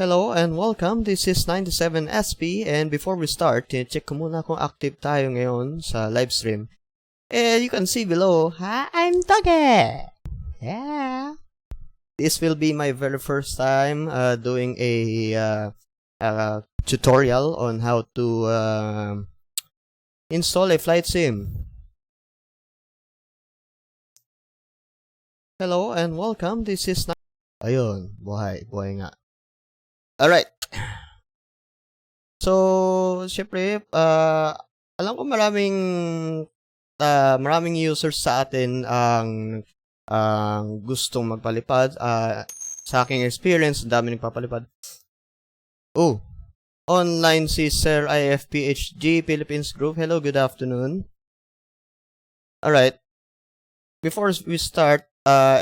Hello and welcome. This is 97SP and before we start, check ko muna kung active tayo ngayon sa live stream. And you can see below, hi, I'm Doggy! Yeah! This will be my very first time doing a tutorial on how to install a flight sim. Hello and welcome. This is... Ayun, buhay nga. Alright. So, syempre, alam ko maraming users sa atin ang gustong magpalipad. Sa aking experience, ang dami nagpapalipad. Oh, online si Sir IFPHG Philippines Group. Hello, good afternoon. Alright. Before we start,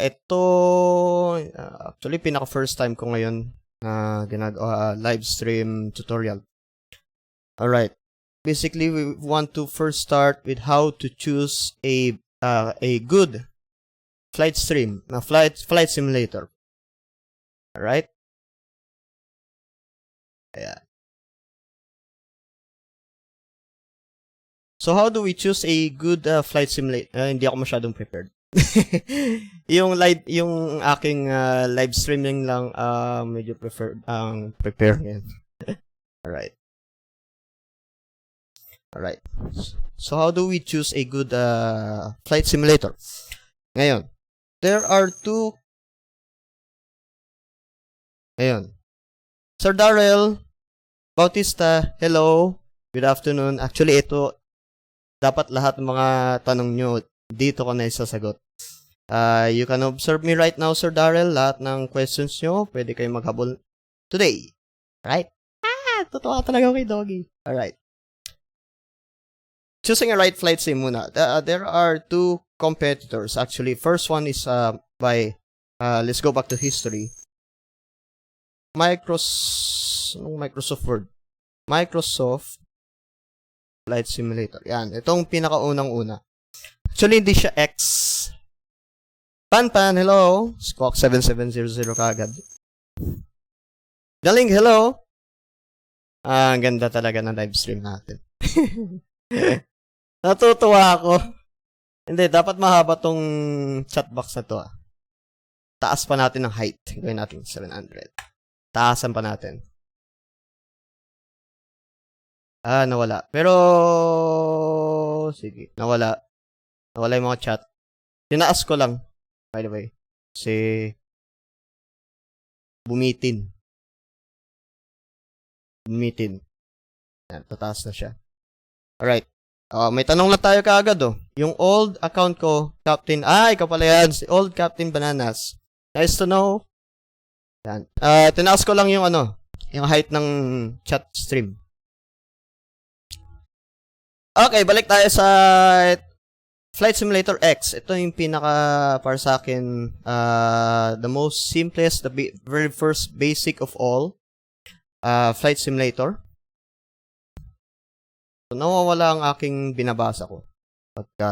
ito, actually, pinaka first time ko ngayon live stream tutorial. Alright. Basically, we want to first start with how to choose a good flight stream, flight simulator. Alright? Yeah. So, how do we choose a good flight simulator? Hindi ako masyadong prepared. yung aking live streaming lang medyo prepare ngayon. Alright. So how do we choose a good flight simulator? Ngayon, there are two. Ngayon, Sir Darrell Bautista, hello. Good afternoon. Actually, ito dapat lahat ng mga tanong nyo dito ko na isasagot. You can observe me right now, Sir Darrell. Lahat ng questions nyo, pwede kayo maghabol today. Right? Totoo talaga kay Doggy. Alright. Choosing a right flight sim muna. There are two competitors. Actually, first one is by, let's go back to history. Microsoft Flight Simulator. Yan. Itong pinakaunang-una. Actually, hindi siya X. Pan, hello. Squawk 7700 kagad. Daling, hello. Ang ganda talaga ng live stream natin. Natutuwa ako. Hindi, dapat mahaba tong chat box na to. Taas pa natin ng height. Gawin natin 700. Taasan pa natin. Nawala. Pero, sige, nawala yung mga chat. Tinaas ko lang, by the way. Kasi, bumitin. Yan, tataas na siya. Alright. May tanong na tayo kaagad, oh. Yung old account ko, Captain, ikaw pala yan, si old Captain Bananas. Nice to know. Yan. Tinaas ko lang yung yung height ng chat stream. Okay, balik tayo sa Flight Simulator X. Ito yung para sa akin, the most simplest, the very first basic of all, flight simulator. So, nawawala ang aking binabasa ko pagka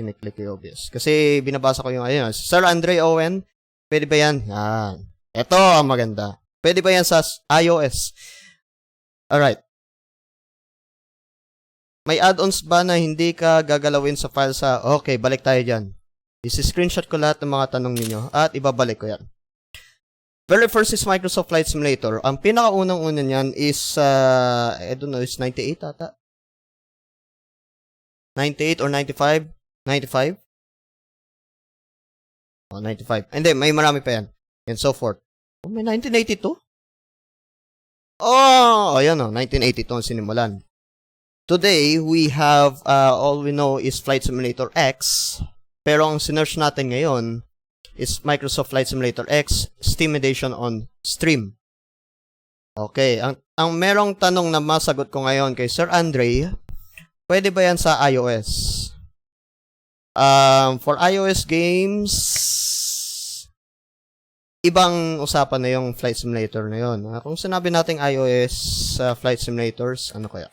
kiniklik yung obvious. Kasi binabasa ko yung Sir Andre Owen, pwede ba yan? Yan. Ito ang maganda. Pwede ba yan sa iOS? Alright. May add-ons ba na hindi ka gagalawin sa file sa... Okay, balik tayo dyan. Isi-screenshot ko lahat ng mga tanong ninyo at ibabalik ko yan. Very first is Microsoft Flight Simulator. Ang pinakaunang-una niyan is, I don't know, is 98 ata? 98 or 95? 95? Oh, 95. Hindi, may marami pa yan. And so forth. Oh, may 1982? Ayan 1982 ang sinimulan. Today, we have, all we know is Flight Simulator X. Pero ang sinearch natin ngayon is Microsoft Flight Simulator X Steam Edition on Stream. Okay, ang merong tanong na masagot ko ngayon kay Sir Andre, pwede ba yan sa iOS? For iOS games, ibang usapan na yung Flight Simulator na yun. Kung sinabi natin iOS Flight Simulators, ano kaya?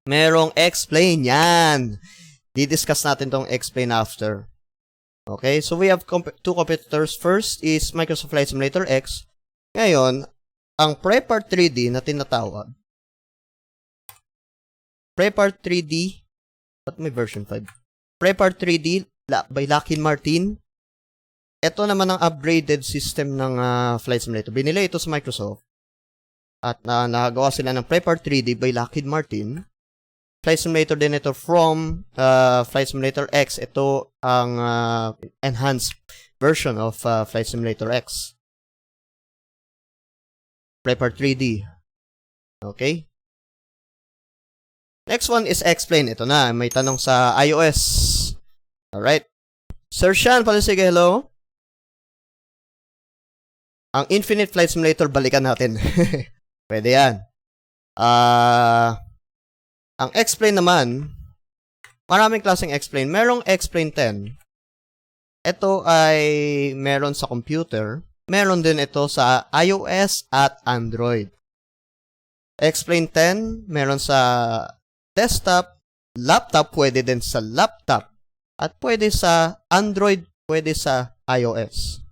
Merong explain yan. Didiscuss natin tong explain after. Okay, so we have two competitors. First is Microsoft Flight Simulator X. Ngayon, ang Prepar 3D na tinatawag, Prepar 3D, at may version 5. Prepar 3D by Lockheed Martin. Ito naman ang upgraded system ng Flight Simulator. Binili ito sa Microsoft. At nakagawa sila ng Prepar 3D by Lockheed Martin. Flight Simulator din ito from Flight Simulator X. Ito ang enhanced version of Flight Simulator X. Prepar 3D. Okay? Next one is explain. Ito na. May tanong sa iOS. Alright. Sir Sean, sige, hello. Ang Infinite Flight Simulator, balikan natin. Pwede yan. Ang explain naman, maraming klaseng explain. Merong explain 10. Ito ay meron sa computer. Meron din ito sa iOS at Android. Explain 10, meron sa desktop, laptop, pwede din sa laptop. At pwede sa Android, pwede sa iOS.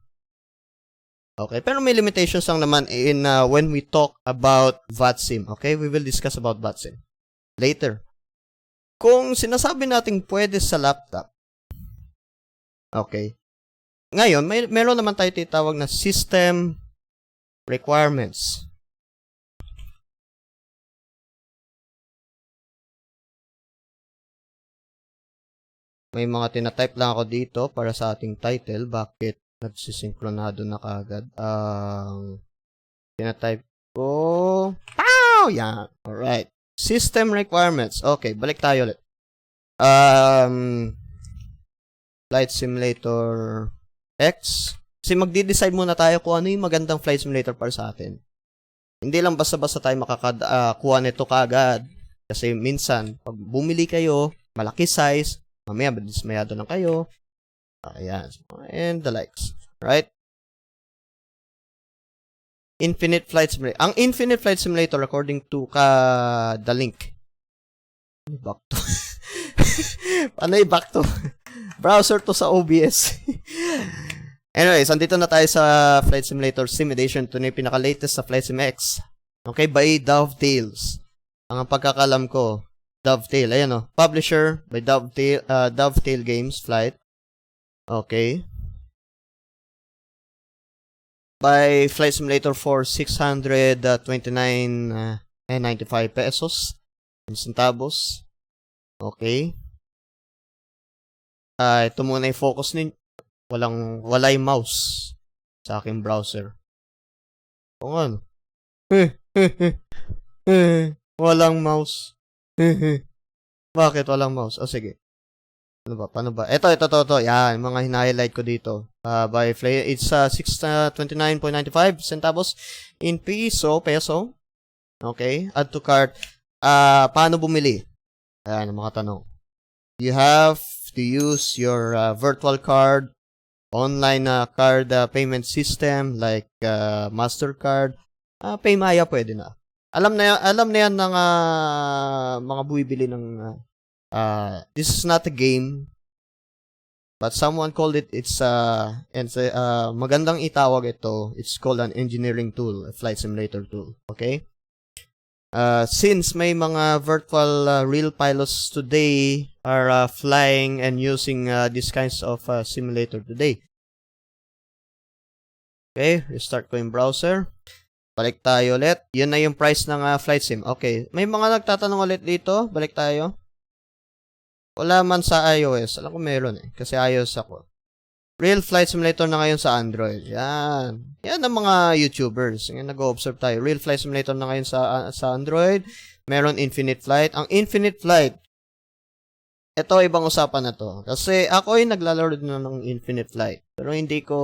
Okay, pero may limitations lang naman in when we talk about VATSIM. Okay, we will discuss about VATSIM later. Kung sinasabi natin pwede sa laptop, okay, ngayon, meron naman tayo tinatawag na system requirements. May mga tinatype lang ako dito para sa ating title. Bakit nagsisinkronado na kagad? Tinatype ko. Pow! Yan. Alright. System requirements. Okay, balik tayo ulit. Flight Simulator X. Kasi magdi-decide muna tayo kung ano yung magandang flight simulator para sa atin. Hindi lang basta-basta tayo makakakuha nito kagad. Kasi minsan, pag bumili kayo, malaki size, mamaya dismayado lang kayo. Ayan. And the likes. Right? Infinite Flight Simulator. Ang Infinite Flight Simulator, according to the link. Back to. Paano back to? Browser to sa OBS. Anyways, andito na tayo sa Flight Simulator Sim Edition. Ito na yung pinaka-latest sa Flight Sim X. Okay, by Dovetails. Ang pagkakalam ko, Dovetail. Ayan o. Publisher by Dovetail Games Flight. Okay. By Flight Simulator for 629.95 pesos. Centavos. Okay. Ito muna yung focus ninyo. Wala yung mouse sa aking browser. Kung ano? Walang mouse. Bakit walang mouse? O sige. Ano ba? Paano ba? Ito. Yan, mga hina-highlight ko dito. By Flight, it's 629.95 centavos in peso. Okay. Add to cart. Paano bumili? Ayan, mga tanong. You have to use your virtual card, online card payment system like MasterCard, Paymaya pwede na. Alam na yan ng mga buwibili ng this is not a game, but someone called it, magandang itawag ito, it's called an engineering tool, a flight simulator tool. Okay? Since may mga virtual real pilots today are flying and using these kinds of simulator today. Okay, restart ko yung browser. Balik tayo ulit. Yun na yung price ng flight sim. Okay, may mga nagtatanong ulit dito. Balik tayo. Wala man sa iOS. Alam ko meron kasi iOS ako. Real flight simulator na ngayon sa Android. Yan. Yan ang mga YouTubers. Ngayon nag-observe tayo. Real flight simulator na ngayon sa Android. Meron Infinite Flight. Ang Infinite Flight, ito ibang usapan na to. Kasi ako ay naglalaro na ng Infinite Flight. Pero hindi ko,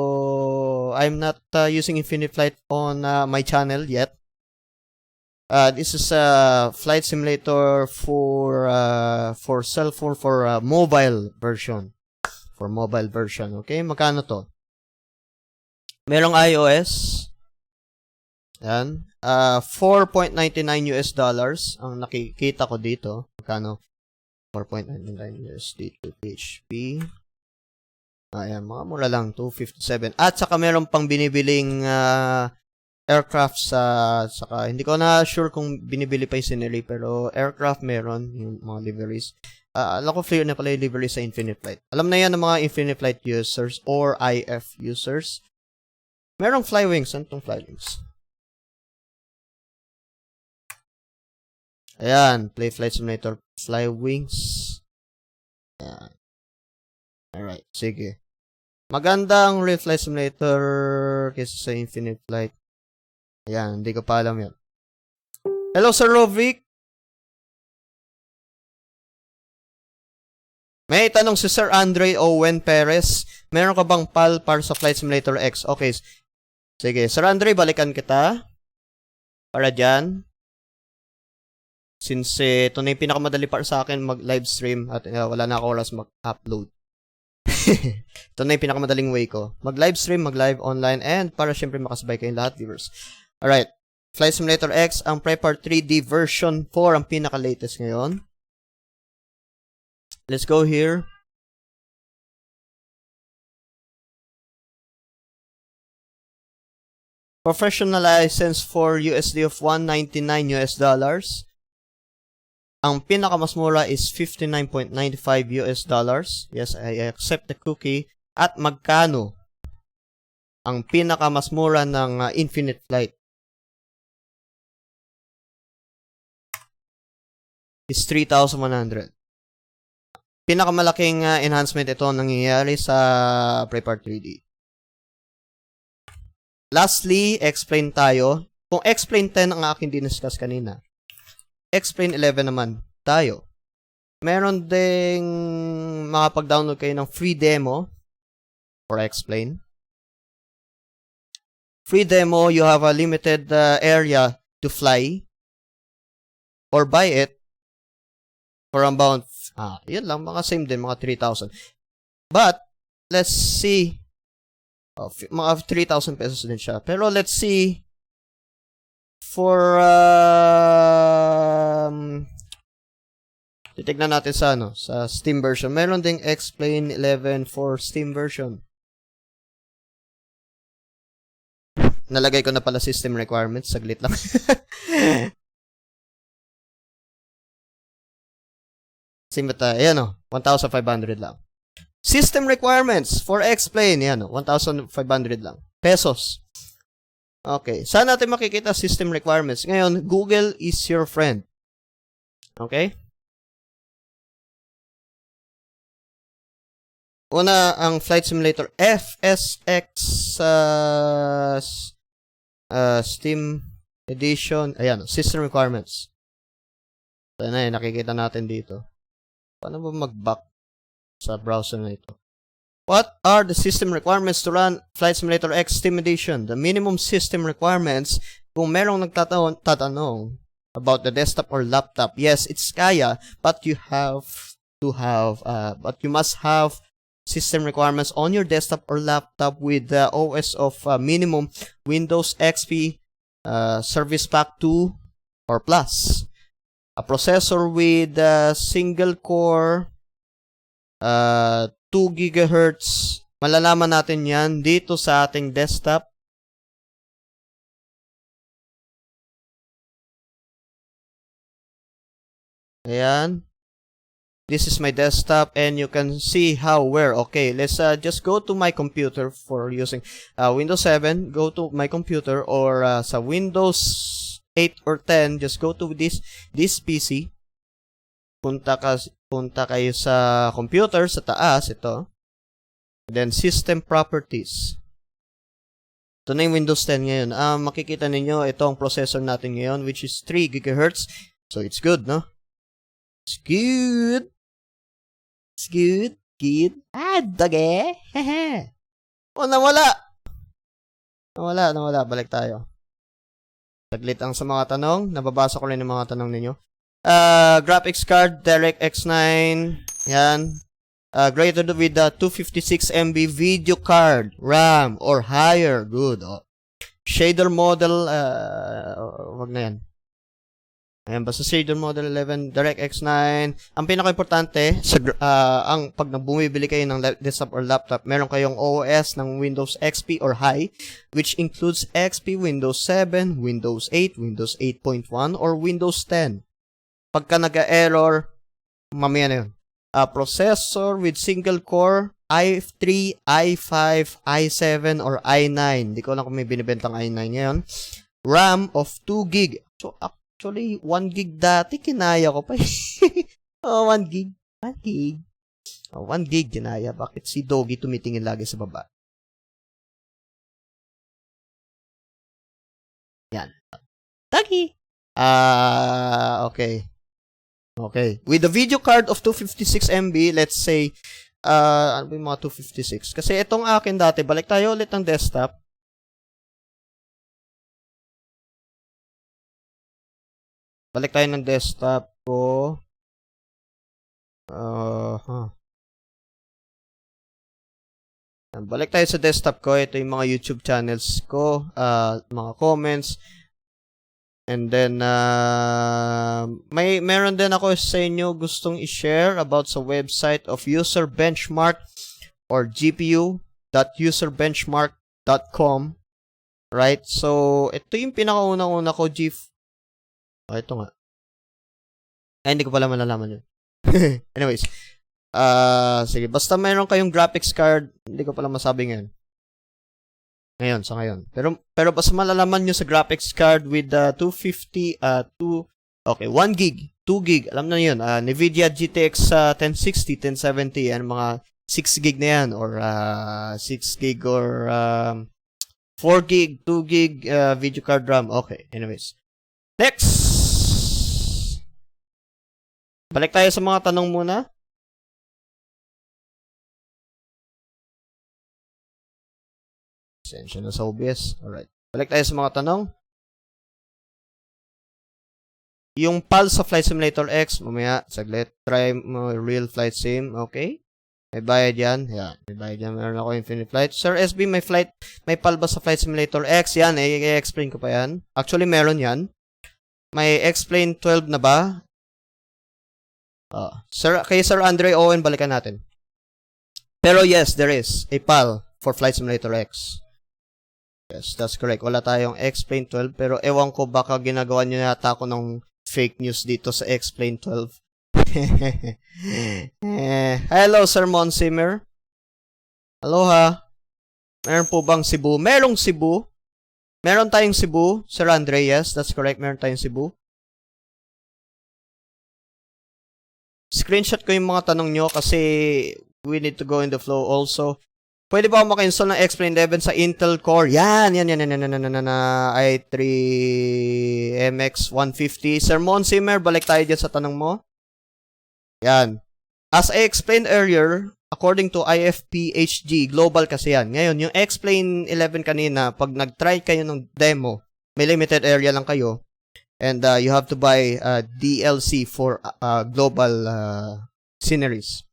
I'm not using Infinite Flight on my channel yet. This is a flight simulator for cellphone, for mobile version. For mobile version. Okay? Magkano to? Merong iOS. Yan. $4.99 ang nakikita ko dito. Magkano? $4.99 USD to PHP. Ayan, mga mura lang, 257. At saka meron pang binibiling aircraft saka hindi ko na sure kung binibili pa yung scenery, pero aircraft meron, yung mga liveries. Alam ko free na pala yung livery sa Infinite Flight. Alam na yan ng mga Infinite Flight users or IF users. Merong Flywings. Ano itong Flywings? Ayan, Play Flight Simulator Flywings. Ayan. Alright, sige. Maganda ang Real Flight Simulator kaysa sa Infinite Flight. Ayan, hindi ko pa alam yan. Hello, Sir Rovic. May tanong si Sir Andre Owen Perez. Meron ka bang PAL para sa Flight Simulator X? Okay. Sige, Sir Andre, balikan kita. Para dyan. Since ito na yung pinakamadali para sa akin mag-live stream at wala na ako oras mag-upload. Ito na yung pinakamadaling way ko. Mag-live stream, mag-live online, and para syempre makasabay kayong lahat, viewers. Alright. Flight Simulator X, ang Prepar 3D version 4, ang pinaka-latest ngayon. Let's go here. Professional license for USD of $199 US. Ang pinakamas mura is $59.95 US. Yes, I accept the cookie. At magkano ang pinakamas mura ng Infinite Flight? Is 3,100. Pinakamalaking enhancement ito nangyayari sa Prepar 3D. Lastly, explain tayo. Kung explain 10 ang aking diniscuss kanina, explain 11 naman tayo. Meron ding makapag-download kayo ng free demo for explain. Free demo, you have a limited area to fly or buy it for about, yun lang, mga same din, mga 3,000. But, let's see, mga 3,000 pesos din siya. Pero let's see, for, titignan natin sa, sa Steam version. Meron ding explain 11 for Steam version. Nalagay ko na pala system requirements. Saglit lang. Simata, ayan o, 1,500 lang. System requirements for explain, ayan o, 1,500 lang. Pesos. Okay, saan natin makikita system requirements? Ngayon, Google is your friend. Okay? Una, ang Flight Simulator FSX Steam Edition. Ayan, system requirements. So, na, nakikita natin dito. Paano ba mag-back sa browser na ito? What are the system requirements to run Flight Simulator X Steam Edition? The minimum system requirements, kung merong nagtatanong about the desktop or laptop, yes, it's kaya, but you must have system requirements on your desktop or laptop with the OS of minimum Windows XP Service Pack 2 or plus. A processor with single core 2 GHz. Malalaman natin yan dito sa ating desktop. Ayan. This is my desktop and you can see how, where. Okay, let's just go to my computer for using Windows 7. Go to my computer or sa Windows 8 or 10, just go to this PC. Punta kayo sa computer, sa taas, ito. Then, System Properties. Ito na yung Windows 10 ngayon. Makikita ninyo, ito ang processor natin ngayon, which is 3 GHz. So, it's good, no? It's good. It's good. Good. Dage. Hehe. Oh, nawala. Nawala. Balik tayo. Saglit ang sa mga tanong. Nababasa ko rin yung mga tanong ninyo. Graphics card, DirectX 9. Yan. Greater with the 256 MB video card, RAM, or higher. Good. Oh. Shader model, wag na yan. Ayan, basta Shader Model 11, DirectX 9. Ang pinaka-importante, pag bumibili kayo ng desktop or laptop, meron kayong OS ng Windows XP or High, which includes XP, Windows 7, Windows 8, Windows 8.1, or Windows 10. Pagka nag-error, mamaya na yun. Processor with single core, i3, i5, i7, or i9. Hindi ko alam kung may binibentang i9 ngayon. RAM of 2 gig. So, actually, 1 gig dati, kinaya ko pa. Oh, 1 gig. 1 gig. Oh, 1 gig, kinaya. Bakit si Doggy tumitingin lagi sa baba? Yan. Doggy! Okay. Okay. With the video card of 256 MB, let's say, ano ba yung mga 256? Kasi itong akin dati, balik tayo ulit ng desktop. Balik tayo ng desktop ko. Balik tayo sa desktop ko. Ito yung mga YouTube channels ko. Mga comments. And then, meron din ako sa inyo gustong i-share about sa website of user benchmark or gpu.userbenchmark.com. Right? So, ito yung pinakaunang-una ko, ito nga. Ay, hindi ko pala malalaman yun. Anyways. Sige. Basta mayroon kayong graphics card, hindi ko pala masabi ngayon. Sa ngayon. Pero basta malalaman nyo sa graphics card with 250, 1 gig, 2 gig, alam na yun. NVIDIA GTX 1060, 1070, yan, mga 6 gig na yan, or 6 gig, or 4 gig, 2 gig video card RAM. Okay, anyways. Next! Balik tayo sa mga tanong muna. Sensya na sa OBS. Alright. Balik tayo sa mga tanong. Yung PAL sa Flight Simulator X, mamaya, saglit. Try mo real flight sim. Okay. May bayad yan. Yan. May bayad yan. Meron ako Infinite Flight. Sir SB, may PAL ba sa Flight Simulator X? Yan. I-explain ko pa yan. Actually, meron yan. May explain 12 na ba? Kay Sir Andre Owen, balikan natin. Pero yes, there is a PAL for Flight Simulator X. Yes, that's correct. Wala tayong Explain 12, pero ewan ko baka ginagawa nyo yata ako ng fake news dito sa Explain 12. Hello, Sir Monsimer. Aloha. Meron po bang Cebu? Merong Cebu. Meron tayong Cebu. Sir Andre, yes, that's correct. Meron tayong Cebu. Screenshot ko yung mga tanong nyo kasi we need to go in the flow also. Pwede ba ako maka-install ng Explain 11 sa Intel Core? Yan. i3 MX150. Sir Monsimer, balik tayo dyan sa tanong mo. Yan. As I explained earlier, according to IFPHG, global kasi yan. Ngayon, yung Explain 11 kanina, pag nag-try kayo ng demo, may limited area lang kayo. And you have to buy DLC for global sceneries.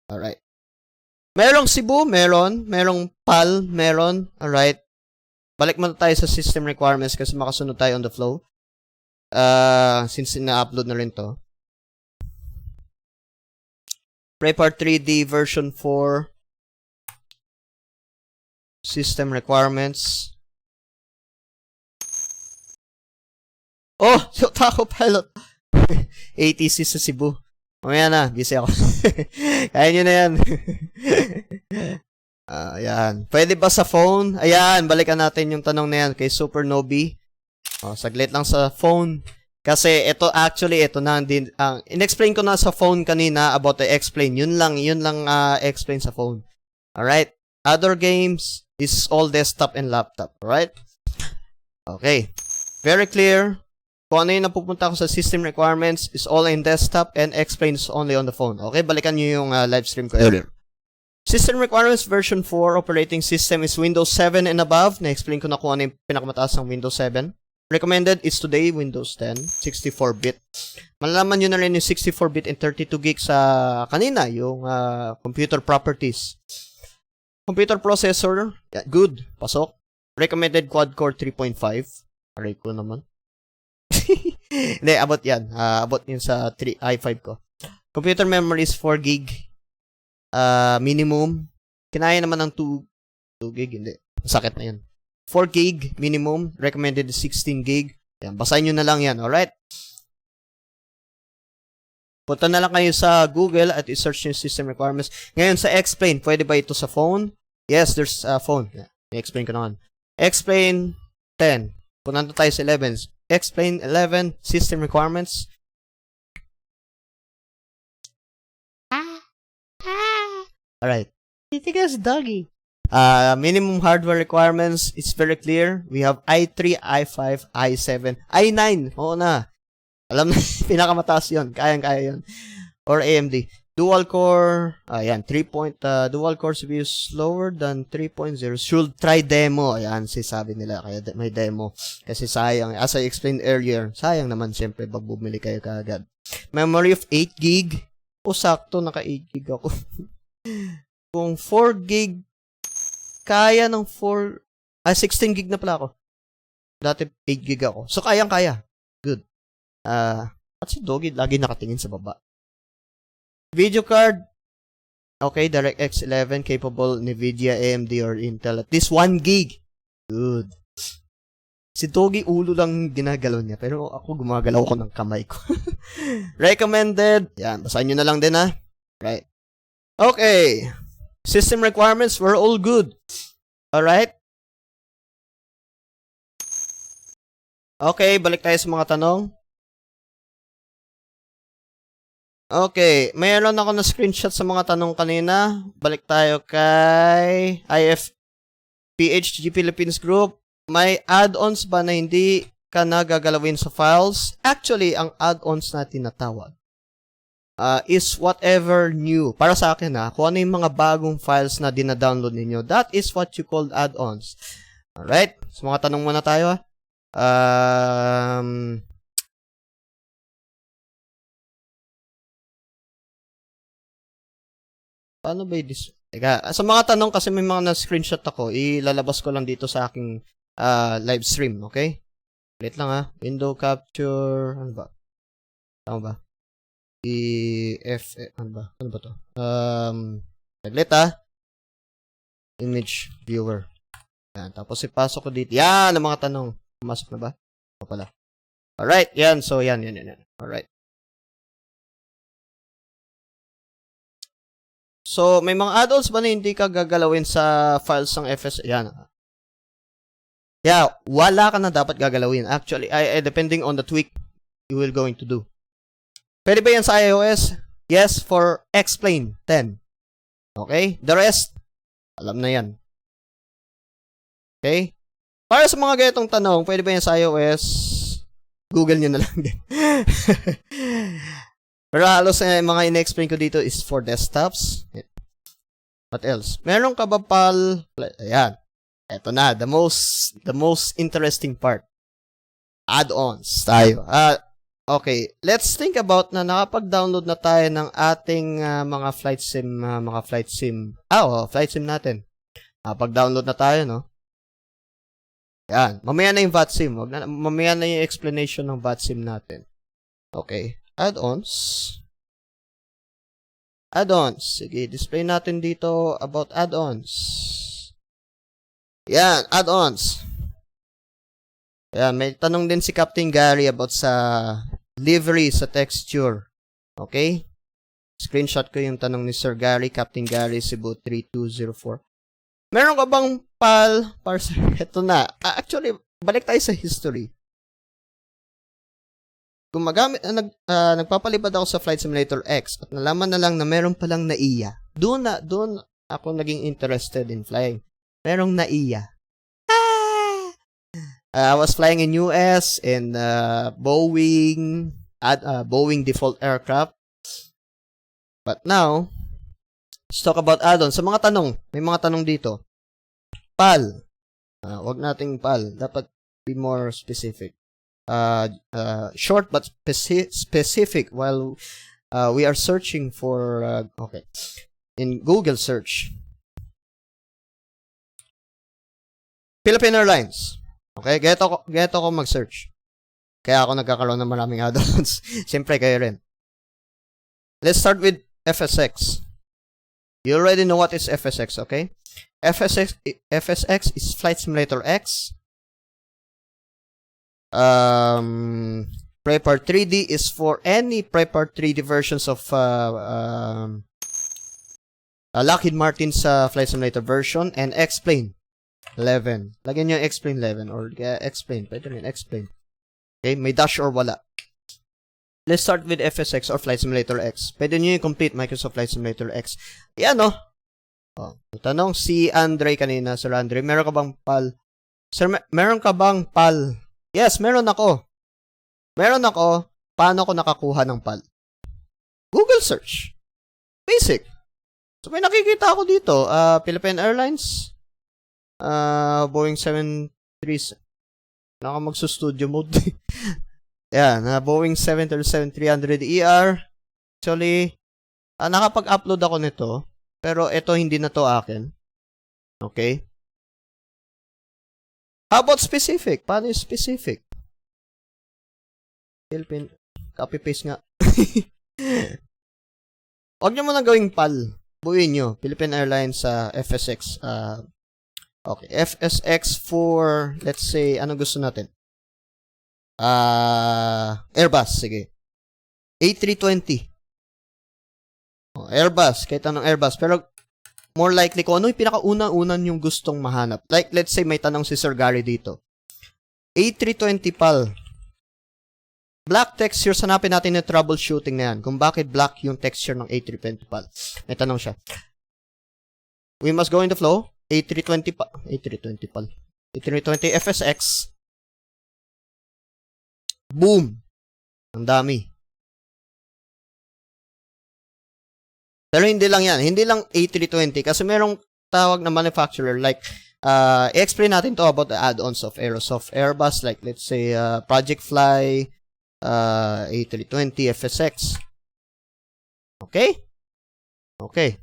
Alright. Merong Cebu, meron. Merong PAL, meron. Alright. Balik muna tayo sa system requirements kasi makasunod tayo on the flow. Since na-upload na rin to. Prepar 3D version 4. System requirements. Oh! Yung Taco Pilot! ATC sa Cebu. Mamaya na, busy ako. Kaya nyo na yan. Ayan. Pwede ba sa phone? Ayan, balikan natin yung tanong na yan kay Supernobi. Saglit lang sa phone. Kasi ito na din. In-explain ko na sa phone kanina about the explain. Yun lang explain sa phone. Alright? Other games is all desktop and laptop. Alright? Okay. Very clear. Kung ano yung napupunta ko sa system requirements is all in desktop and explains only on the phone. Okay, balikan nyo yung live stream ko earlier. System requirements version 4 operating system is Windows 7 and above. Na-explain ko na kung ano yung pinakamataas ng Windows 7. Recommended is today Windows 10, 64-bit. Malalaman nyo na rin yung 64-bit and 32GB sa kanina, yung computer properties. Computer processor, yeah, good, pasok. Recommended quad-core 3.5. Aray ko naman. Hindi, abot yan. Abot yun sa i5 ko. Computer memory is 4 gig. Minimum. Kinaya naman ng 2 gig. Hindi. Masakit na yun. 4 gig minimum. Recommended 16 gig. Yan, basahin nyo na lang yan. Alright? Punta na lang kayo sa Google at i-search yung system requirements. Ngayon sa explain, pwede ba ito sa phone? Yes, there's a phone. Yeah, i-explain ko naman. Explain 10. Punta na tayo sa 11. Explain 11, system requirements. Alright. Titigas doggy. Minimum hardware requirements, it's very clear. We have i3, i5, i7, i9. Oo na. Alam na, pinakamataas yun. Kayang-kaya yun. Or AMD. Dual core, ayan, dual core CPU is slower than 3.0. Should try demo. Ayan, sabi nila. Kaya may demo. Kasi sayang. As I explained earlier, sayang naman siyempre pag bumili kayo kaagad. Memory of 8 gig. O, sakto, naka 8 gig ako. Kung 4 gig, kaya ng 16 gig na pala ako. Dati 8 gig ako. So, kayang-kaya. Good. At si Doggy lagi nakatingin sa baba. Video card. Okay, DirectX 11 capable NVIDIA, AMD, or Intel. At least 1 gig. Good. Si Doggy ulo lang ginagalaw niya. Pero ako gumagalaw ko ng kamay ko. Recommended. Yan, basahin nyo na lang din ha. Right. Okay. System requirements were all good. Alright. Okay, balik tayo sa mga tanong. Okay, mayroon ako na screenshot sa mga tanong kanina. Balik tayo kay IFPHG Philippines Group. May add-ons ba na hindi ka na gagalawin sa files? Actually, ang add-ons na tinatawag is whatever new. Para sa akin kung ano yung mga bagong files na dina-download ninyo, that is what you call add-ons. Alright, sa mga tanong muna tayo paano ba this? Teka, sa mga tanong kasi may mga na-screenshot ako, ilalabas ko lang dito sa aking live stream, okay? Wait lang window capture, ano ba? Tama ba? ano ba to? Saglit image viewer. Yan, tapos ipasok ko dito. Yan, ang mga tanong. Pumasok na ba? O pala. Alright, yan. So, yan. Alright. So, may mga add-ons ba na hindi ka gagalawin sa files ng FS? Yan. Yeah, wala ka na dapat gagalawin. Actually, depending on the tweak you will going to do. Pwede ba yan sa iOS? Yes, for Explain 10. Okay? The rest, alam na yan. Okay? Para sa mga ganitong tanong, pwede ba yan sa iOS? Google nyo na lang din. Pero halos mga in-explain ko dito is for desktops. What else? Meron ka ba ayan. Eto na, the most interesting part. Add-ons tayo. Okay, let's think about na nakapag-download na tayo ng ating mga flight sim flight sim natin. Pag-download na tayo, no? Yan, mamaya na yung VATSIM. Mamaya na yung explanation ng VATSIM natin. Okay, add-ons. Add-ons. Sige, display natin dito about add-ons. Yan, add-ons. Yan, may tanong din si Captain Gary about sa livery sa texture. Okay? Screenshot ko yung tanong ni Sir Gary, Captain Gary, Cebu 3204. Meron ka bang parser? Ito na. Actually, balik tayo sa history. Nagpapalipad ako sa Flight Simulator X at nalaman na lang na meron palang NAIA. Doon ako naging interested in flying. Merong NAIA. I was flying in US and Boeing default aircraft. But now, let's talk about add-ons. Sa mga tanong, may mga tanong dito. PAL. Wag nating PAL. Dapat be more specific. Short but specific while we are searching for, okay, in Google search. Philippine Airlines. Okay, geto ko mag-search. Kaya ako nagkakaroon ng maraming add-ons. Siyempre, kayo rin. Let's start with FSX. You already know what is FSX, okay? FSX is Flight Simulator X. Prepar 3D is for any Prepar 3D versions of Lockheed Martin's Flight Simulator version, and X-Plane 11. Lagyan nyo X-Plane 11 or X-Plane. Pwede rin X-Plane. Okay, may dash or wala. Let's start with FSX or Flight Simulator X. Pwede nyo yung complete Microsoft Flight Simulator X. Yan, no? Oh, tanong si Andre kanina, Sir Andre, meron ka bang PAL? Sir, meron ka bang PAL? Yes, meron ako. Meron ako. Paano ko nakakuha ng PAL? Google search. Basic. So, may nakikita ako dito. Philippine Airlines. Boeing 737. Naka magsustudio mode. Yan. Boeing 737-300ER. Actually, nakapag-upload ako nito. Pero ito, hindi na to akin. Okay? How about specific? Paano yung specific? Philippine. Copy-paste nga. Huwag nyo muna gawing PAL. Buuin nyo. Philippine Airlines FSX. Okay. FSX for, let's say, ano gusto natin? Airbus. Sige. A320. Oh, Airbus. Kahit anong Airbus. Pero, more likely kung ano yung pinakaunang-unan yung gustong mahanap. Like, let's say, may tanong si Sir Gary dito. A320 PAL. Black texture, hanapin natin yung troubleshooting na yan. Kung bakit black yung texture ng A320 PAL. May tanong siya. We must go in the flow. A320 PAL. A320 PAL. A320 FSX. Boom! Ang dami. Pero hindi lang yan. Hindi lang A320. Kasi merong tawag na manufacturer. Like, i-explain natin to about the add-ons of Aerosoft Airbus. Like, let's say, Project Fly, A320 FSX. Okay? Okay.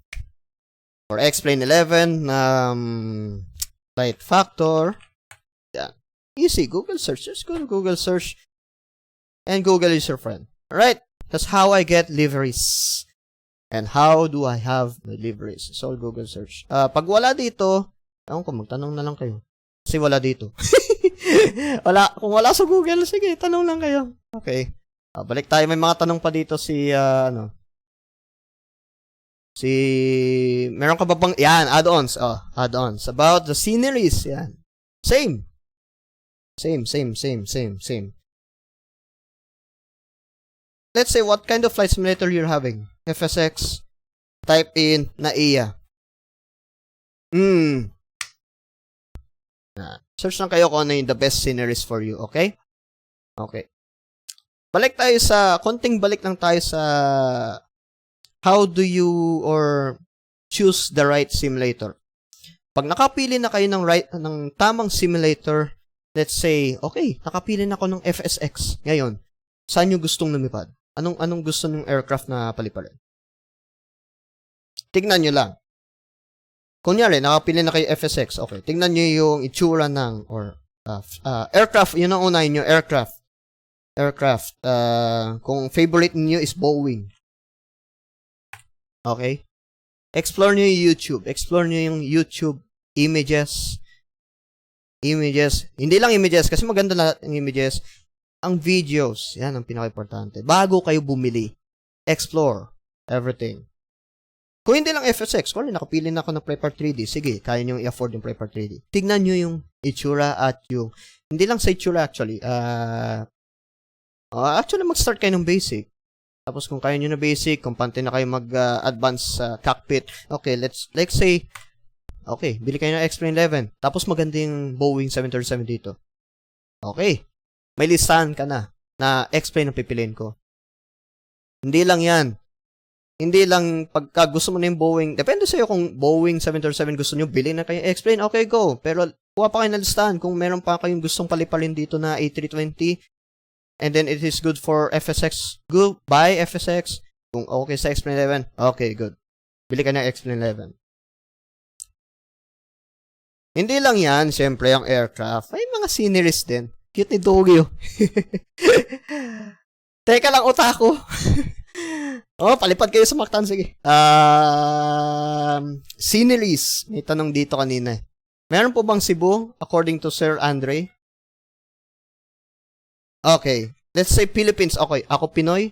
For X-Plane 11, Flight Factor. Yeah. Easy. Google search. Just go to Google search. And Google is your friend. Alright? That's how I get liveries. And how do I have my liveries? It's all Google search. Pag wala dito, ewan ko, magtanong na lang kayo. Kasi wala dito. Kung wala sa Google, sige, tanong lang kayo. Okay. Balik tayo. May mga tanong pa dito meron ka ba bang, yan, add-ons. Add-ons. About the sceneries, yan. Same. Let's say, what kind of flight simulator you're having? FSX. Type in NAIA. Search lang kayo kung ano yung the best sceneries for you, okay? Okay. Konting balik lang tayo sa how do you or choose the right simulator. Pag nakapili na kayo ng tamang simulator, let's say, okay, nakapili na ako ng FSX. Ngayon, saan nyo gustong lumipad? Anong gusto ng aircraft na paliparin? Tignan nyo lang. Kunyari, nakapili na kayo FSX. Okay, tignan nyo yung itsura ng aircraft. Yun ang unahin nyo, aircraft. Kung favorite niyo is Boeing. Okay? Explore nyo yung YouTube. Explore nyo yung YouTube images. Hindi lang images, kasi maganda lahat ng images. Ang videos, yan ang pinaka-importante. Bago kayo bumili, explore everything. Kung hindi lang FSX, kung nakapili na ako ng Prepar 3D, sige, kaya nyo i-afford yung Prepar 3D. Tignan nyo yung itsura at yung, hindi lang sa itsura actually, actually mag-start kayo ng basic. Tapos kung kaya nyo na basic, kung pante na kayo mag-advance cockpit, okay, let's say, okay, bili kayo ng X-Plane 11. Tapos maganda yung Boeing 737 dito. Okay. May listahan ka na X-Plane ang pipiliin ko. Hindi lang yan. Hindi lang pagka gusto mo na yung Boeing. Depende sa'yo kung Boeing 737 gusto nyo, bilhin na kayo X-Plane, okay, go. Pero kuha pa kayo na listahan kung meron pa kayong gustong paliparin dito na A320 and then it is good for FSX, go buy FSX. Kung okay sa X-Plane 11, okay, good. Bili ka na X-Plane 11. Hindi lang yan, syempre, ang aircraft. May mga sceneries din. Cute ni Doggy, oh. Teka lang, otaku. Oh, palipad kayo sa Mactan, sige. Sceneries. May tanong dito kanina. Meron po bang Cebu, according to Sir Andre? Okay. Let's say Philippines. Okay, ako Pinoy.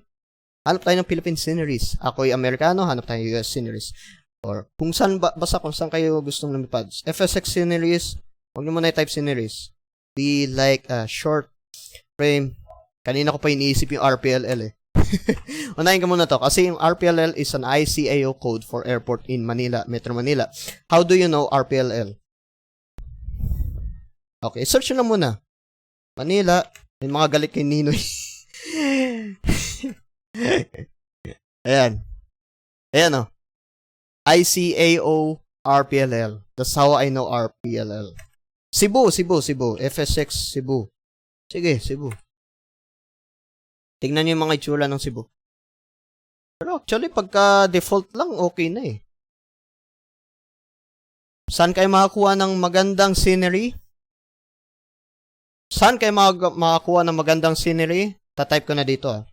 Hanap tayo ng Philippine sceneries. Ako'y Amerikano, hanap tayo ng US sceneries. Or kung saan, basta kung saan kayo gustong lumipad. FSX sceneries, huwag nyo muna i-type sceneries. Be like a short frame. Kanina ko pa iniisip yung RPLL eh. Unahin ko muna to. Kasi yung RPLL is an ICAO code for airport in Manila, Metro Manila. How do you know RPLL? Okay, search nyo lang muna. Manila. May mga galit kay Ninoy. Ayan. Ayan o. ICAO RPLL. That's how I know RPLL. Cebu. FSX Cebu. Sige, Cebu. Tingnan niyo yung mga itsura ng Cebu. Pero actually, pagka default lang, okay na eh. Saan kayo makakuha ng magandang scenery? Saan kayo makakuha ng magandang scenery? Tatype ko na dito ah.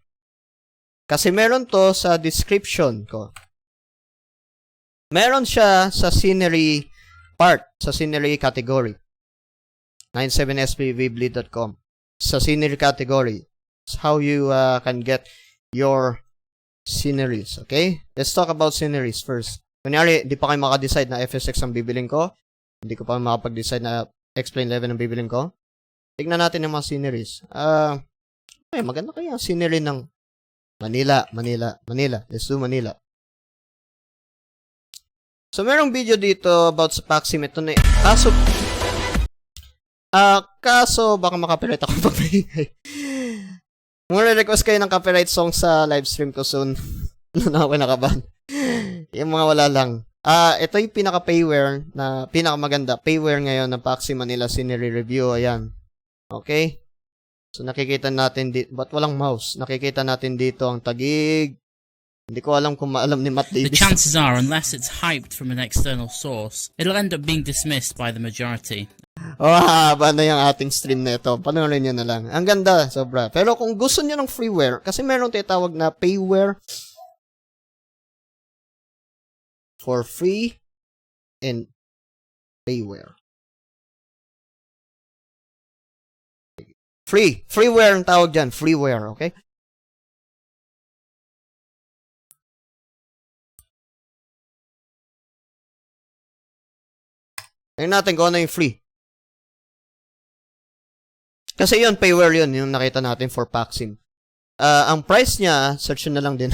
Kasi meron to sa description ko. Meron siya sa scenery part, sa scenery category. 97spvbleed.com. Sa scenery category. It's how you can get your sceneries. Okay? Let's talk about sceneries first. Kunyari, di pa kayo makadecide na FSX ang bibiling ko. Hindi ko pa makapag-decide na Explain 11 ang bibiling ko. Tignan natin yung mga sceneries. Maganda kaya ang scenery ng Manila. Let's do Manila. So, merong video dito about sa VATSIM. Ito na kaso, baka makapirate ako pag maingay. Kung request kayo ng copyright song sa live stream ko soon, na ako nakaban. Yung mga wala lang. Ito yung pinaka-payware na pinakamaganda. Payware ngayon ng VATSIM Manila Scenery Review. Ayan. Okay? So, nakikita natin dito. Ba't walang mouse? Nakikita natin dito ang tagig. Hindi ko alam kung maalam ni Matt Davis. The chances are, unless it's hyped from an external source, it'll end up being dismissed by the majority. Haba na yung ating stream na ito. Panoorin nyo na lang. Ang ganda, sobra. Pero kung gusto nyo ng freeware, kasi meron tinatawag na payware for free and payware. Freeware ang tawag dyan. Freeware, okay? Tingnan natin kung ano yung free. Kasi yun, payware yun, yung nakita natin for VATSIM. Ang price niya, search na lang din.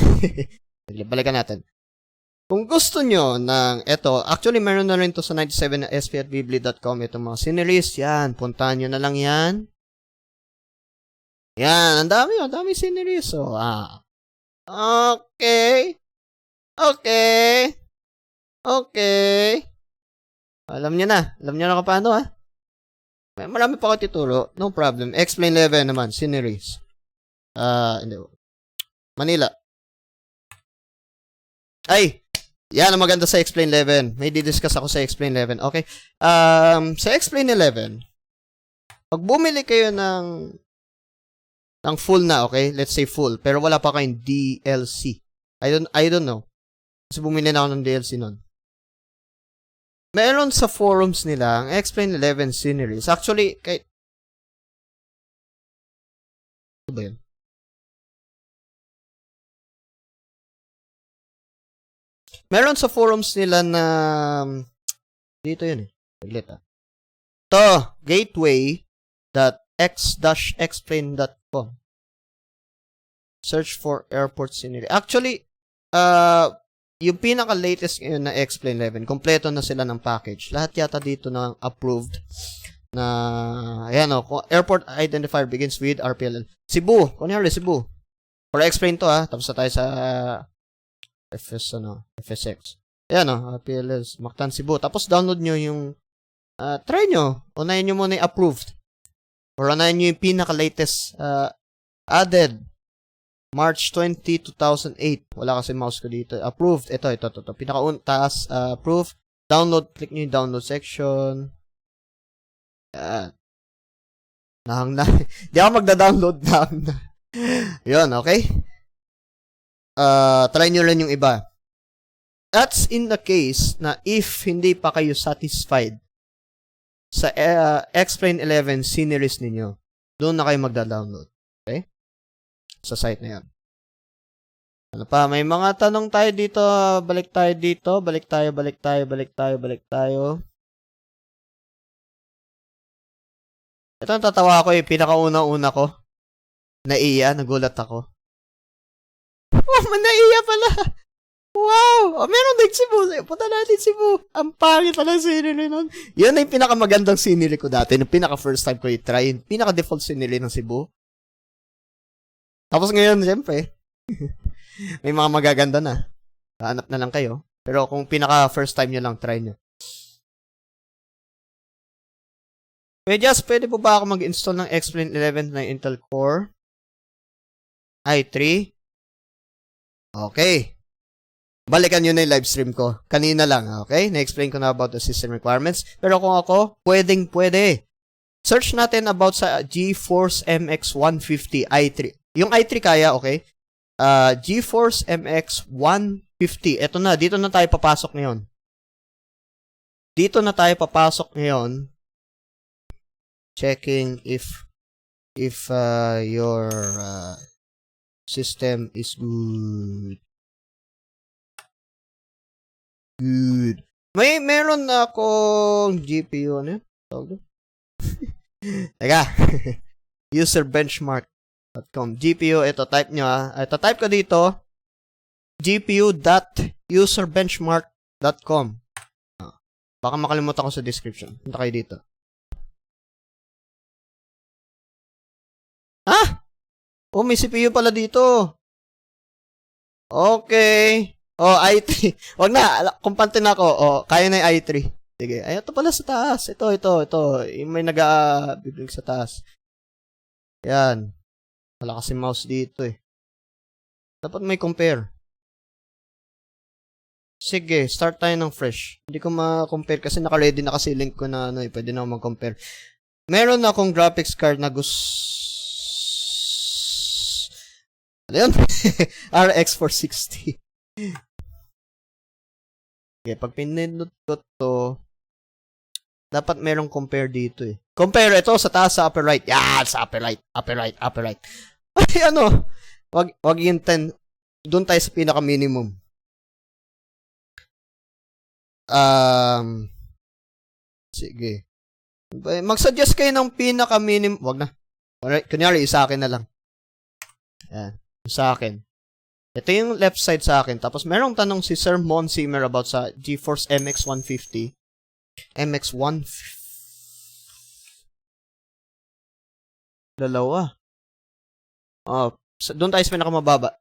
Balikan natin. Kung gusto nyo ng ito, actually meron na rin to sa 97sp@vbleed.com itong mga sceneries. Yan, puntahan nyo na lang yan. Yan, ang dami sceneries. So, Okay. Alam nyo na kung paano Marami pa ako tituro. No problem. Explain 11 naman, sceneries. Hindi. Manila. Ay! Yan ang maganda sa Explain 11. May didiscuss ako sa Explain 11. Okay. Sa Explain 11, pag bumili kayo ng full na, okay? Let's say full. Pero wala pa kayong DLC. I don't know. Kasi bumili na ako ng DLC nun. Meron sa forums nila ang Explain 11 sceneries. Actually, ano ba yun? Meron sa forums nila na dito yun eh. Saglit To gateway.x-explain.com. Search for airport scenery. Actually, yung pinaka-latest ngayon na Explain 11, kompleto na sila ng package. Lahat yata dito na approved na, ayan airport identifier begins with RPLL. Cebu. Kunyari, Cebu. For Explain to tapos na tayo sa FSX. Ayan RPLL, Mactan, Cebu. Tapos download nyo yung, try nyo. Unahin nyo muna yung approved. Or unahin nyo yung pinaka-latest, added. March 20, 2008. Wala kasi mouse ko dito. Approved. Ito. Pinaka-taas. Approved. Download. Click nyo yung download section. Yan. Nahang na. Di ako magda-download na. Yun, okay? Try nyo rin yung iba. That's in the case na if hindi pa kayo satisfied sa Explain 11 series ninyo, doon na kayo magda-download. Okay? Sa site na yan. Ano pa? May mga tanong tayo dito. Balik tayo dito. Balik tayo. Ito ang tatawa ako eh. Pinakauna-una ko. Nagulat ako. Oh, naiya pala. Wow! Oh, meron din Cebu. Punta natin Cebu. Ang pangit pala sinili nun. Yun ay pinakamagandang sinili ko dati. Yung pinaka-first time ko i-try. Yung pinaka-default sinili ng Cebu. Tapos ngayon, siyempre, may mga magaganda na. Hanap na lang kayo. Pero kung pinaka-first time nyo lang, try nyo. Pwede po ba ako mag-install ng Explain 11 na Intel Core i3? Okay. Balikan nyo na yung live stream ko. Kanina lang, okay? Na-explain ko na about the system requirements. Pero kung ako, pwede. Search natin about sa GeForce MX 150 i3. Yung i3 kaya, okay? GeForce MX 150. Ito na, dito na tayo papasok ngayon. Checking if your system is good. Meron na akong GPU, ano yun? Teka. Userbenchmark.com. GPU, ito, type nyo Ito, type ko dito. gpu.userbenchmark.com. Baka makalimutan ko sa description. Punta kayo dito. Oh, may CPU pala dito. Okay. Oh, i3. Wag na, kumpante na ako. Oh, kaya na yung i3. Sige. Ay, ito pala sa taas. Ito. May nag-bibig sa taas. Yan. Wala kasi mouse dito eh. Dapat may compare. Sige, start tayo ng fresh. Hindi ko ma-compare kasi naka-ready na kasi link ko na pwede na ako mag-compare. Meron na akong graphics card na ano yun? RX 460. Okay, pag pinindot ko to, dapat merong compare dito eh. Compare ito sa taas, sa upper right. Yan, sa upper right. Ay, ano? Wag yung 10. Doon tayo sa pinaka-minimum. Sige. Mag-suggest kayo ng pinaka-minimum. Wag na. Kunyari, isa akin na lang. Yan. Sa akin. Ito yung left side sa akin. Tapos merong tanong si Sir Mon Zimmer about sa GeForce MX 150. MX 150. Dalawa. Doon tayo sa pinakamababa.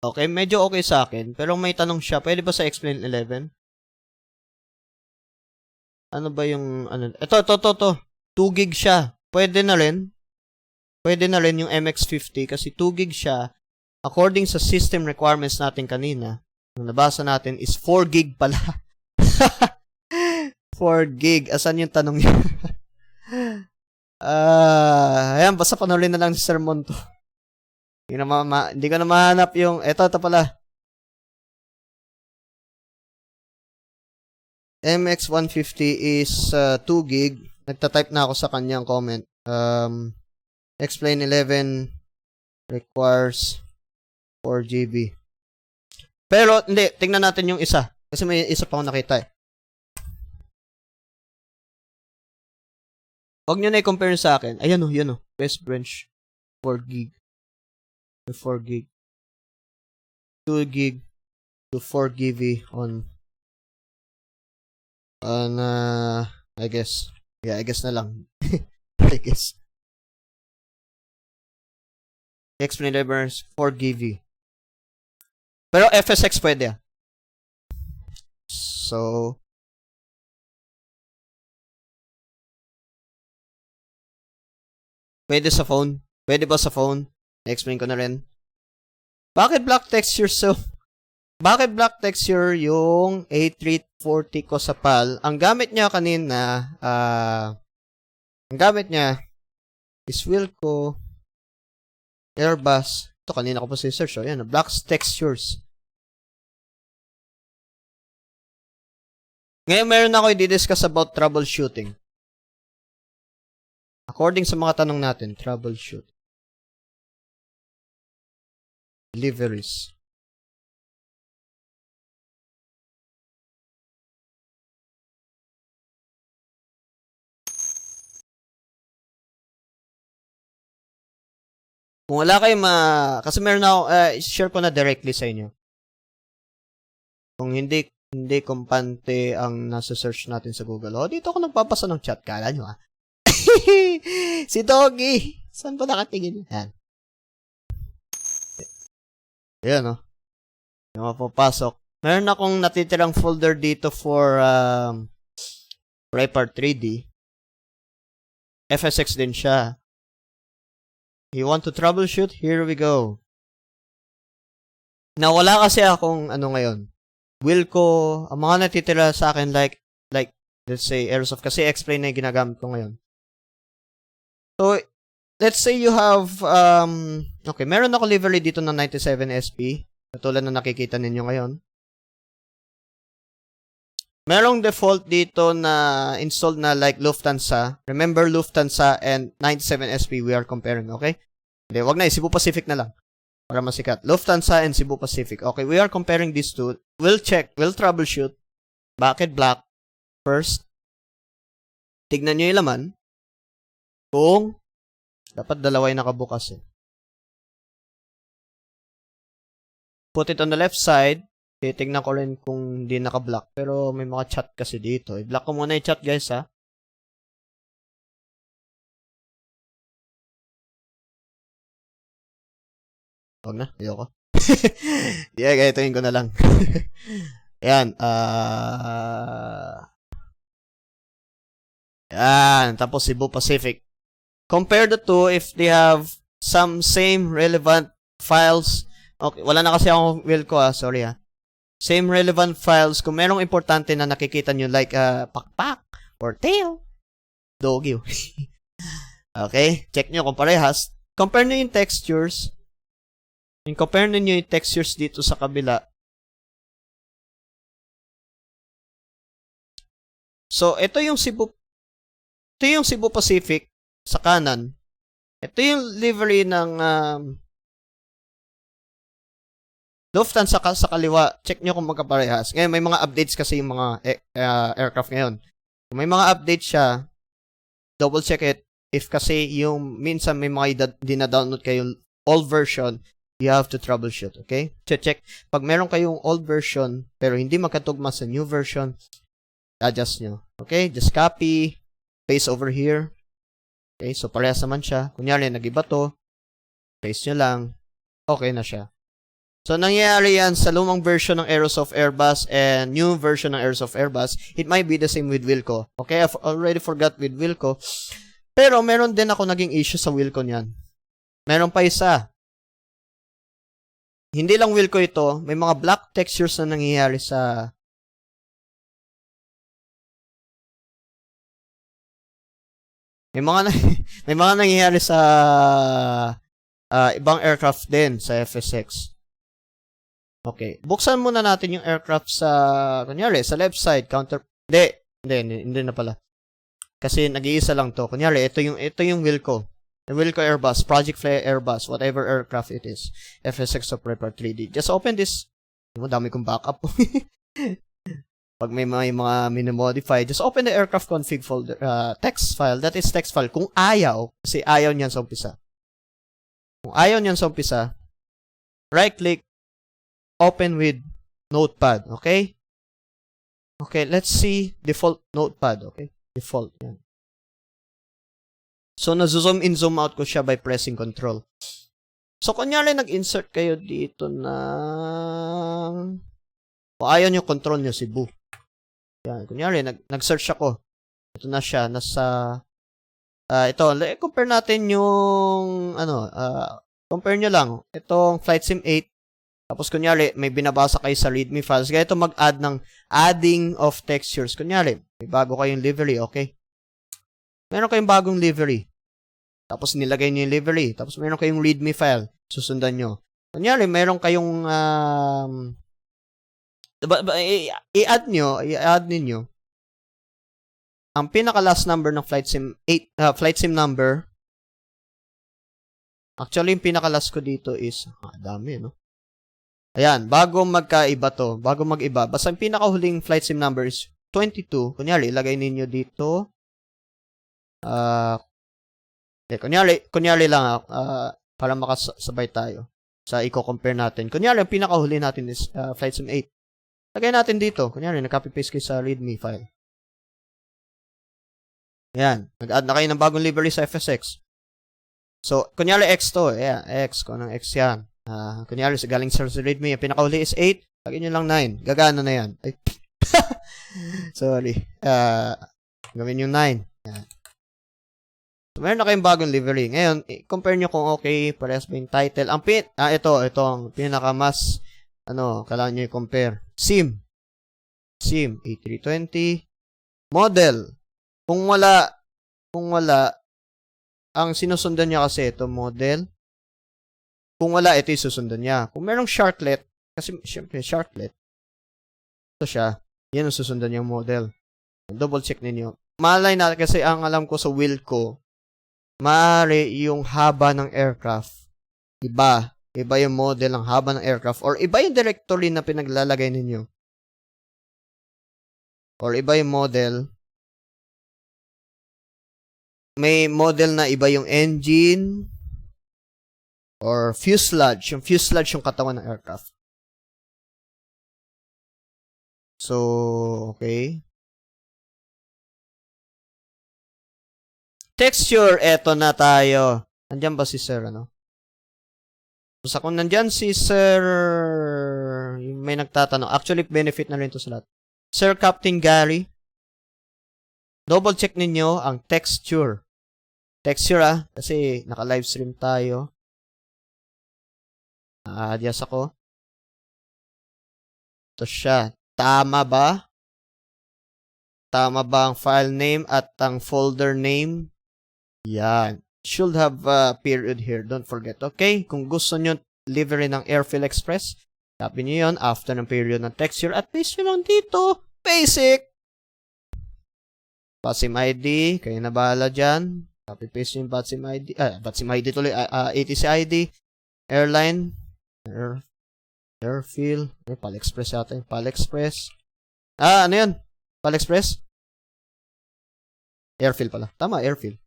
Okay, medyo okay sa akin. Pero may tanong siya. Pwede ba sa Explain 11? Ano ba yung Ito. 2 gig siya. Pwede na rin yung MX50 kasi 2 gig siya. According sa system requirements natin kanina, ang nabasa natin is 4 gig pala. 4 gig. Asan yung tanong niya? Ayan, basta panoorin na lang si sermon to. Hindi ko na mahanap yung ito pala. MX150 is 2 gig. Nagta-type na ako sa kanyang comment. Explain 11 requires 4 GB. Pero, hindi. Tingnan natin yung isa. Kasi may isa pa akong nakita eh. Huwag nyo na i-compare sa akin. Ayan o, yun o. Best branch. 4 gig. 4 gig. 2 gig to 4 GB on I guess. Yeah, I guess na lang. I guess. Explain 11 4 GB. Pero FSX pwede ah. So, pwede sa phone. Pwede ba sa phone? I-explain ko na rin. Bakit black texture so? Bakit black texture yung A340 ko sa PAL? Ang gamit niya kanina, ang gamit niya is Wilco, Airbus. Ito, kanina ko pa si-search. So, yan, black textures. Ngayon, meron ako i-discuss about troubleshooting. According sa mga tanong natin, troubleshoot. Deliveries. Kung wala kayo kasi meron ako, share ko na directly sa inyo. Kung hindi kumpante ang nasa search natin sa Google. Dito ako nagpapasa ng chat. Kala nyo, Si Doggy. Saan ba nakatingin? Yan. Ayan, yung mapapasok. Meron akong natitirang folder dito for Prepar 3D. FSX din siya. You want to troubleshoot? Here we go. Nawala kasi akong ngayon. Wilco, ang mga natitira sa akin like let's say Airsoft kasi explain na yung ginagamit ko ngayon. So let's say you have okay, meron ako livery dito ng 97 SP, katulad na nakikita ninyo ngayon. Merong default dito na installed na like Lufthansa. Remember Lufthansa and 97 SP we are comparing, okay? Hindi, wag na, Cebu Pacific na lang. Para masikat. Lufthansa and Cebu Pacific. Okay, we are comparing these two. We'll check, we'll troubleshoot. Bakit black? First, tignan nyo yung laman. Kung, dapat dalawa yung nakabukas Put it on the left side. Titignan ko rin kung hindi naka-block. Pero may mga chat kasi dito. I-block ko muna yung chat, guys, ha. Huwag na, ayoko. Yeah, gayatuin ko na lang. Ayan, Ayan, tapos Cebu Pacific. Compare the two if they have some same relevant files. Okay, wala na kasi akong Wilco, sorry, Same relevant files. Kung merong importante na nakikita nyo like pakpak or tail, doggy. Okay, check nyo kung parehas. Compare nyo yung textures. Yung compare nyo yung textures dito sa kabila. So, ito yung Cebu Pacific sa kanan. Ito yung livery ng Lufthansa sa kaliwa. Check nyo kung magkaparehas. Ngayon, may mga updates kasi yung mga aircraft ngayon. Kung may mga updates siya, double check it. If kasi yung minsan may mga dina-download kayo old version, you have to troubleshoot, okay? Check. Pag meron kayong old version, pero hindi magkatugma sa new version, adjust nyo. Okay? Just copy, paste over here. Okay? So, parehas naman siya. Kunyari, nag-iba to. Paste nyo lang. Okay na siya. So, nangyayari yan sa lumang version ng Aerosoft Airbus and new version ng Aerosoft Airbus. It might be the same with Wilco. Okay? I've already forgot with Wilco. Pero, meron din ako naging issue sa Wilco niyan. Meron pa isa. Hindi lang Wilco ito, may mga black textures na nangyayari sa may mga nangyayari sa ibang aircraft din sa FSX. Okay, buksan muna natin yung aircraft sa kunyari sa left side counter. Hindi na pala. Kasi nag-iisa lang to. Kunyari ito yung Wilco. The Wilco Airbus, Project Flare Airbus, whatever aircraft it is. FSX of Prepar 3D. Just open this. Dami kong backup. Pag may mga minimodify, just open the aircraft config folder, text file. That is text file. Kung ayaw, kasi ayaw niyan sa umpisa. Kung ayaw niyan sa umpisa, right click, open with notepad. Okay? Okay, let's see default notepad. Okay? Default. Yan. So, na-zoom in, zoom out ko siya by pressing control. So, kunyari, nag-insert kayo dito ng o ayaw nyo, control nyo, Cebu. Yan. Kunyari, nag-search ako. Ito na siya. Nasa, ito. Compare natin yung, compare nyo lang. Itong Flight Sim 8. Tapos, kunyari, may binabasa kayo sa readme files. Kaya ito mag-add ng adding of textures. Kunyari, may bago kayong livery, okay? Meron kayong bagong livery. Tapos, nilagay nyo yung livery. Tapos, meron kayong readme file. Susundan nyo. Kunyari, meron kayong i-add ninyo ang pinaka-last number ng flight sim number. Actually, yung pinaka-last ko dito is, dami, no? Ayan, bago mag-iba, basta yung pinaka-huling flight sim number is 22. Kunyari, ilagay ninyo dito. Kunyari lang, para makasabay tayo sa i-compare natin. Kunyari, ang pinaka-huli natin is flight sim 8. Lagay natin dito. Kunyari, nag-copy-paste kayo sa readme file. Ayan, nag-add na kayo ng bagong library sa FSX. So, kunyari X to. Ayan, X. Kung anong X yan. Kunyari, galing sa readme, yung pinakahuli is 8. Lagyan nyo lang 9. Gagana na yan. Ay. Sorry. Gawin yung 9. Ayan. So, meron na kayong bagong livery. Ngayon, compare nyo kung okay, parehas ba yung title. Ito ang pinaka-mas, kailangan nyo i-compare. SIM, A320. Model. Kung wala, ang sinusundan niya kasi ito, model. Kung wala, ito yung susundan niya. Kung merong sharklet, kasi syempre, sharklet, ito siya, yan ang susundan niyang model. Double check ninyo. Malay na, kasi ang alam ko sa wheel ko, maaari yung haba ng aircraft, iba yung model ng haba ng aircraft, or iba yung directory na pinaglalagay ninyo. Or iba yung model, may model na iba yung engine or fuselage. Yung fuselage yung katawan ng aircraft. So, okay. Texture, eto na tayo. Nandiyan ba si Sir, Basta kung nandyan si Sir, may nagtatanong. Actually, benefit na rin to sa lahat. Sir Captain Gary, double check ninyo ang texture. Texture, kasi naka-live stream tayo. Adjust ako. Ito siya. Tama ba? Tama ba ang file name at ang folder name? Yan. Should have a period here. Don't forget. Okay? Kung gusto nyo livery ng Airfield Express, copy nyo yun after ng period ng texture. At least yun lang dito. Basic. VATSIM ID. Kayo na bahala dyan. Copy-paste yung VATSIM ID. VATSIM ID tuloy. ATC ID. Airline. Airfield. PAL Express yata yung PAL Express. Ano yun? PAL Express? Airfield pala. Tama, Airfield.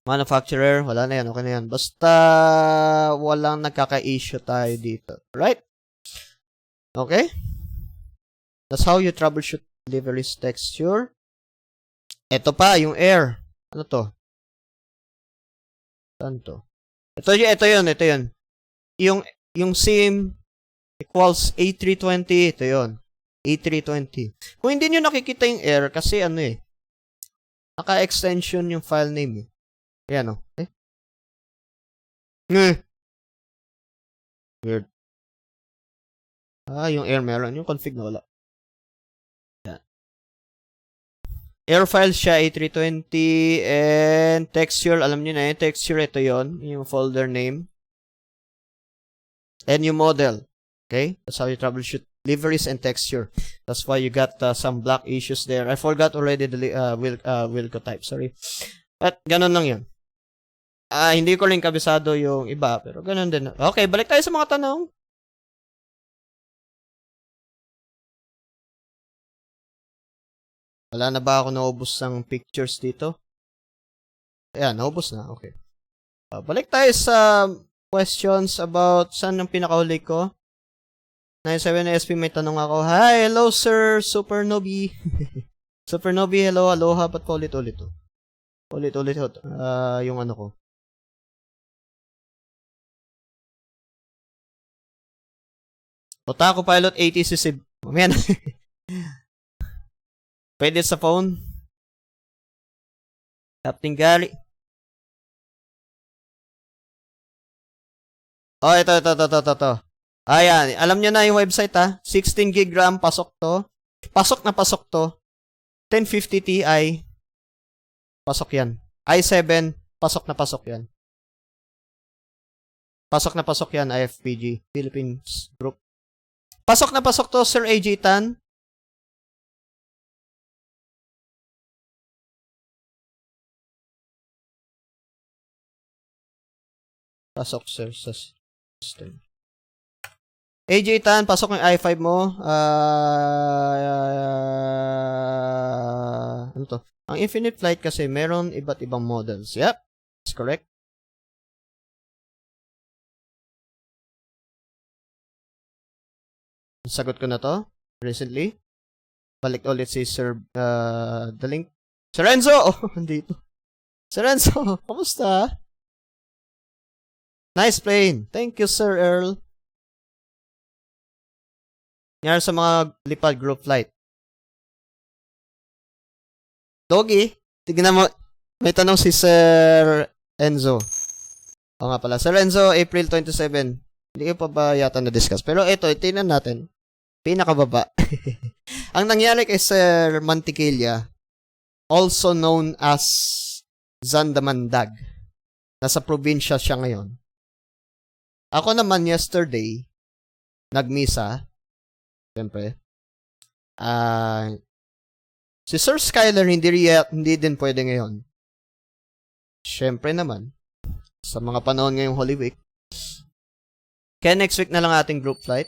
Manufacturer. Wala na yan. Okay na yan. Basta walang nagkaka-issue tayo dito. Right? Okay? That's how you troubleshoot livery's texture. Ito pa, yung air. Ano to? Saan to? Ito yun. Yung SIM equals A320. Ito yun. A320. Kung hindi nyo nakikita yung air, kasi naka-extension yung file name. Ayan, Weird. Yung air meron. Yung config na wala. Air file siya, A320, and texture, alam nyo na yung texture, ito yon yung folder name, and yung model, okay? That's how you troubleshoot liveries and texture. That's why you got some black issues there. I forgot already the Wilco type, sorry. But, ganun lang yun. Hindi ko rin kabisado yung iba, pero ganun din. Okay, balik tayo sa mga tanong. Wala na ba ako naubos ng pictures dito? Ayan, naubos na. Okay. Balik tayo sa questions about saan ang pinakahuli ko. 97SP may tanong ako. Hi, hello sir, Supernobi. Supernobi, hello, aloha. Ba't pa ulit-ulit to? Ulit-ulit yung ano ko. Otaku Pilot ATC Sib. Mamaya na. Pwede sa phone. Captain Gary. Oh, ito. Ayan, alam nyo na yung website ha. 16 gig RAM, pasok to. Pasok na pasok to. 1050 Ti, pasok yan. i7, pasok na pasok yan. Pasok na pasok yan, IFPG, Philippines Group. Pasok na pasok to, Sir AJ Tan. Pasok, sir, sa system. AJ Tan, pasok yung i5 mo. Ano to? Ang Infinite Flight kasi meron iba't ibang models. Yep, that's correct. Sagot ko na to recently. Balik ulit si Sir the link. Sir Renzo! Oh, andito. Sir Renzo, kamusta? Nice plane. Thank you, Sir Earl. Yan sa mga lipad group flight. Doggy, tignan mo. May tanong si Sir Enzo. O nga pala. Sir Enzo, April 27. Hindi ko pa ba yata na-discuss. Pero ito, tingnan natin. Pinakababa. Ang nangyari kay Sir Mantiquilla, also known as Zandamandag. Nasa probinsya siya ngayon. Ako naman yesterday, nagmisa. Siyempre. Si Sir Skyler hindi din pwede ngayon. Siyempre naman. Sa mga panahon ngayong Holy Week. Kaya next week na lang ating group flight.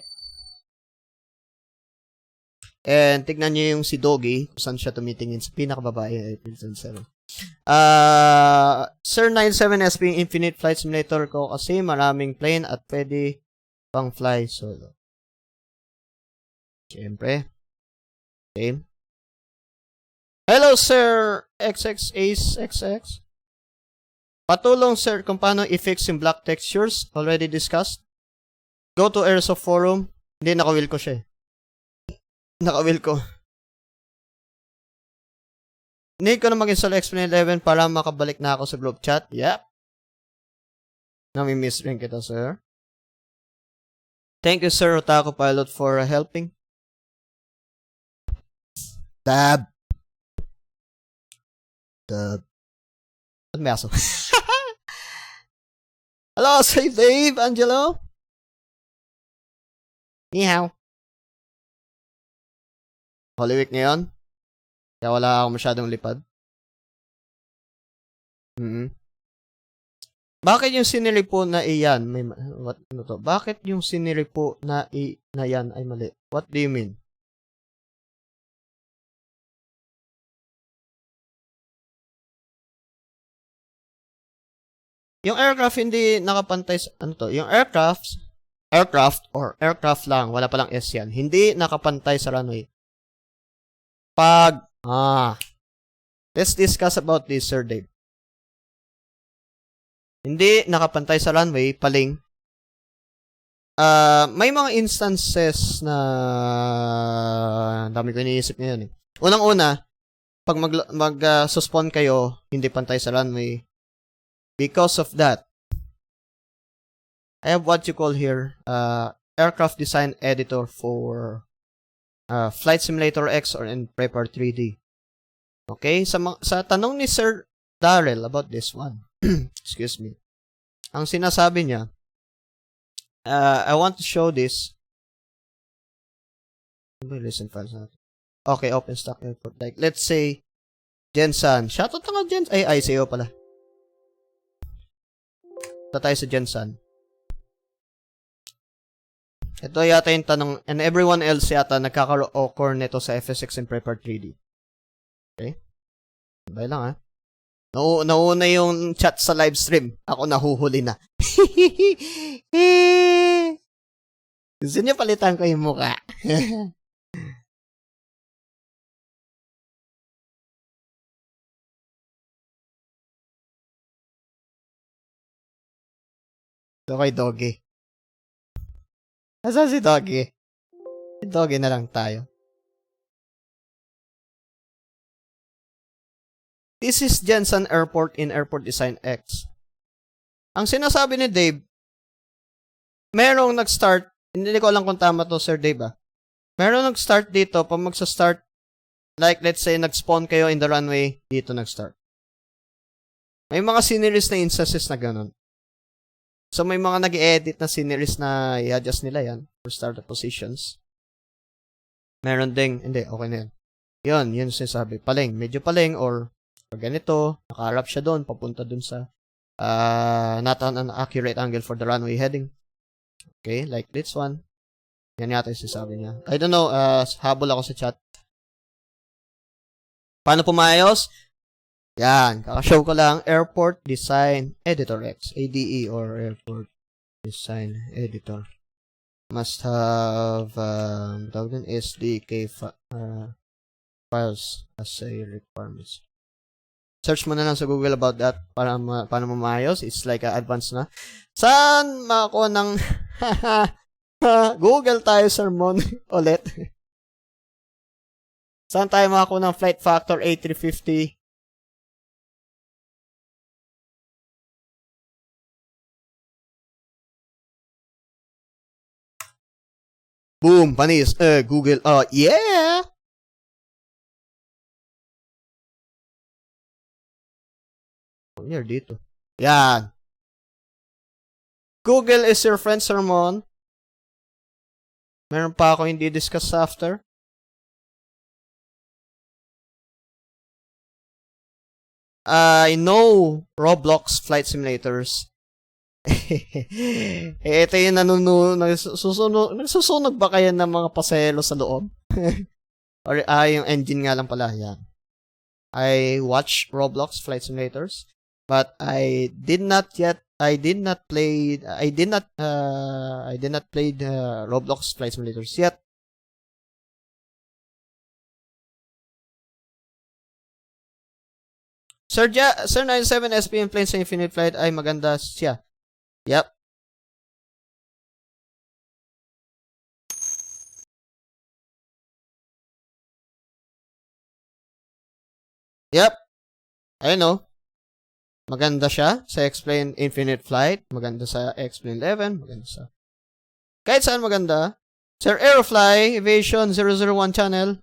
And tignan nyo yung si Doggy, kung saan siya tumitingin sa pinakababae. Sir 97SP Infinite Flight Simulator ko kasi maraming plane at pwede pang fly solo. Siyempre. Same. Hello, Sir XX Ace XX. Patulong, sir, kung paano i-fix yung black textures. Already discussed. Go to Airsoft Forum. Hindi, naka-will ko siya eh. Naka-will ko. Need ko na mag-install Explain 11 para makabalik na ako sa group chat. Yep. Nami-miss rin kita, sir. Thank you, Sir Otaku Pilot, for helping. Dab. Ano may aso? Hello, say Dave, Angelo. Ni hao. Holy Week ngayon. Kaya wala ako masyadong lipad. Bakit yung sinili po na iyan? Ano to? Bakit yung sinili po na yan ay mali? What do you mean? Yung aircraft hindi nakapantay sa, ano to? Yung aircraft lang, wala palang S yan. Hindi nakapantay sa runway. Let's discuss about this, Sir Dave. Hindi nakapantay sa runway, paling. May mga instances na dami ko iniisip ngayon eh. Unang-una, pag mag-suspend kayo, hindi pantay sa runway. Because of that, I have what you call here, aircraft design editor for Flight Simulator X or in Prepar 3D. Okay? Sa tanong ni Sir Darrell about this one, excuse me, ang sinasabi niya, I want to show this. Listen files natin. Okay, OpenStack Airport. Like, let's say, Jensan. Shoutout na nga Jensan. Ay, ICO pala. Ito tayo sa Jensan. Ito yata yung tanong, and everyone else yata nagkaka-occur nito sa FSX and Prepar 3D. Okay? Sabay lang ha. Nauna yung chat sa live stream. Ako nahuhuli na. Gusto niyo palitan ko yung mukha. Ito kay Doggy. Nasaan si Doggy? Si Doggy na lang tayo. This is Jensen Airport in Airport Design X. Ang sinasabi ni Dave, merong nag-start Hindi ko alam kung tama to, Sir Dave, ah. Meron nag-start dito, pag magsa-start, like, let's say, nag-spawn kayo in the runway, dito nag-start. May mga sceneries na instances na ganun. So, may mga nag-edit na sceneries na i-adjust nila yan for starter positions. Meron ding, hindi, okay na yan. Yun sinasabi. Paling, medyo paling, or ganito, nakaharap siya doon, papunta doon sa not an accurate angle for the runway heading. Okay, like this one. Yan yata yung sinasabi niya. I don't know, habol ako sa chat. Paano pumayos? Yan, kakashow ko lang, Airport Design Editor X, ADE or Airport Design Editor. Must have SDK files as a requirements. Search mo na lang sa Google about that para paano mamayos. It's like advanced na. Saan makakuha ng Google tayo sermon ulit. Saan tayo makakuha ng flight factor A350? Boom, panis. Google. Yeah. Here dito. Yan. Google is your friend, sermon. Meron pa ako hindi discuss after. I know Roblox flight simulators. Ito yung nagsusunog ba kayo ng mga pasahero sa loob? Or yung engine nga lang pala. Yan. I watch Roblox flight simulators, but I did not play Roblox flight simulators yet. Sir 97 SPM planes sa Infinite Flight ay maganda siya. Yep. Yep. I know. Maganda siya sa X-Plane Infinite Flight. Maganda sa X-Plane 11. Maganda sa... Kahit saan maganda. Sir Aerofly, Aviation 001 channel.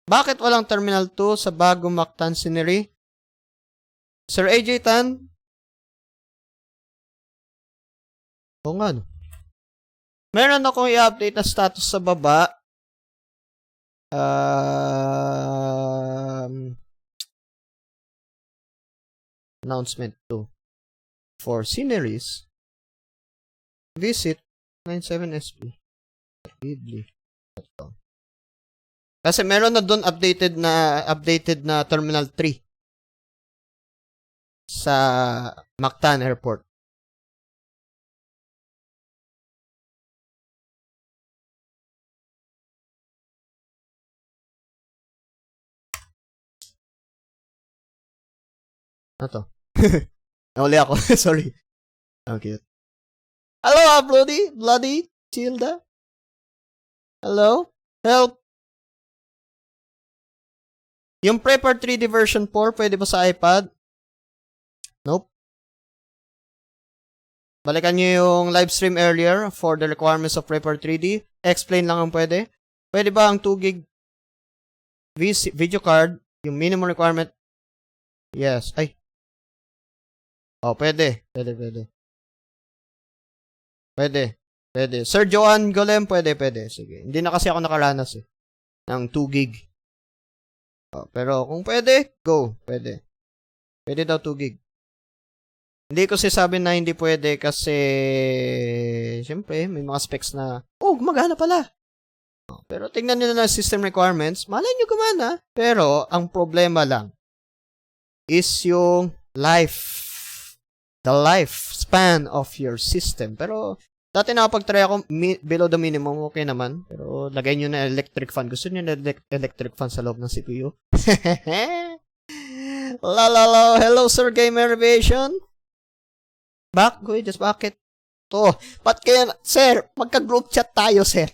Bakit walang Terminal 2 sa bagong Mactan scenery? Sir AJ Tan? Oo nga, no. Meron akong i-update na status sa baba. Announcement 2. For sceneries, visit 97SP. Kasi meron na doon updated na Terminal 3 sa Mactan Airport. Ano to? Nauli ako. Sorry. Ang cute. Hello, Bloody Childa. Hello? Help. Yung Prepar 3D version 4, pwede ba sa iPad? Nope. Balikan nyo yung live stream earlier for the requirements of Prepar 3D. Explain lang ang pwede. Pwede ba ang 2 gig video card, yung minimum requirement? Yes. Ay. Oh, pwede. Pwede. Sir Joan Golem, pwede. Sige. Hindi na kasi ako nakaranas ng 2 gig. Oh, pero kung pwede, go. Pwede. Pwede daw 2 gig. Hindi ko sasabihin na hindi pwede kasi siyempre, may mga specs na gumagana pala. Oh, pero tingnan nyo na system requirements. Malay nyo gumana. Pero, ang problema lang is yung the lifespan of your system. Pero, dati nakapag-try ako below the minimum, okay naman. Pero, lagay nyo na electric fan. Gusto nyo na electric fan sa loob ng CPU? Hello, Sir Gamer Aviation. Bakit? To, ba't kaya, sir, magka-group chat tayo, sir.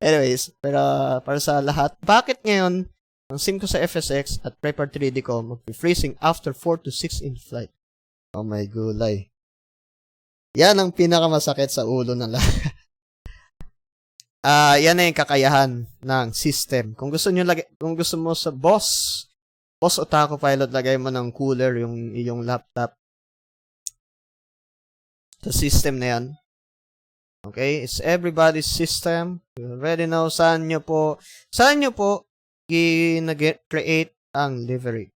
Anyways, pero para sa lahat, bakit ngayon, ang SIM ko sa FSX at Prepar 3D ko mag-freezing after 4 to 6 in flight? Oh my gulay. Yan ang pinakamasakit sa ulo ng lahat. Yan na yung kakayahan ng system. Kung gusto mo sa boss Otaku Pilot, lagay mo ng cooler yung iyong laptop sa system na yan. Okay, it's everybody's system. You already know saan nyo po create ang livery.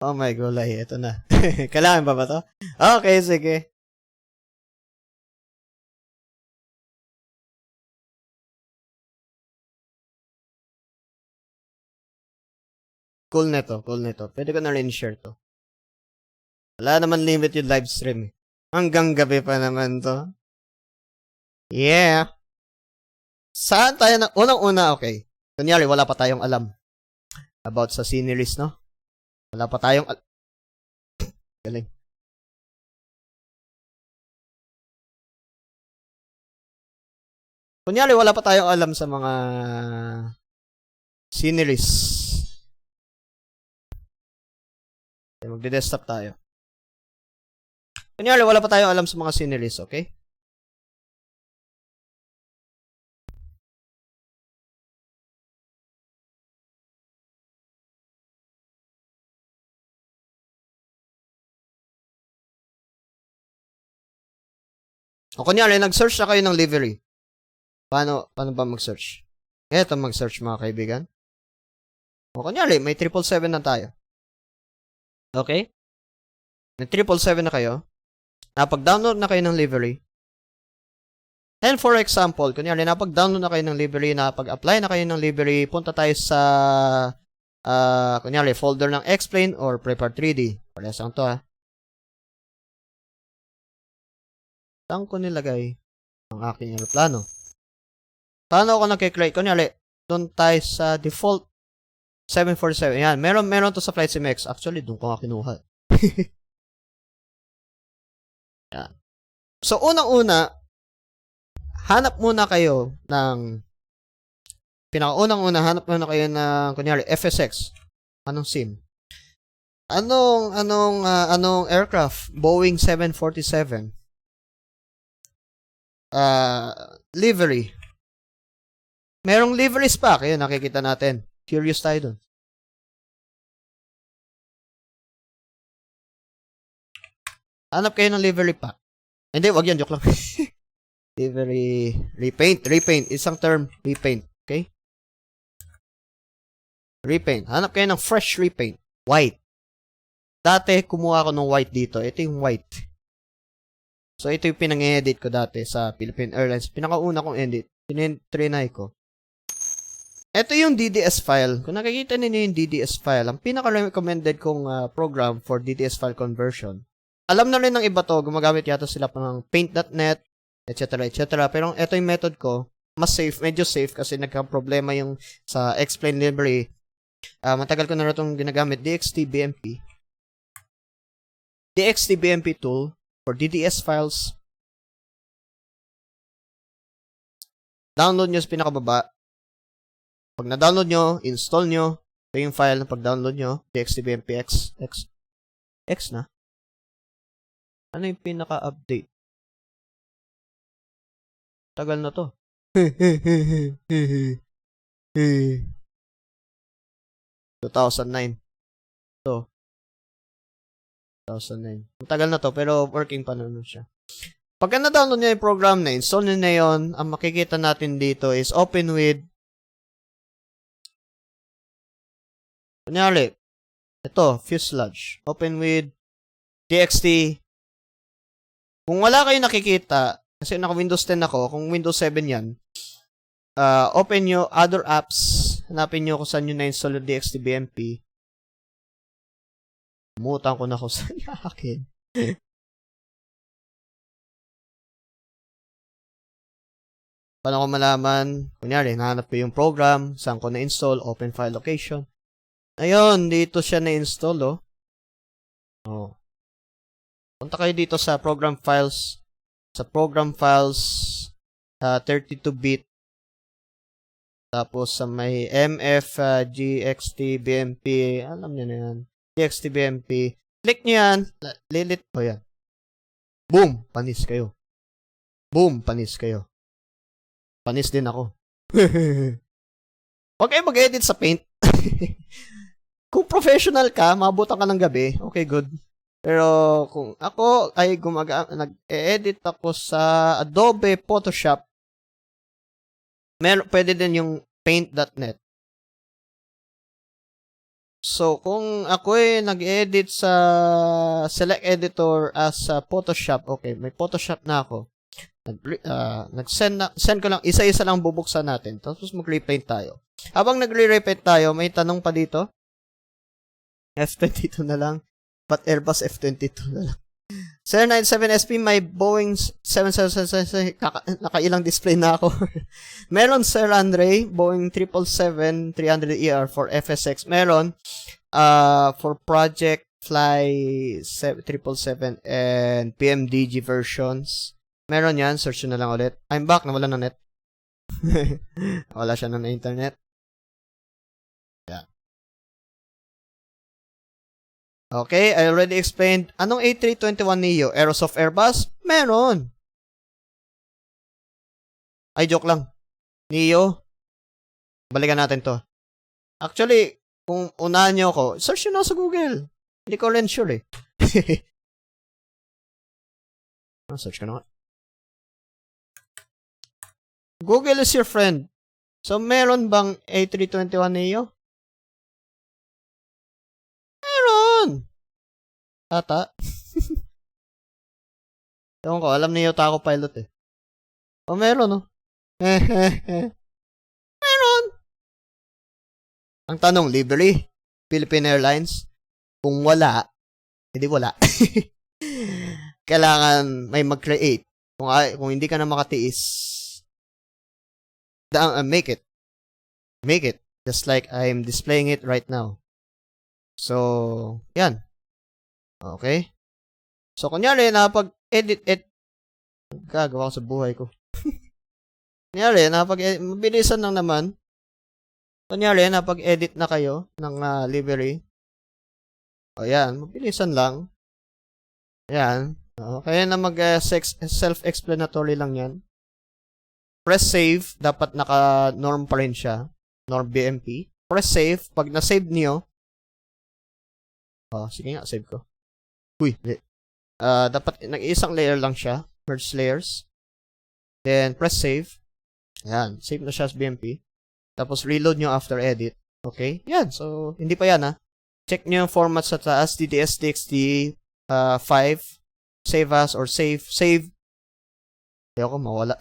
Oh my gulay, ito na. Kailangan ba to? Okay, sige. Cool nito. Pwede ko na rin share to. Wala naman limit yung live stream. Hanggang gabi pa naman to. Yeah. Saan tayo na? Unang-una, okay. Kunyari, wala pa tayong alam about sa sceneries, no? Wala pa tayong galing. Kunyari, wala pa tayong alam sa mga sceneries. Okay, magde-desktop tayo. Kunyari, wala pa tayong alam sa mga sceneries, okay? O kunyari, nag-search na kayo ng livery. Paano ba mag-search? Eto mag-search, mga kaibigan. O kunyari, may 777 na tayo. Okay? May 777 na kayo. Napag-download na kayo ng livery. And for example, kunyari, napag-download na kayo ng livery, napag-apply na kayo ng livery, punta tayo sa, kunyari, folder ng Explain or Prepare 3D. Parehas lang to, ha. Saan ko nilagay ang aking aeroplano? Paano ako nag-create? Kunyari, doon tayo sa default 747. Yan, meron to sa FlightSim X. Actually, doon ko nga kinuha. Yan. So, unang-una, hanap muna kayo ng hanap muna kayo ng, kunyari, FSX. Anong SIM? Anong aircraft? Boeing 747. Livery. Merong liveries pa. Kaya nakikita natin. Curious tayo dun. Hanap kayo ng livery pack. Hindi, wag yan. Joke lang. Livery. Repaint. Isang term. Repaint. Okay? Repaint. Hanap kayo ng fresh repaint. White. Dati, kumuha ko ng white dito. Ito yung white. So, ito yung pinang-edit ko dati sa Philippine Airlines. Pinakauna kong edit. Trinay ko. Ito yung DDS file. Kung nakikita ninyo yung DDS file, ang pinaka-recommended kong program for DDS file conversion. Alam na rin ng iba to, gumagamit yata sila ng paint.net, etc. Pero ito yung method ko, mas safe, medyo safe kasi nagka-problema yung sa Explain library. Matagal ko na rin itong ginagamit, DXT-BMP tool for DDS files. Download nyo sa pinakababa. Pag na-download nyo, install nyo. Ito yung file na pag-download nyo. DXT-BMP X na. Ano yung pinaka-update? Tagal na to. 2009. So, 2009. Tagal na to, pero working pa naman siya. Pagka na-download nyo yung program na, install nyo na yun, ang makikita natin dito is open with, kunyari, ito, fuselage. Open with DXT. Kung wala kayo nakikita, kasi naka-Windows 10 ako, kung Windows 7 yan, open nyo other apps, hanapin nyo kung saan nyo na-install yung DXT-BMP. Umutan ko na kung saan yung akin. Paano ko malaman? Kunyari, nahanap ko yung program, saan ko na-install, open file location. Ayun, dito siya na-install, oh. Oh. Punta kayo dito sa program files. Sa program files, 32-bit. Tapos sa may MF, GXT-BMP, alam niyo na yan. GXT-BMP. Click nyo yan. Lilit po yan. Boom! Panis kayo. Boom! Panis kayo. Panis din ako. Okay, mag-edit sa Paint. Kung professional ka, mabutan ka ng gabi, okay, good. Pero kung ako ay nag-edit ako sa Adobe Photoshop, pwede din yung paint.net. So, kung ako ay nag-edit sa Select Editor as Photoshop, okay, may Photoshop na ako. Send ko lang, isa-isa lang bubuksan natin. Tapos mag-repaint tayo. Habang nagre-repaint tayo, may tanong pa dito. F22 na lang. But Airbus F22 na lang. Sir 97SP, may Boeing 777, nakailang display na ako. Meron Sir Andre, Boeing 777-300ER for FSX. Meron for Project Fly 777 and PMDG versions. Meron yan, search na lang ulit. I'm back, nawala na net. Wala siya na internet. Yeah. Okay, I already explained. Anong A321neo? Aerosoft Airbus? Meron. Ay, joke lang. Neo. Balikan natin to. Actually, kung unahan nyo ako, search nyo na sa Google. Hindi ko rin sure eh. Search ko na nga. Google is your friend. So, meron bang A321neo? Meron! Ata. Ewan ko, alam niyo ako pilot eh. O, meron oh. Meron! Ang tanong, livery? Philippine Airlines? Kung wala, hindi wala. Kailangan may mag-create. Kung hindi ka na makatiis, make it. Make it. Just like I'm displaying it right now. So, yan. Okay. So, kunyari, napag-edit, gagawa ko sa buhay ko. Kunyari, mabilisan lang naman. Kunyari, napag-edit na kayo ng livery. O, yan. Mabilisan lang. Yan. Kaya na self-explanatory lang yan. Press save. Dapat naka-norm pa rin siya. Norm BMP. Press save. Pag na-save niyo, sige nga, save ko. Uy, dapat nag-iisang layer lang siya. Merge layers. Then, press save. Yan. Save na siya sa BMP. Tapos, reload nyo after edit. Okay? Yan. So, hindi pa yan, ha. Check nyo yung format sa taas. DDS, TXT, 5. Save as or save. Save. Ayoko, mawala.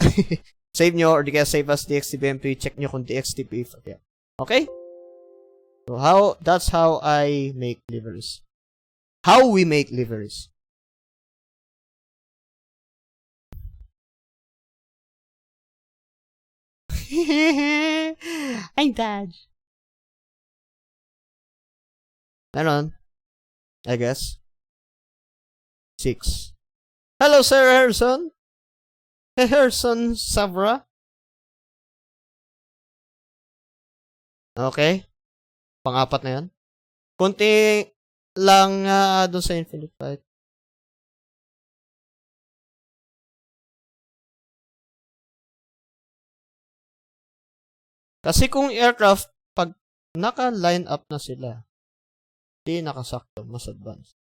Save nyo or di kaya save as TXT BMP. Check nyo kung TXT PF. Okay? So, that's how I make liveries. How we make liveries. I'm Dad. Meron. I guess. 6. Hello, Sir Harrison. Harrison Savra. Okay. Pang-apat na yan. Kunti lang doon sa Infinite Flight. Kasi kung aircraft, pag naka-line up na sila, di nakasakto, mas advanced.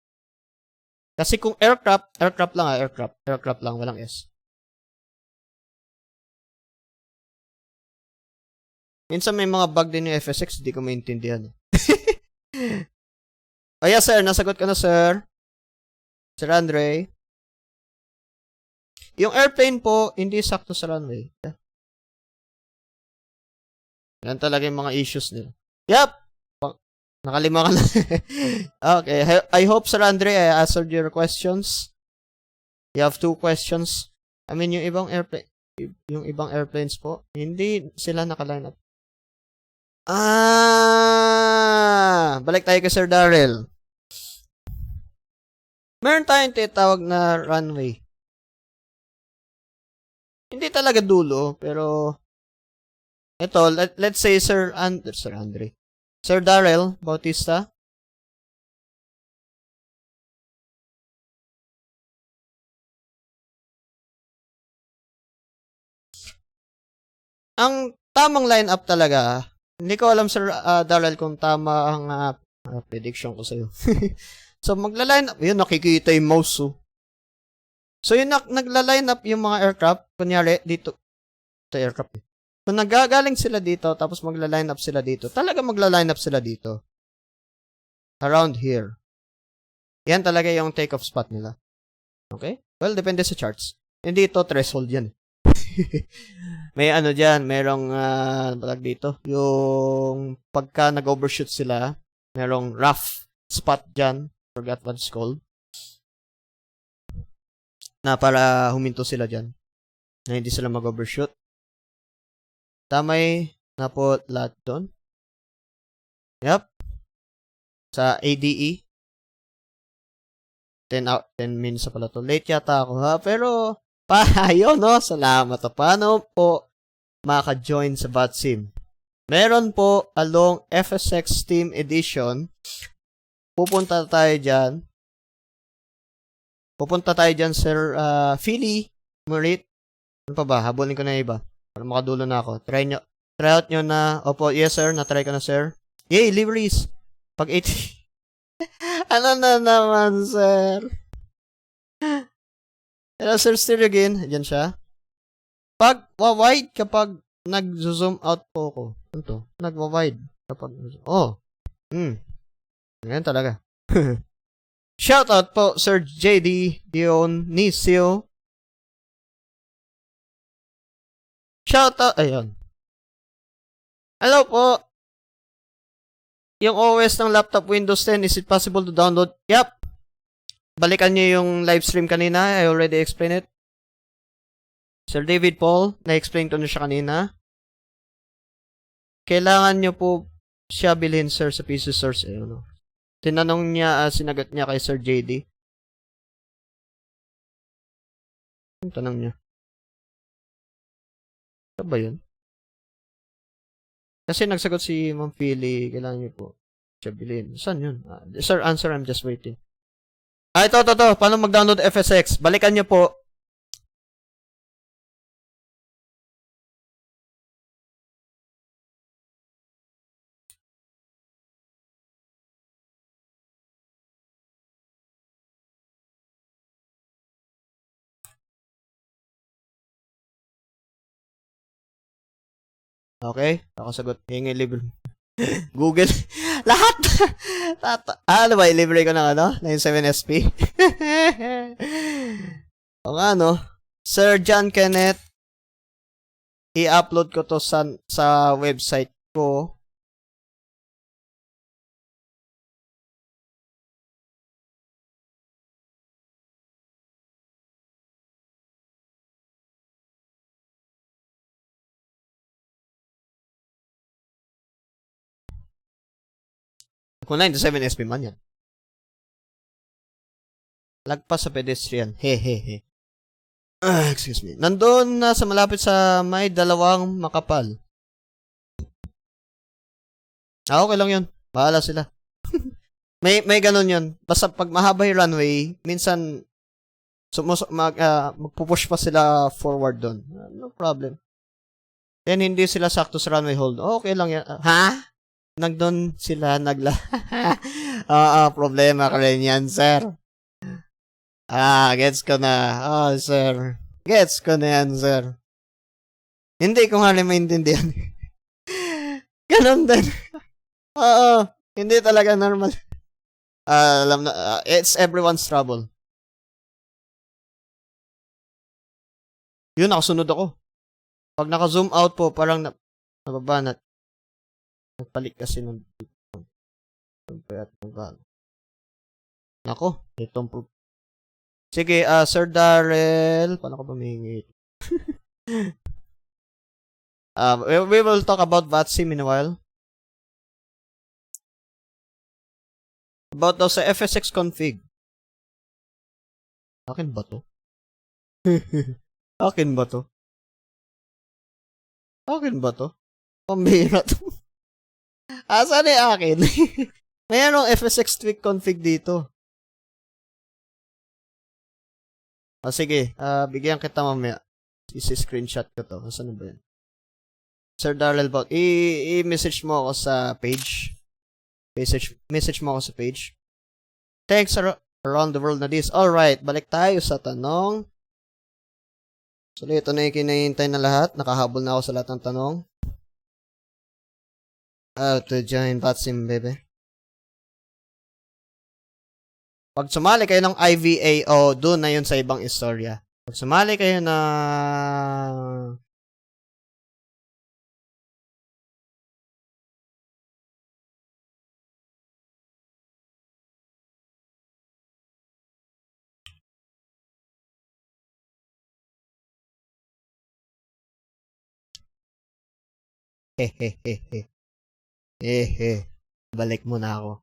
Kasi kung aircraft lang, aircraft lang, walang S. Minsan may mga bug din yung FSX, di ko maintindihan. Oh yeah, sir, nasagot ko na, sir. Sir Andre. Yung airplane po, hindi sakto sa runway. Yan talaga yung mga issues nila. Yup! Nakalima ka na. Okay. I hope, Sir Andre, I answered your questions. You have 2 questions. I mean, yung ibang airplanes po, hindi sila nakaline up. Balik tayo kay Sir Darrell. Meron tayong tinatawag na runway. Hindi talaga dulo, pero ito, let's say Sir Andre. Sir Darrell Bautista. ang tamang lineup talaga, hindi ko alam Sir Darrell kung tama ang prediction ko sa'yo. So, magla-line up. Yun, nakikita yung mouse. So, yun, nagla-line up yung mga aircraft. Kunyari, dito. Sa aircraft. Kung nagagaling sila dito, tapos magla-line up sila dito, talaga magla-line up sila dito. Around here. Yan talaga yung take-off spot nila. Okay? Well, depende sa charts. Hindi ito threshold yan. May ano dyan, merong, dito, yung pagka nag-overshoot sila, merong rough spot dyan, forgot what it's called, na para huminto sila dyan, na hindi sila mag-overshoot. Tamay na po lahat doon. Yep. Sa ADE. 10 minutes na pala to. Late yata ako ha, pero ayun no, salamat. Paano po maka-join sa VATSIM? Meron po along FSX Team Edition. Pupunta tayo dyan. Sir Philly, Marit. Ano pa ba? Habulin ko na iba. Para makadulo na ako. Try out nyo na. Opo, yes sir. Na-try ko na sir. Yay, liveries. Pag 80. Ano na naman, sir? Hello, sir, still again. Diyan siya. Pag wide kapag nag-zoom out po ako. Ano to? Nag-wide kapag Ganyan talaga. Shoutout po, Sir JD Dionisio. Shoutout. Ayun. Hello po. Yung OS ng laptop Windows 10, is it possible to download? Yep. Balikan nyo yung live stream kanina. I already explained it. Sir David Paul, na-explain ko na siya kanina. Kailangan nyo po siya bilhin, sir, sa PC Source. Ayun, no? Tinanong niya, sinagot niya kay Sir JD. Yung tanong niya. Ano ba yun? Kasi nagsagot si Ma'am Philly, kailangan niyo po siya bilhin. Saan yun? Sir, answer, I'm just waiting. Ito. Paano mag-download FSX? Balikan niyo po. Okay? Ako sagot. Hingi libre. Google. Lahat. Ano ba? Libre ko ng ano? 97SP. O nga, no? Sir John Kenneth, i-upload ko to sa website ko. Kung 97SP man yan. Lagpas sa pedestrian. Hehehe. Excuse me. Nandun na sa malapit sa may dalawang makapal. Okay lang yun. Bahala sila. may ganun yun. Basta pag mahaba yung runway, minsan magpupush pa sila forward doon. No problem. Then hindi sila sakto sa runway hold. Okay lang yan. Ha? Nagdoon sila Oo, problema ka rin yan, sir. Gets ko na. Oh, sir. Gets ko na yan, sir. Hindi ko nga rin maintindihan. Ganon din. Oo, hindi talaga normal. Alam na, it's everyone's trouble. Yun, nakasunod ako. Pag naka-zoom out po, parang nababanat. Nagpalit kasi ng Nako, itong sige, Sir Darrell, paano ko ba mahingi? We will talk about VATSIM in a while. About daw sa FSX config. Akin ba to? Akin ba to? Akin ba to? Pambihira to. Saan yung akin? Mayroong FSX tweak config dito. Sige, bigyan kita mamaya. Screenshot ko to. Saan ba yan? Sir Darrell about i-message mo ako sa page. Message mo ako sa page. Thanks around the world na this. Alright, balik tayo sa tanong. So, ito na yung kinahintay na lahat. Nakahabol na ako sa lahat ng tanong. How to join VATSIM, baby. Pag sumali kayo ng IVA, doon na yun sa ibang istorya. Pag sumali kayo na balik muna ako.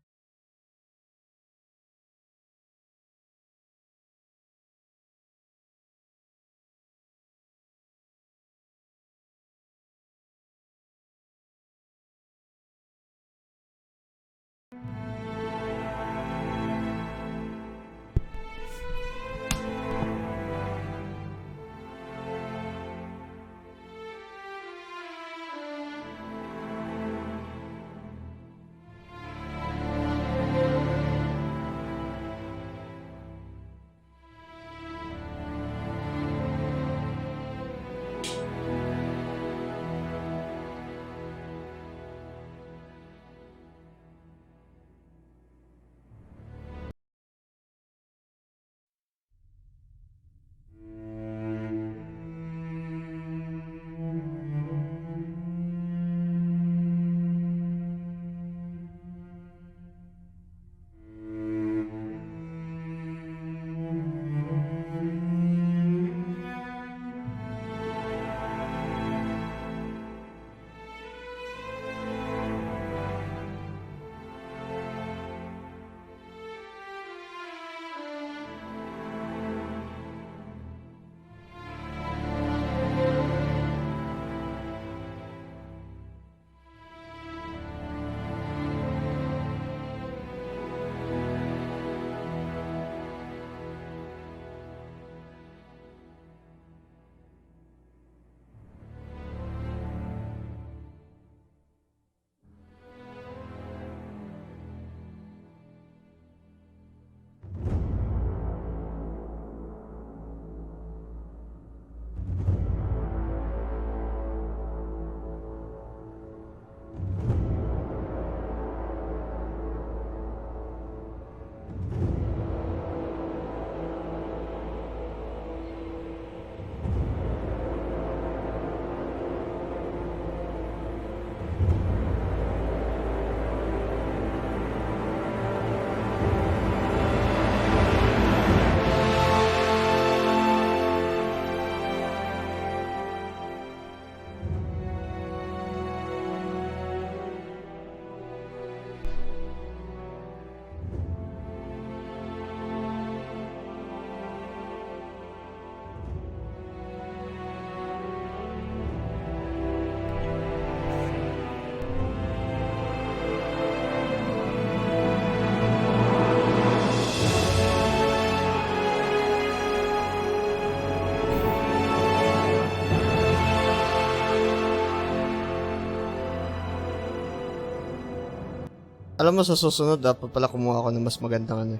Alam mo, sa susunod, dapat pala kumuha ako ng mas magandang ano.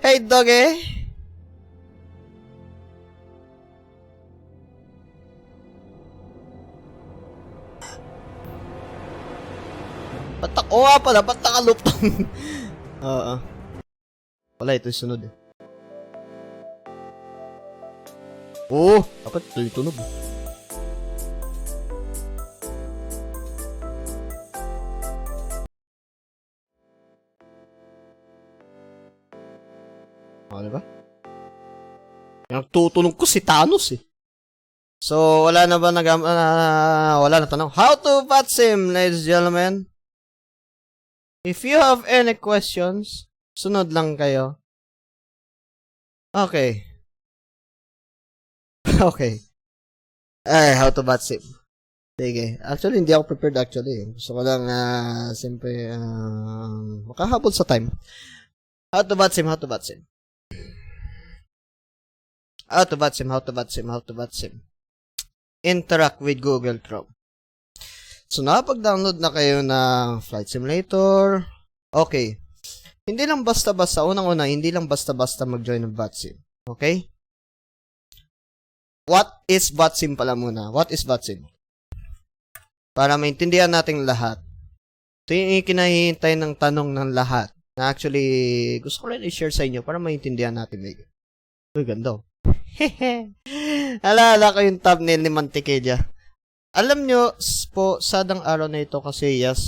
Hey, doggy! Oo nga pala, ba't nakaloop tong... Oo. Wala, ito yung sunod eh. Oo, dapat ito yung tunog. Diba? Nagtutunog ko si Thanos eh. So, wala na ba wala na tanong. How to VATSIM, ladies and gentlemen? If you have any questions, sunod lang kayo. Okay. Okay. How to VATSIM. Sige. Actually, hindi ako prepared actually. Gusto ko lang, siyempre, makahabol sa time. How to VATSIM, how to VATSIM. How to VATSIM. Interact with Google Chrome. So, nakapag-download na kayo ng Flight Simulator. Okay. Hindi lang basta-basta, unang-una, hindi lang basta-basta mag-join ng VATSIM. Okay? What is VATSIM pala muna? What is VATSIM? Para maintindihan natin lahat. Ito yung kinahihintay ng tanong ng lahat. Na actually, gusto ko rin i-share sa inyo para maintindihan natin. Uy, ganda. Alala ko yung thumbnail ni Mantequilla. Alam nyo po, sadang araw na ito kasi yes.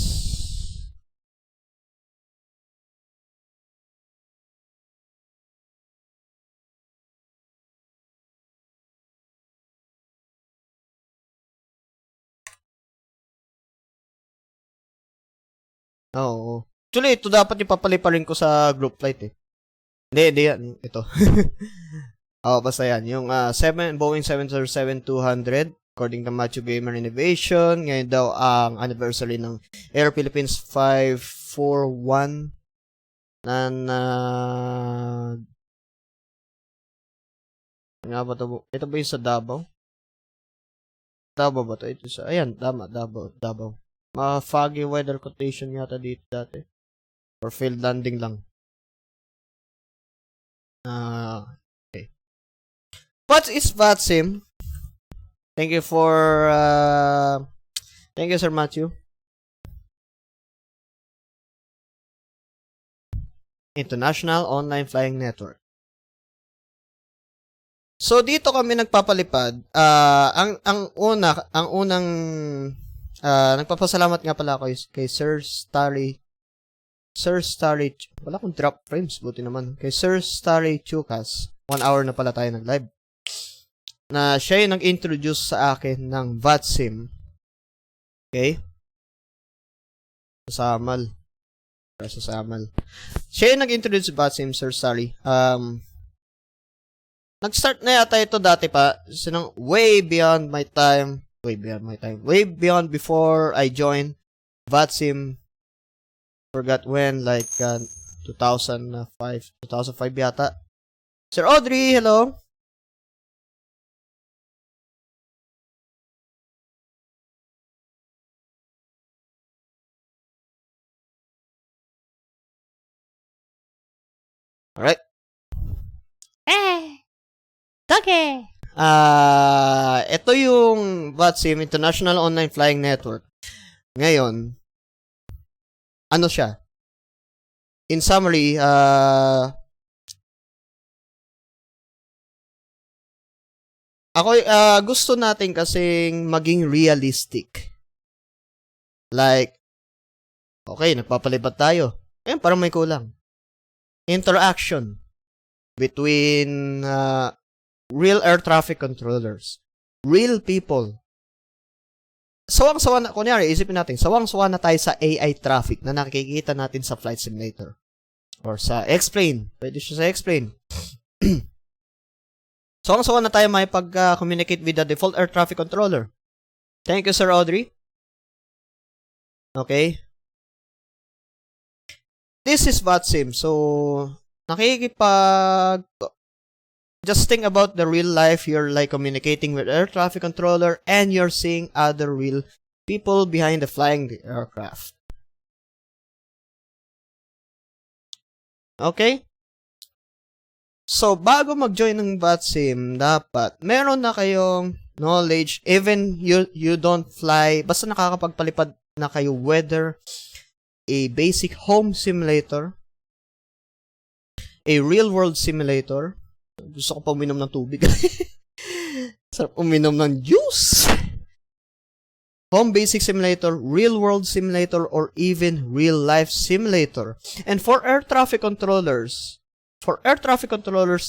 Oo. Actually, ito dapat ipapaliparin ko sa group flight eh. Hindi yan. Ito. Basta yan. Yung Boeing 737-200, according to Macho Gamer Innovation, ngayon daw ang anniversary ng Air Philippines 541 na nga ba ito? Ito ba yung sa Davao? Davao ba ito? Ito sa, ayan, tama, Davao. Foggy weather condition yata dito dati. Or failed landing lang. Okay. What is VATSIM? Thank you for thank you, Sir Matthew. International Online Flying Network. So dito kami nagpapalipad. Ang unang nagpapasalamat nga pala ako kay Sir Starry, wala akong drop frames, buti naman. Kay Sir Starry Chukas, 1 hour na pala tayo nag-live. Na siya yung nag-introduce sa akin ng VATSIM. Okay? Sa Samal. Siya yung nag-introduce sa VATSIM, Sir Starry. Nag-start na yata ito dati pa. Sinang way beyond before I joined VATSIM. Forgot when, like 2005 yata. Sir Audrey, hello. Alright. Okay. Ito yung VATSIM, International Online Flying Network. Ngayon, ano siya? In summary, gusto natin kasing maging realistic. Like, okay, nagpapalipad tayo. Ngayon, parang may kulang. Interaction between real air traffic controllers. Real people. Sawang-sawa na, kunyari, isipin natin, sawang-sawa na tayo sa AI traffic na nakikita natin sa Flight Simulator. Or sa X-Plane. Pwede siya sa X-Plane. Sawang-sawa na tayo may pag-communicate with the default air traffic controller. Thank you, Sir Audrey. Okay. This is VATSIM. So, just think about the real life. You're like communicating with air traffic controller and you're seeing other real people behind the flying the aircraft. Okay? So, bago mag-join ng VATSIM, dapat meron na kayong knowledge, even you don't fly, basta nakakapagpalipad na kayo, whether a basic home simulator, a real-world simulator. Gusto ko pa uminom ng tubig. Sarap uminom ng juice. Home basic simulator, real-world simulator, or even real-life simulator. And for air traffic controllers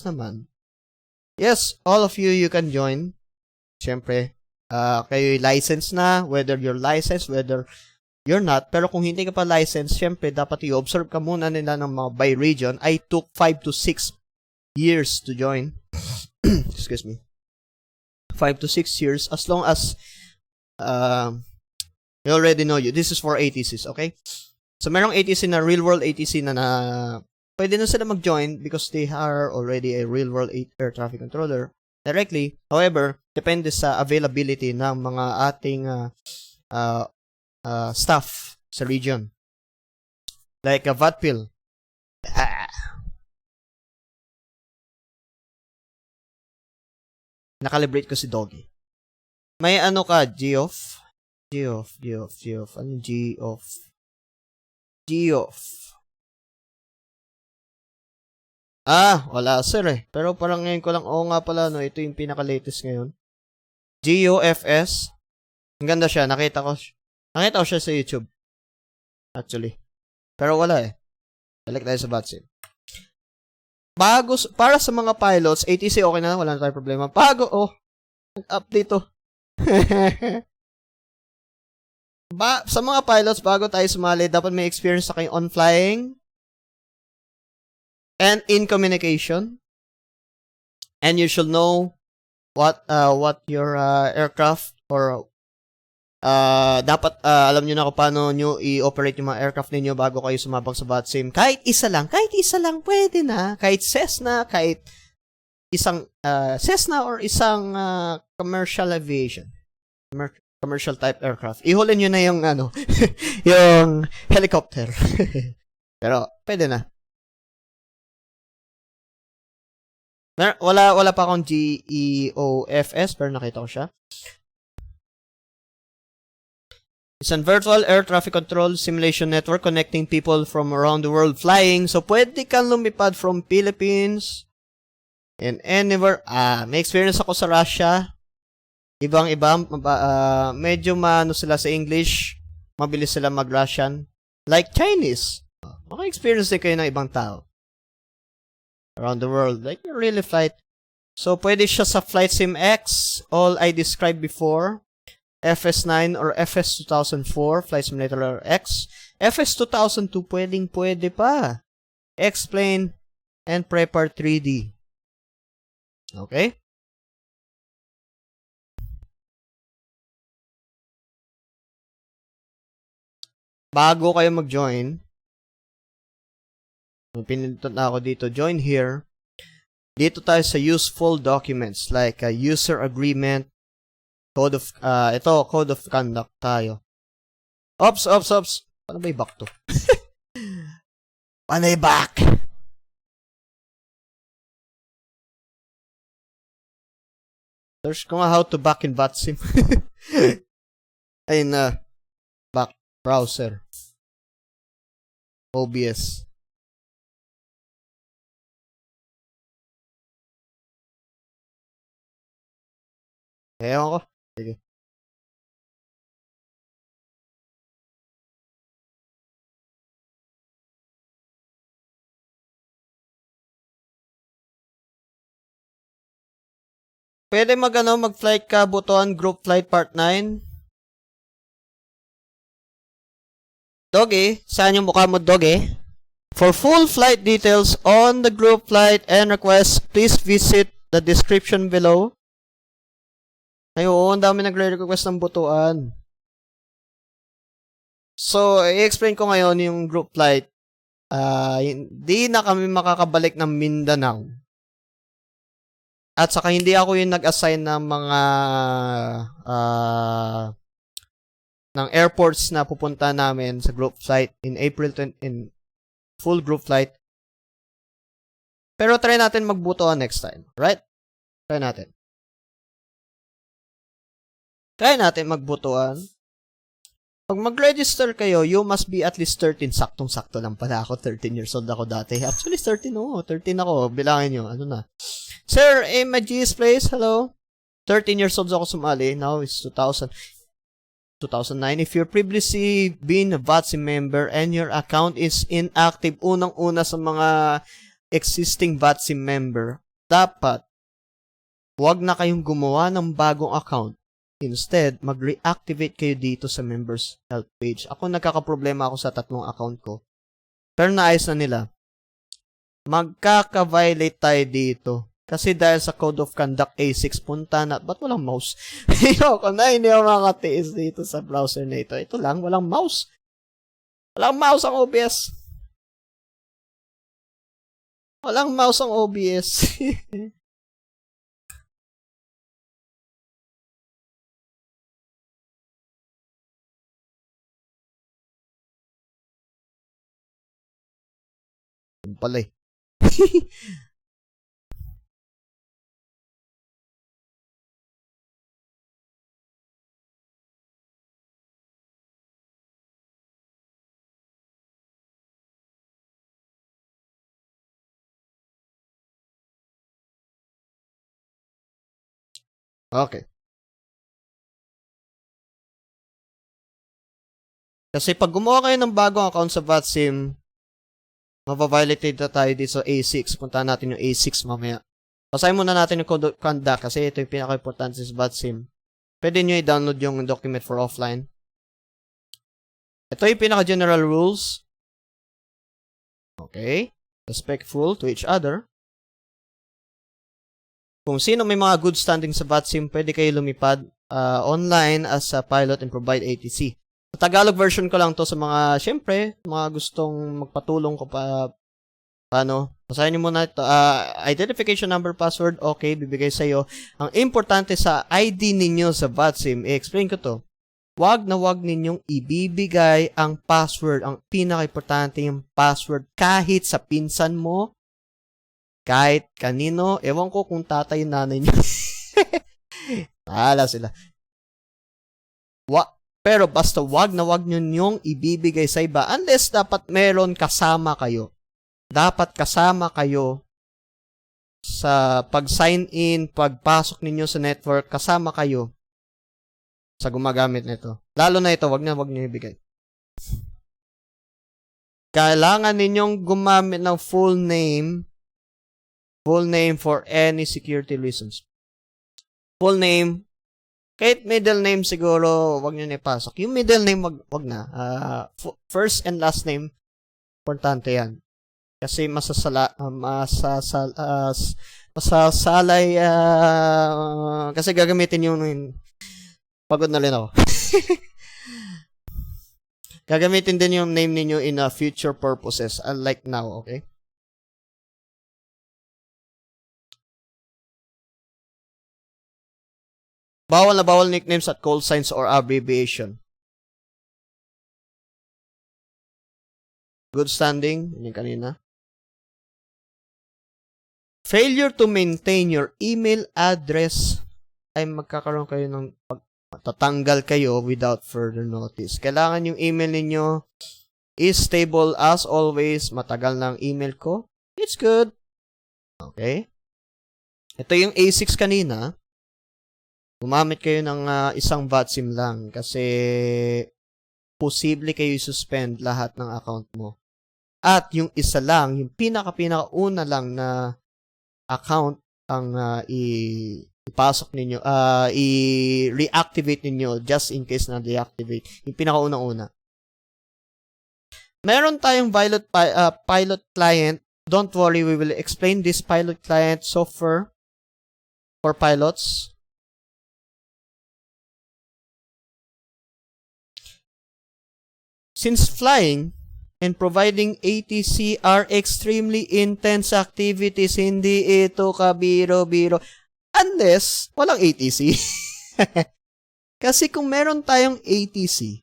naman, yes, all of you can join. Siyempre, kayo license na, whether you're licensed, whether you're not. Pero kung hindi ka pa licensed, siyempre, dapat i-observe ka muna nila ng mga by region. I took 5 to 6 years to join. Excuse me. 5 to 6 years, as long as you already know this is for ATCs, okay? So, merong ATC na, real-world ATC na pwede na sila mag-join because they are already a real-world air traffic controller directly. However, depende sa availability ng mga ating stuff sa region. Like a VAT bill. Nakalibrate ko si Doggy. May ano ka, Geoff? Geoff. Ano Geoff? Geoff. Wala sir eh. Pero parang ngayon ko lang, nga pala, no, ito yung pinaka-latest ngayon. GOFS. Ang ganda siya, nakita ko siya sa YouTube. Actually. Pero wala eh. Balik tayo sa VATSIM. Para sa mga pilots, ATC okay na, wala na tayong problema. Nag-update to. Sa mga pilots, bago tayo sumali, dapat may experience na kayo on flying and in communication. And you should know what your aircraft or dapat alam nyo na kung paano nyo i-operate yung mga aircraft ninyo bago kayo sumabak sa VATSIM. Kahit isa lang, pwede na. Kahit Cessna, Cessna or isang commercial aviation. Commercial type aircraft. Ihulin nyo na yung yung helicopter. Pero, pwede na. Wala pa akong GEOFS, pero nakita ko siya. It's a virtual air traffic control simulation network connecting people from around the world flying. So, pwede kang lumipad from Philippines and anywhere. May experience ako sa Russia. Ibang-iba. Medyo maano sila sa English. Mabilis sila mag-Russian. Like Chinese. Maka-experience din kayo ng ibang tao. Around the world. Like, really flight. So, pwede siya sa Flight Sim X. All I described before. FS9 or FS 2004, Flight Simulator X. FS 2002, pwede pa. X-Plane and Prepar 3D. Okay? Bago kayo mag-join, pinindot na ako dito, join here. Dito tayo sa useful documents like a user agreement, code of conduct tayo. Ops. Paano ba i-back to? Paano i-back? Search ko nga how to back in VATSIM. Ayun na. Back. Browser. OBS. Ewan ko. Sige. Pwede mag-flight ka, butuan, group flight part 9. Doggy, saan yung mukha mo, Doggy? For full flight details on the group flight and requests, please visit the description below. Ay, oo, ang dami nagre-request ng butuan. So, i-explain ko ngayon yung group flight. Hindi na kami makakabalik ng Mindanao. At saka hindi ako yung nag-assign ng mga ng airports na pupunta namin sa group flight in April in full group flight. Pero try natin magbutuan next time, right? Try natin magbutuan. Pag mag-register kayo, you must be at least 13. Saktong-sakto lang pala ako. 13 years old ako dati. Actually, 13 ako. Bilangin nyo. Ano na? Sir, my GS place. Hello? 13 years old ako sumali. Now, it's 2009. If you're previously been a VATSIM member and your account is inactive, unang-una sa mga existing VATSIM member, dapat huwag na kayong gumawa ng bagong account. Instead, mag-reactivate kayo dito sa members help page. Ako nagkakaproblema ako sa 3 account ko. Pero naayos na nila. Magkaka-violate tayo dito. Kasi dahil sa Code of Conduct A6, punta na. Ba't walang mouse? Hindi ako makatiis dito sa browser na ito. Ito lang, walang mouse. Walang mouse ang OBS. Walang mouse ang OBS. Yun pala eh. Okay. Kasi pag gumawa kayo ng bagong account sa VATSIM, mababiolate na tayo dito sa A6. Puntahan natin yung A6 mamaya. Basahin muna natin yung code of conduct kasi ito yung pinaka-importante sa VATSIM. Pwede nyo i-download yung document for offline. Ito yung pinaka-general rules. Okay. Respectful to each other. Kung sino may mga good standing sa VATSIM, pwede kayo lumipad online as a pilot and provide ATC. Sa Tagalog version ko lang to sa mga, syempre, mga gustong magpatulong ko paano. Basahin nyo muna ito. Identification number, password, okay, bibigay sa'yo. Ang importante sa ID ninyo sa VATSIM, i-explain ko to. Wag na wag ninyong ibibigay ang password. Ang pinaka-importante yung password kahit sa pinsan mo, kahit kanino. Ewan ko kung tatay nanay nyo. Bahala sila. Pero basta wag na wag nyo yung ibibigay sa iba unless dapat meron kasama kayo. Dapat kasama kayo sa pag-sign in, pagpasok ninyo sa network, kasama kayo sa gumagamit nito. Lalo na ito, wag nyo ibigay. Kailangan ninyong gumamit ng full name for any security reasons. Full name, kahit middle name siguro, wag nyo na ipasok. Yung middle name, wag na. First and last name, importante yan. Kasi masasalay, kasi gagamitin yung, pagod na rin ako. Gagamitin din yung name ninyo in future purposes, unlike now, okay? Bawal na bawal nicknames at call signs or abbreviation. Good standing, yun yung kanina. Failure to maintain your email address ay magkakaroon kayo ng tatanggal kayo without further notice. Kailangan yung email ninyo is stable as always. Matagal na ang email ko. It's good. Okay. Ito yung A6 kanina. Gumamit kayo ng isang VATSIM lang kasi posible kayo suspend lahat ng account mo. At yung isa lang, yung pinaka-una lang na account ang ipasok ninyo, i-reactivate ninyo just in case na deactivate. Yung pinaka-una-una. Meron tayong pilot client. Don't worry, we will explain this pilot client software for pilots. Since flying and providing ATC are extremely intense activities, hindi ito kabiro-biro. Unless, walang ATC. Kasi kung meron tayong ATC,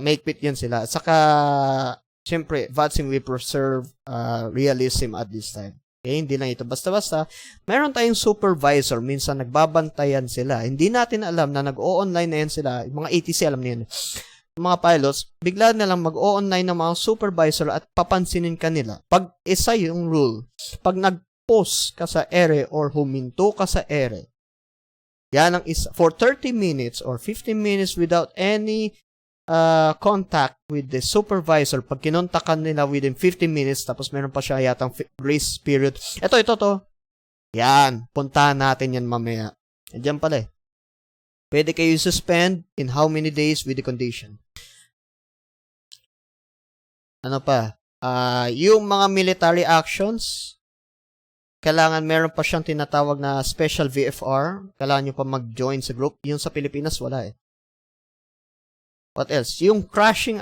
make-fit yan sila. Saka, syempre, VATSIM will preserve realism at this time. Okay, hindi lang ito basta-basta. Meron tayong supervisor, minsan nagbabantayan sila. Hindi natin alam na nag-o-online na yan sila. Yung mga ATC, alam niyan. Mga pilots, bigla na lang mag-o-online ng mga supervisor at papansinin kanila. Pag isa yung rule, pag nag-post ka sa ere or huminto ka sa ere, yan ang isa. For 30 minutes or 15 minutes without any contact with the supervisor, pag kinontakan nila within 15 minutes, tapos meron pa siya yatang grace period. Ito. Yan. Puntahan natin yan mamaya. Diyan pala eh. Pwede kayo suspend in how many days with the condition. Ano pa? Yung mga military actions, kailangan meron pa siyang tinatawag na special VFR. Kailangan nyo pa mag-join sa group. Yung sa Pilipinas, wala eh. What else? Yung crashing.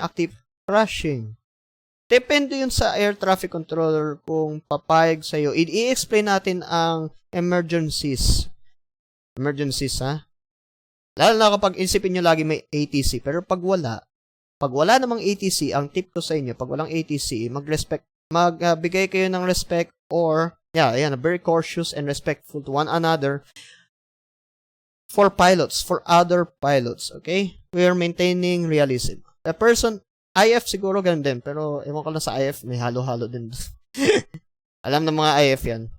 Depende yun sa air traffic controller kung papayag sa'yo. I-explain natin ang emergencies. Emergencies, ha? Lalo na kapag isipin nyo lagi may ATC. Pero pag wala, Pag wala namang ATC, ang tip ko sa inyo, pag walang ATC, magbigay kayo ng respect or, very cautious and respectful to one another for other pilots, okay? We are maintaining realism. The person, IF siguro ganun din, pero ewan ko lang sa IF, may halo-halo din. Alam ng mga IF yan.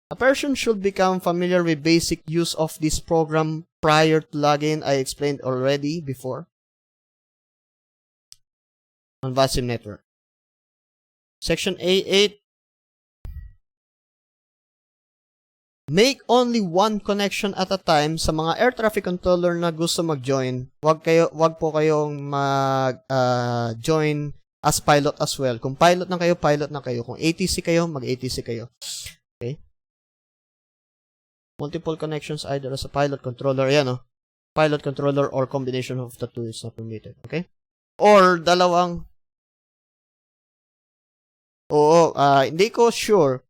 A person should become familiar with basic use of this program prior to login. I explained already before on VATSIM network. Section A8. Make only one connection at a time sa mga air traffic controller na gusto mag-join. Wag po kayong mag-join as pilot as well. Kung pilot na kayo. Kung ATC kayo, mag-ATC kayo. Okay? Multiple connections either as a pilot controller, pilot controller or combination of the two is not permitted, okay? Or dalawang, hindi ko sure,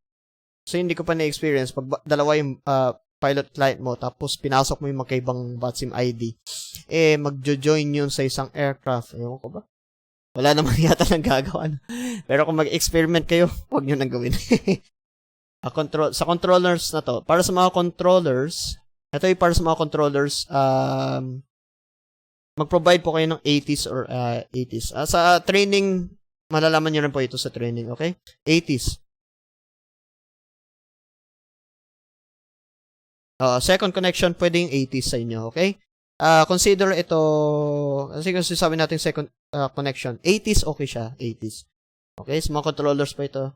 so hindi ko pa na-experience, pag dalawa yung pilot client mo, tapos pinasok mo yung magkaibang VATSIM ID, magjo-join yun sa isang aircraft, ewan ko ba? Wala naman yata nang gagawa. Pero kung mag-experiment kayo, huwag nyo nang gawin. Sa controllers na to, para sa mga controllers, mag-provide po kayo ng 80s or 80s. Sa training, malalaman nyo rin po ito sa training, okay? 80s. Second connection, pwedeng 80s sa inyo, okay? Consider ito, kasi kung sabi natin second connection, 80s, okay siya, 80s. Okay, sa mga controllers po ito.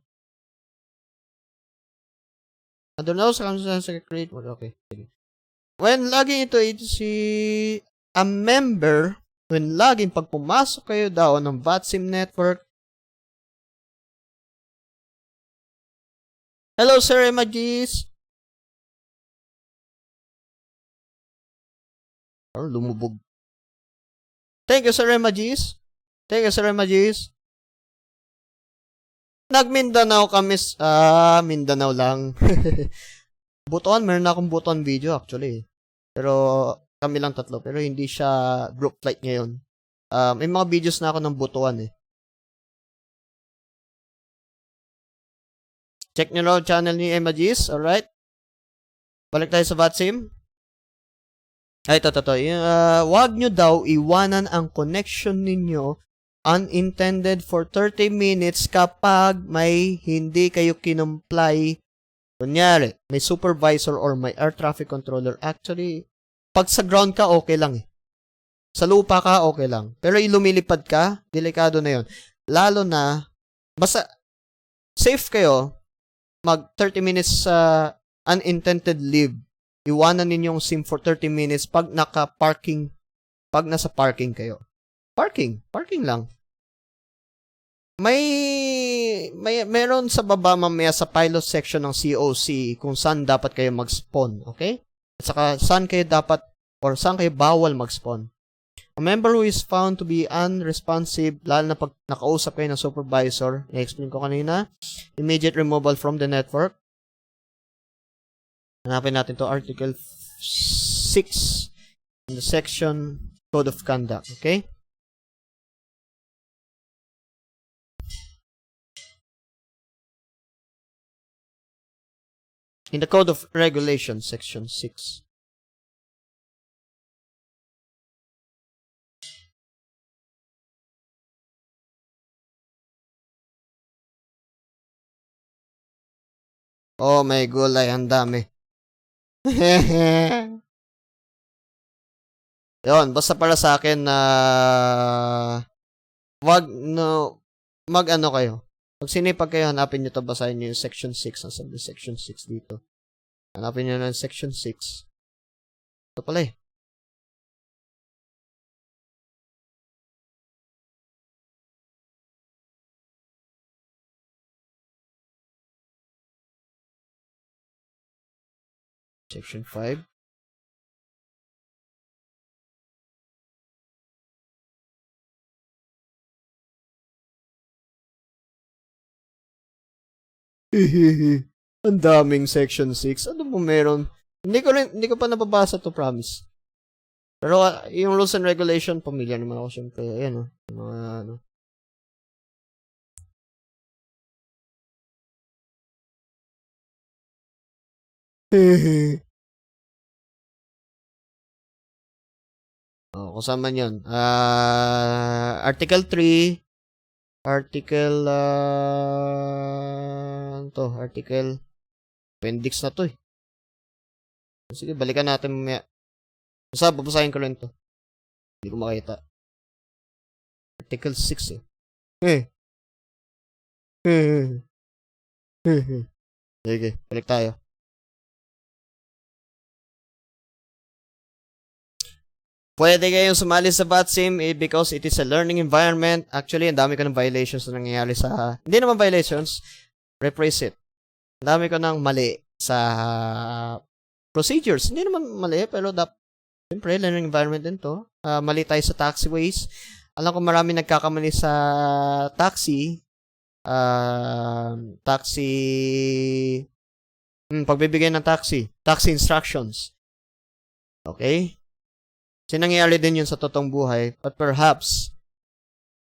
I don't know, create mode. Okay. When logging into ATC, a member, pag pumasok kayo daw ng VATSIM network. Hello, Sir Emajis. Lumubog. Thank you, Sir Emajis. Nag-Mindanao kami, Mindanao lang. Butuan, meron na akong butuan video actually. Pero, kami lang tatlo. Pero hindi siya group flight ngayon. May mga videos na ako ng butuan eh. Check nyo lang channel ni Emajis, alright? Balik tayo sa VATSIM. Ito. Wag nyo daw iwanan ang connection ninyo unintended for 30 minutes kapag may hindi kayo kinumply. Kunyari, may supervisor or may air traffic controller. Actually, pag sa ground ka, okay lang eh. Sa lupa ka, okay lang. Pero ilumilipad ka, delikado na yon. Lalo na, basta, safe kayo, mag 30 minutes sa unintended leave. Iwanan ninyong SIM for 30 minutes pag nasa parking kayo. Parking lang. Meron sa baba mamaya sa pilot section ng COC kung saan dapat kayo mag-spawn, okay? At saka saan kayo bawal mag-spawn. A member who is found to be unresponsive, lalo na pag nakausap kayo ng supervisor, na-explain ko kanina, immediate removal from the network. Hanapin natin to Article 6 in the section Code of Conduct, okay? In the Code of Regulations, Section 6. Oh, may gulay, ang dami. Yon, basta para sa akin na mag-ano kayo. Pag sinipag kayo, hanapin nyo ito, basahin nyo yung Section 6. Nasa Section 6 dito. Hanapin nyo na yung Section 6. Ito pala eh. Section 5. Ang daming Section 6. Ano mo meron? Hindi ko pa nababasa to, promise. Pero yung rules and regulation, familiar naman ako syempre. Ayan, yung mga ano. Kung saan man yun. Article 3, Article, Article, appendix na to eh. Sige, balikan natin mamaya. Basta, babasahin ko rin to. Hindi ko makita. Article 6 eh. Sige, balik tayo. Pwede kayong sumali sa VATSIM because it is a learning environment. Actually, ang dami ko ng violations na nangyayari sa... Hindi naman violations. Rephrase it. Ang dami ko ng mali sa procedures. Hindi naman mali, pero siyempre, learning environment din to. Mali tayo sa taxiways. Alam ko marami nagkakamali sa taxi. Pagbibigay ng taxi. Taxi instructions. Okay? Sinangyayari din yun sa totoong buhay, but perhaps,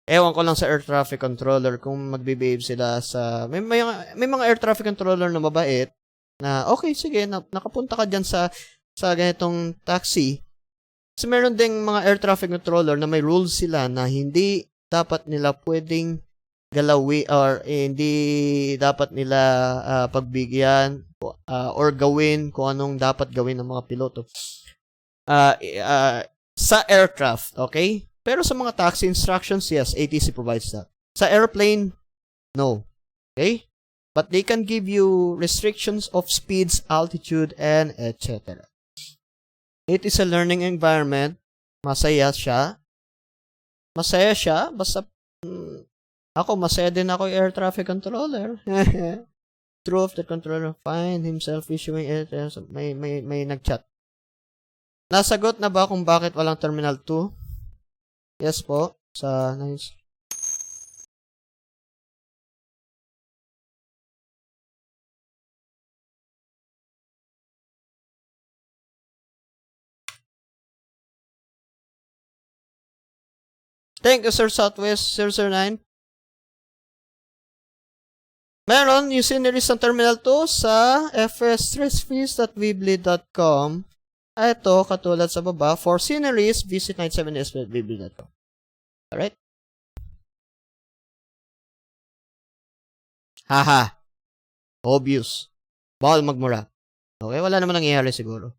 ewan ko lang sa air traffic controller kung magbe-behave sila sa, may mga air traffic controller na mabait, na okay, sige, nakapunta ka dyan sa ganitong taxi. Kasi meron ding mga air traffic controller na may rules sila na hindi dapat nila pwedeng galawi or hindi dapat nila pagbigyan or gawin kung anong dapat gawin ng mga piloto. Sa aircraft, okay? Pero sa mga taxi instructions, yes, ATC provides that. Sa airplane, no. Okay? But they can give you restrictions of speeds, altitude, and etc. It is a learning environment. Masaya siya. Basta ako, masaya din ako air traffic controller. True of the controller find himself issuing air traffic. May nag-chat. Nasagot na ba kung bakit walang Terminal 2? Yes po. Nice. Thank you, Sir Southwest 009. Meron yung sceneries ng Terminal 2 sa fs3fees.weebly.com. Ito, katulad sa baba, for sceneries, visit 97s.weebly.com. Alright? Haha. Obvious. Bawal magmura. Okay, wala naman nangyayari siguro.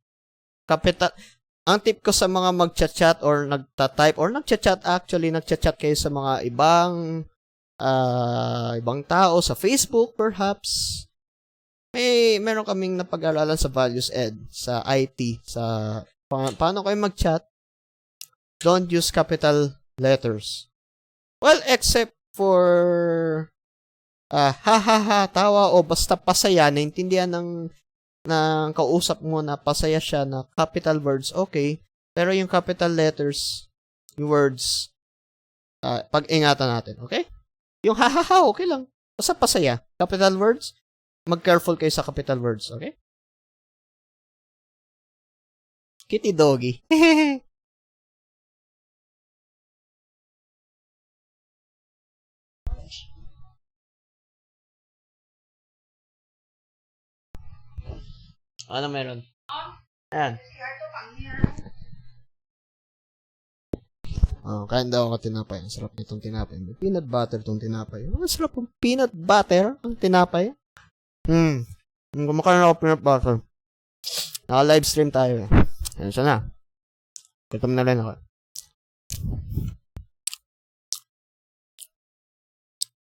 Ang tip ko sa mga magchat-chat or nagta-type or nagchat-chat kayo sa mga ibang tao sa Facebook perhaps. Meron kaming napag-aralan sa Values Ed, sa IT, sa paano kayo mag-chat. Don't use capital letters. Well, except for tawa o basta pasaya, naintindihan ng kausap mo na pasaya siya na capital words, okay. Pero yung capital letters, yung words, pag-ingatan natin, okay? Yung okay lang. Basta pasaya. Capital words, mag-careful kayo sa capital words, okay? Kitty doggy. Ano meron? Ayan. Kain daw ako tinapay. Ang sarap nitong tinapay. May peanut butter itong tinapay. Ang sarap ng peanut butter ang tinapay. Kumakain ako peanut butter. Naka-live stream tayo eh. Ayan siya na. Gutom na rin ako.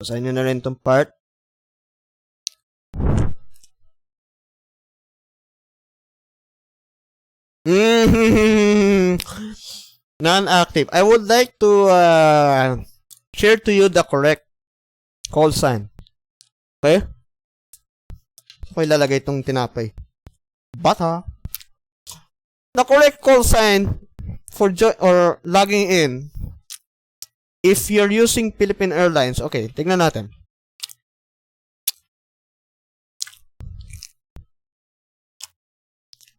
Basahin nyo na rin itong part. Non-active. I would like to share to you the correct call sign. Okay? So, ilalagay itong tinapay. Bata. The correct call sign for or logging in if you're using Philippine Airlines. Okay, tignan natin.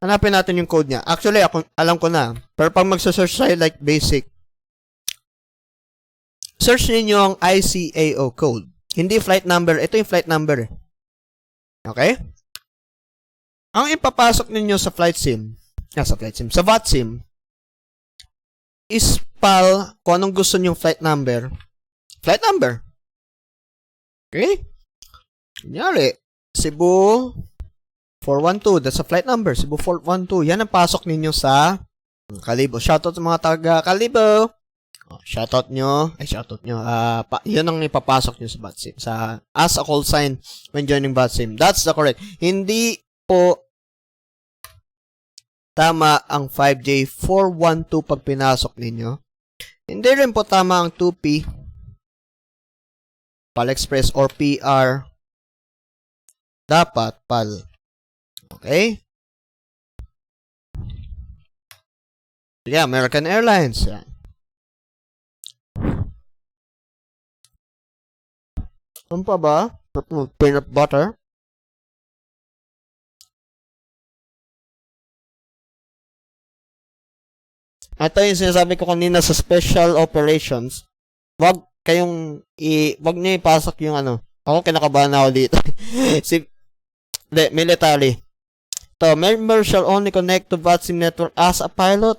Hanapin natin yung code niya. Actually, ako, alam ko na. Pero pag magsa-search tayo like basic, search ninyo ang ICAO code. Hindi flight number. Ito yung flight number. Okay? Ang ipapasok ninyo sa sa VATSIM, is PAL kung anong gusto nyong flight number. Flight number. Okay? Kunyari, Cebu 412. That's a flight number. Cebu 412. Yan ang pasok ninyo sa Kalibo. Shoutout sa mga taga Kalibo. Shoutout nyo. Yun ang ipapasok nyo sa VATSIM. As a call sign when joining VATSIM. That's the correct. Hindi po tama ang 5J412 pag pinasok ninyo. Hindi rin po tama ang 2P, PAL Express or PR. Dapat PAL. Okay? Yeah, American Airlines. Yan. Ano pa ba? Peanut butter. Ito yung sinasabi ko kanina sa special operations. Wag niyo ipasok yung ano. Ako kinakabahan ako dito. Military. So, members shall only connect to VATSIM network as a pilot.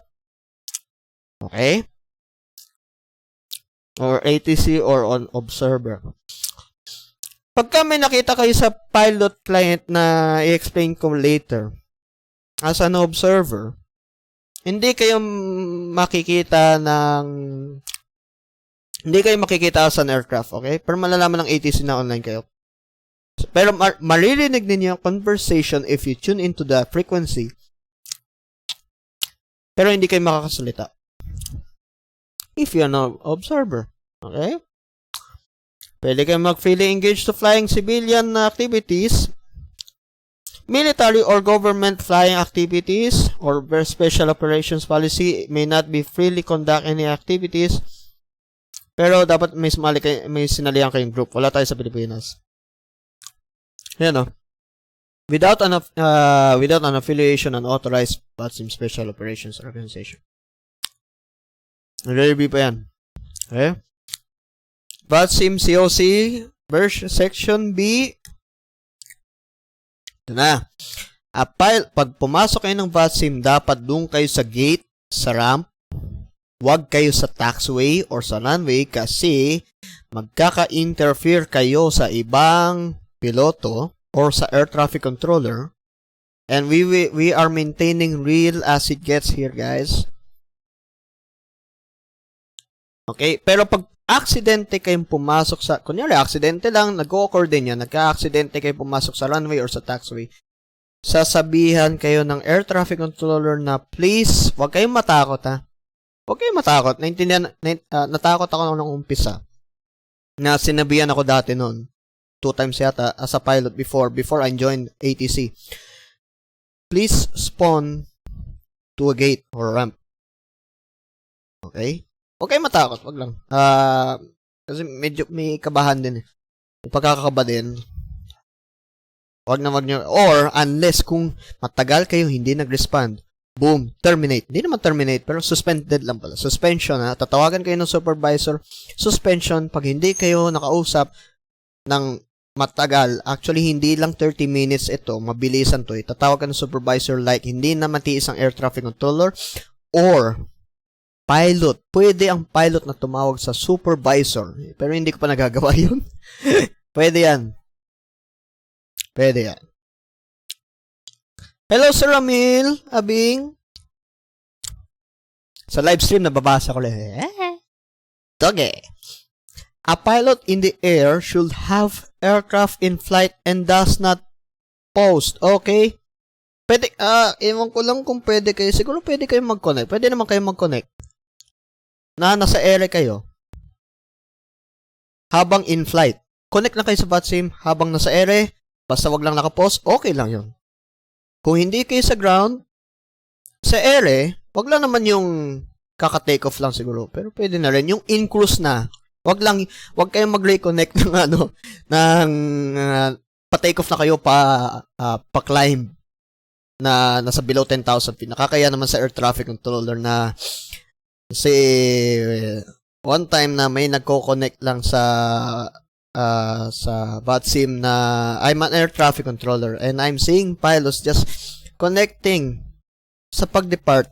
Okay? Or ATC or on observer. Pagka may nakita kayo sa pilot client na i-explain ko later, as an observer, hindi kayo makikita as an aircraft, okay? Pero malalaman ng ATC na online kayo. Pero maririnig ninyo yung conversation if you tune into the frequency. Pero hindi kayo makakasalita. If you're an observer, okay? Pwede kayo mag-freely engage to flying civilian activities, military or government flying activities, or special operations policy may not be freely conduct any activities. Pero dapat may sinalihan kayong group. Wala tayo sa Pilipinas. Yan o. Without an affiliation and authorized VATSIM special operations organization. Nag-review pa yan. Okay? VATSIM COC version section B. Ito na. Pag pumasok kayo ng VATSIM, dapat doon kayo sa gate, sa ramp. Huwag kayo sa taxiway or sa runway kasi magkaka-interfere kayo sa ibang piloto or sa air traffic controller. And we are maintaining real as it gets here, guys. Okay? Pero pag aksidente kayong pumasok sa, kunyari, aksidente lang, nag-o-occur din yan, nagka-aksidente kayo pumasok sa runway or sa taxiway, sasabihan kayo ng air traffic controller na, please, huwag kayong matakot, ha? Huwag kayong matakot. Natakot ako nung umpisa. Na sinabihan ako dati noon. 2 times yata, as a pilot before I joined ATC. Please spawn to a gate or ramp. Okay? Huwag kayong matakot, wag lang. Kasi medyo may kabahan din eh. May pagkakakaba din. Wag nyo. Or, unless kung matagal kayo hindi nag-respond, boom, terminate. Hindi naman terminate, pero suspended lang pala. Suspension, ha? Tatawagan kayo ng supervisor. Suspension, pag hindi kayo nakausap ng matagal, actually, hindi lang 30 minutes ito, mabilisan to eh. Tatawagan ng supervisor like, hindi na matiis ang air traffic controller, or pilot. Pwede ang pilot na tumawag sa supervisor. Pero hindi ko pa nagagawa yun. Pwede yan. Pwede yan. Hello, Sir Ramil. Abing. Sa live stream, nababasa ko lang. Toge. A pilot in the air should have aircraft in flight and does not post. Okay? Pwede, ewan ko lang kung pwede kayo. Siguro pwede kayo mag-connect. Pwede naman kayo mag-connect. Na nasa ere kayo. Habang in flight. Connect na kayo sa VATSIM habang nasa ere. Basta wag lang nakapost. Okay lang yun. Kung hindi kayo sa ground, sa ere, wag lang naman yung kaka-take off lang siguro. Pero pwede na rin. Yung in-cruise na. Wag kayong mag-reconnect ng pa-take off na kayo pa-climb. na nasa below 10,000 feet. Nakakaya naman sa air traffic controller na kasi one time na may nagko-connect lang sa VATSIM na I'm an air traffic controller and I'm seeing pilots just connecting sa pag-depart.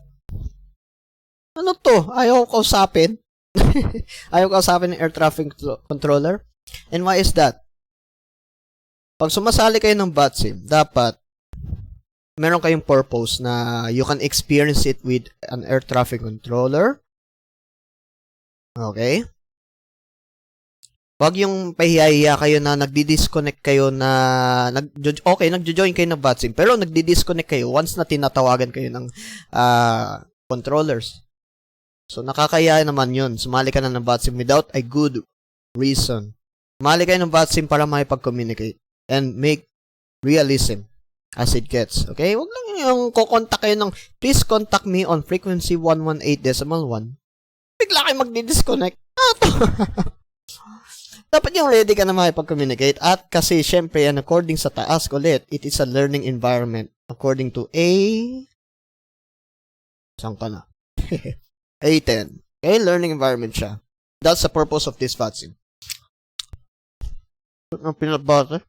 Ano to? Ayaw ko kausapin. Ayaw ko kausapin ng air traffic controller. And why is that? Pag sumasali kayo ng VATSIM, dapat meron kayong purpose na you can experience it with an air traffic controller. Okay? Wag yung pahiya-hiya kayo na nagdi-disconnect kayo na nagjo-join kayo ng VATSIM pero nagdi-disconnect kayo once na tinatawagan kayo ng controllers. So nakakaya naman 'yun. Sumali ka na ng VATSIM without a good reason. Sumali kayo ng VATSIM para makipag-communicate and make realism as it gets. Okay? Wag lang yung ko-contact kayo ng please contact me on frequency 118.1. Bigla kayo magdi-disconnect. Dapat yung ready ka na makipag-communicate at kasi syempre yan according sa task ulit, it is a learning environment according to saan ka na? A10. Okay, learning environment siya. That's the purpose of this VATSIM. Ang peanut butter.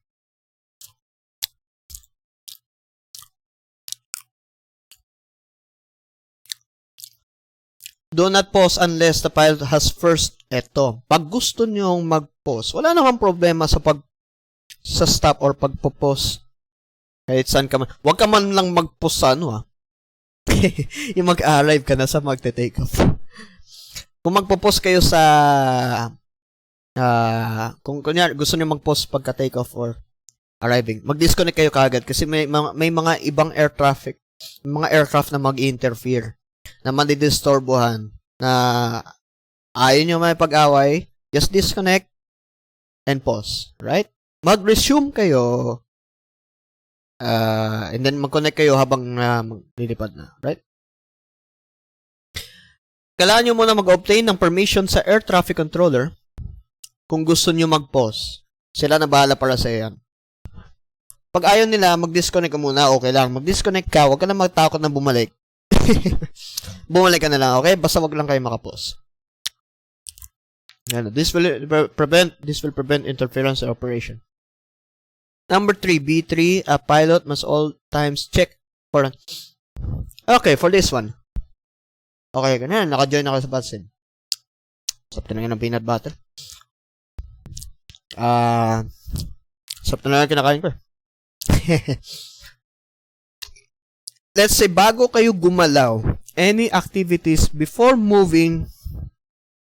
Do not pause unless the pilot has first. Eto, pag gusto niyong mag-pause, wala namang problema sa stop or pagpo-pause. Kahit saan ka man. Huwag ka man lang mag-pause sa yung mag-arrive ka na sa magte-take off. Kung magpo-pause kayo sa kung kunyari gusto niyo mag-pause pagka-take off or arriving, mag-disconnect kayo kaagad kasi may mga ibang air traffic, mga aircraft na mag-interfere, na mandidisturbuhan, na ayaw nyo may pag-away, just disconnect and pause, right? Mag-resume kayo and then mag-connect kayo habang maglilipad na, right? Kailangan nyo muna mag-obtain ng permission sa air traffic controller kung gusto nyo mag-pause. Sila na bahala para sa yan. Pag ayaw nila, mag-disconnect ka muna, okay lang. Mag-disconnect ka, huwag ka na magtakot na bumalik. Bumalik ka na lang, okay? Basta wag lang kayo makapause. This will prevent interference in operation. Number 3, B3, a pilot must all times check for. Okay, for this one. Okay, ganyan, naka-join ako sa VATSIM. Sarap na ng peanut butter. Sarap na kinakain ko. Let's say, bago kayo gumalaw, any activities before moving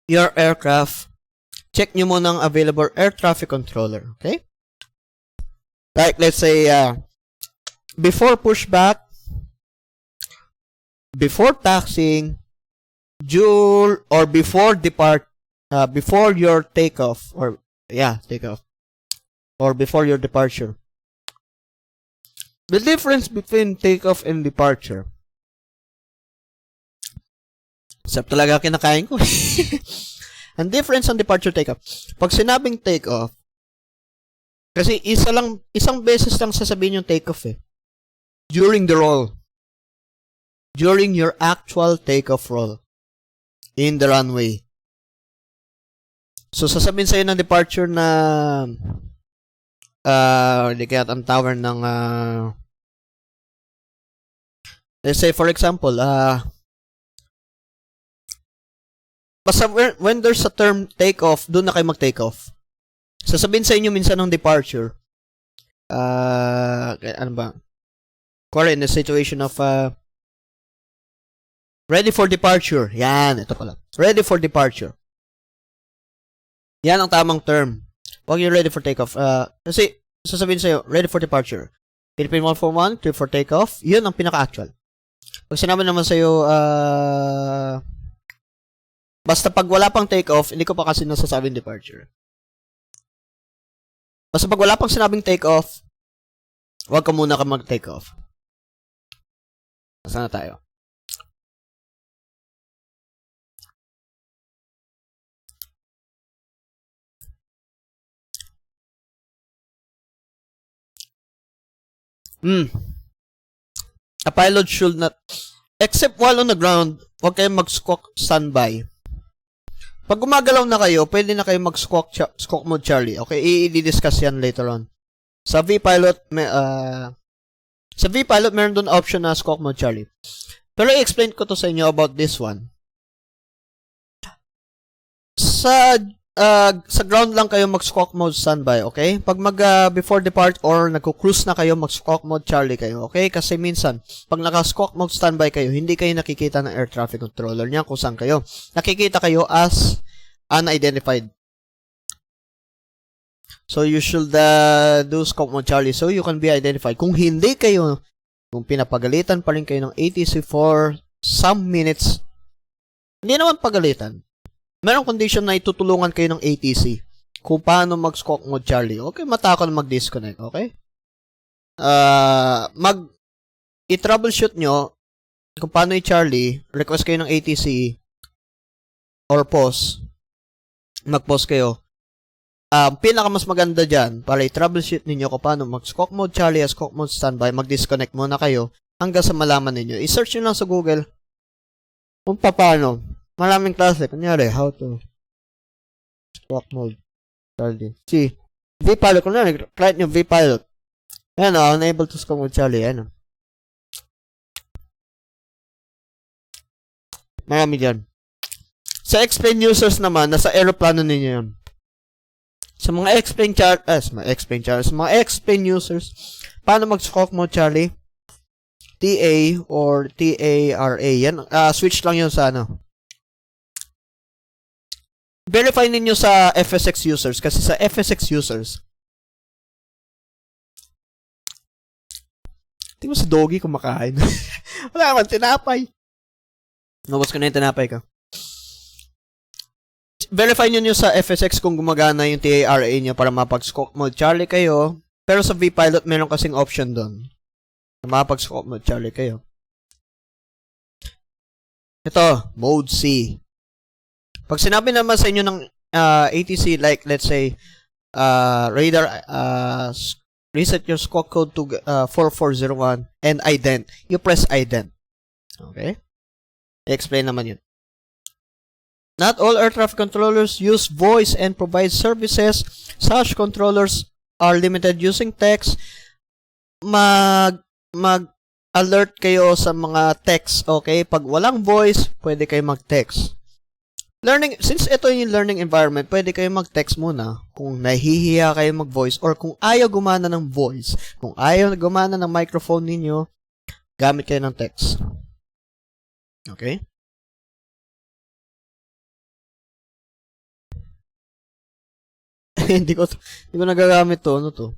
your aircraft, check nyo muna ang available air traffic controller. Okay? Like, let's say, before pushback, before taxiing, or before before your takeoff, or before your departure. The difference between takeoff and departure. Sarap talaga kinakain ko. Ang difference on departure takeoff. Pag sinabing takeoff, kasi isang beses lang sasabihin yung takeoff eh. During the roll. During your actual takeoff roll. In the runway. So sasabihin sa'yo ng departure na hindi kaya ang tower ng let's say for example basta when there's a term take off, doon na kayo mag take off. Sasabihin sa inyo minsan ng departure ano ba, or in a situation of ready for departure. Yan, ito pala, ready for departure. Yan ang tamang term. Huwag yung ready for takeoff. Kasi, sasabihin sa'yo, ready for departure. Philippine 141, clear for takeoff. Yun ang pinaka-actual. Pag sinabi naman sa'yo, basta pag wala pang takeoff, hindi ko pa kasi nasasabing departure. Basta pag wala pang sinabing takeoff, huwag ka muna ka mag-takeoff. Saan na tayo? A pilot should not, except while on the ground, huwag kayong mag-squawk standby. Pag gumagalaw na kayo, pwede na kayo mag-squawk mode Charlie. Okay, i-discuss yan later on. Sa VPilot, meron doon option na squawk mode Charlie. Pero i-explain ko to sa inyo about this one. Sa ground lang kayo mag-squawk mode standby, okay? Pag before depart or nagko-cruise na kayo, mag-squawk mode Charlie kayo, okay? Kasi minsan, pag naka-squawk mode standby kayo, hindi kayo nakikita ng air traffic controller niya kung saan kayo. Nakikita kayo as unidentified. So, you should do squawk mode Charlie so you can be identified. Kung hindi kayo, kung pinapagalitan pa rin kayo ng ATC for some minutes, hindi naman pagalitan. Merong condition na itutulungan kayo ng ATC kung paano mag-squawk mode Charlie. Okay, matako na mag-disconnect, okay? I-troubleshoot nyo kung paano i-Charlie, request kayo ng ATC or pause, mag-pause kayo. Pinaka mas maganda dyan para i-troubleshoot ninyo kung paano mag-squawk mode Charlie as squawk mode standby, mag-disconnect muna kayo hanggang sa malaman ninyo. I-search nyo lang sa Google kung paano. Maraming klase. Kunyari, how to squawk mode Charlie. See, VPilot. Kunyari, try nyo VPilot. Ayan o, unable to squawk mode Charlie. Ayan o. Marami dyan. Sa explain users naman, nasa aeroplano ninyo yun. Sa mga explain users, paano mag-squawk mode Charlie? TA or TARA. Yan, switch lang yun sa ano. Verify ninyo sa FSX users kasi sa FSX users tingnan mo si Doggy kumakain. Wala naman, tinapay. Nabos ko na yung tinapay ka. Verify nyo sa FSX kung gumagana yung TARA nyo para mapag-squawk mode Charlie kayo. Pero sa VPilot, meron kasing option doon. Mapag-squawk mode Charlie kayo. Ito, mode C. Pag sinabi naman sa inyo ng ATC, like let's say, radar, reset your squawk code to 4401 and ident. You press ident. Okay? I-explain naman yun. Not all air traffic controllers use voice and provide services. Such controllers are limited using text. Mag-alert kayo sa mga text. Okay? Pag walang voice, pwede kayo mag-text. Since ito yung learning environment, pwede kayo mag-text muna kung nahihiya kayo mag-voice or kung ayaw gumana ng voice, kung ayaw gumana ng microphone ninyo, gamit kayo ng text. Okay? Hindi ko nagagamit to. Ano to?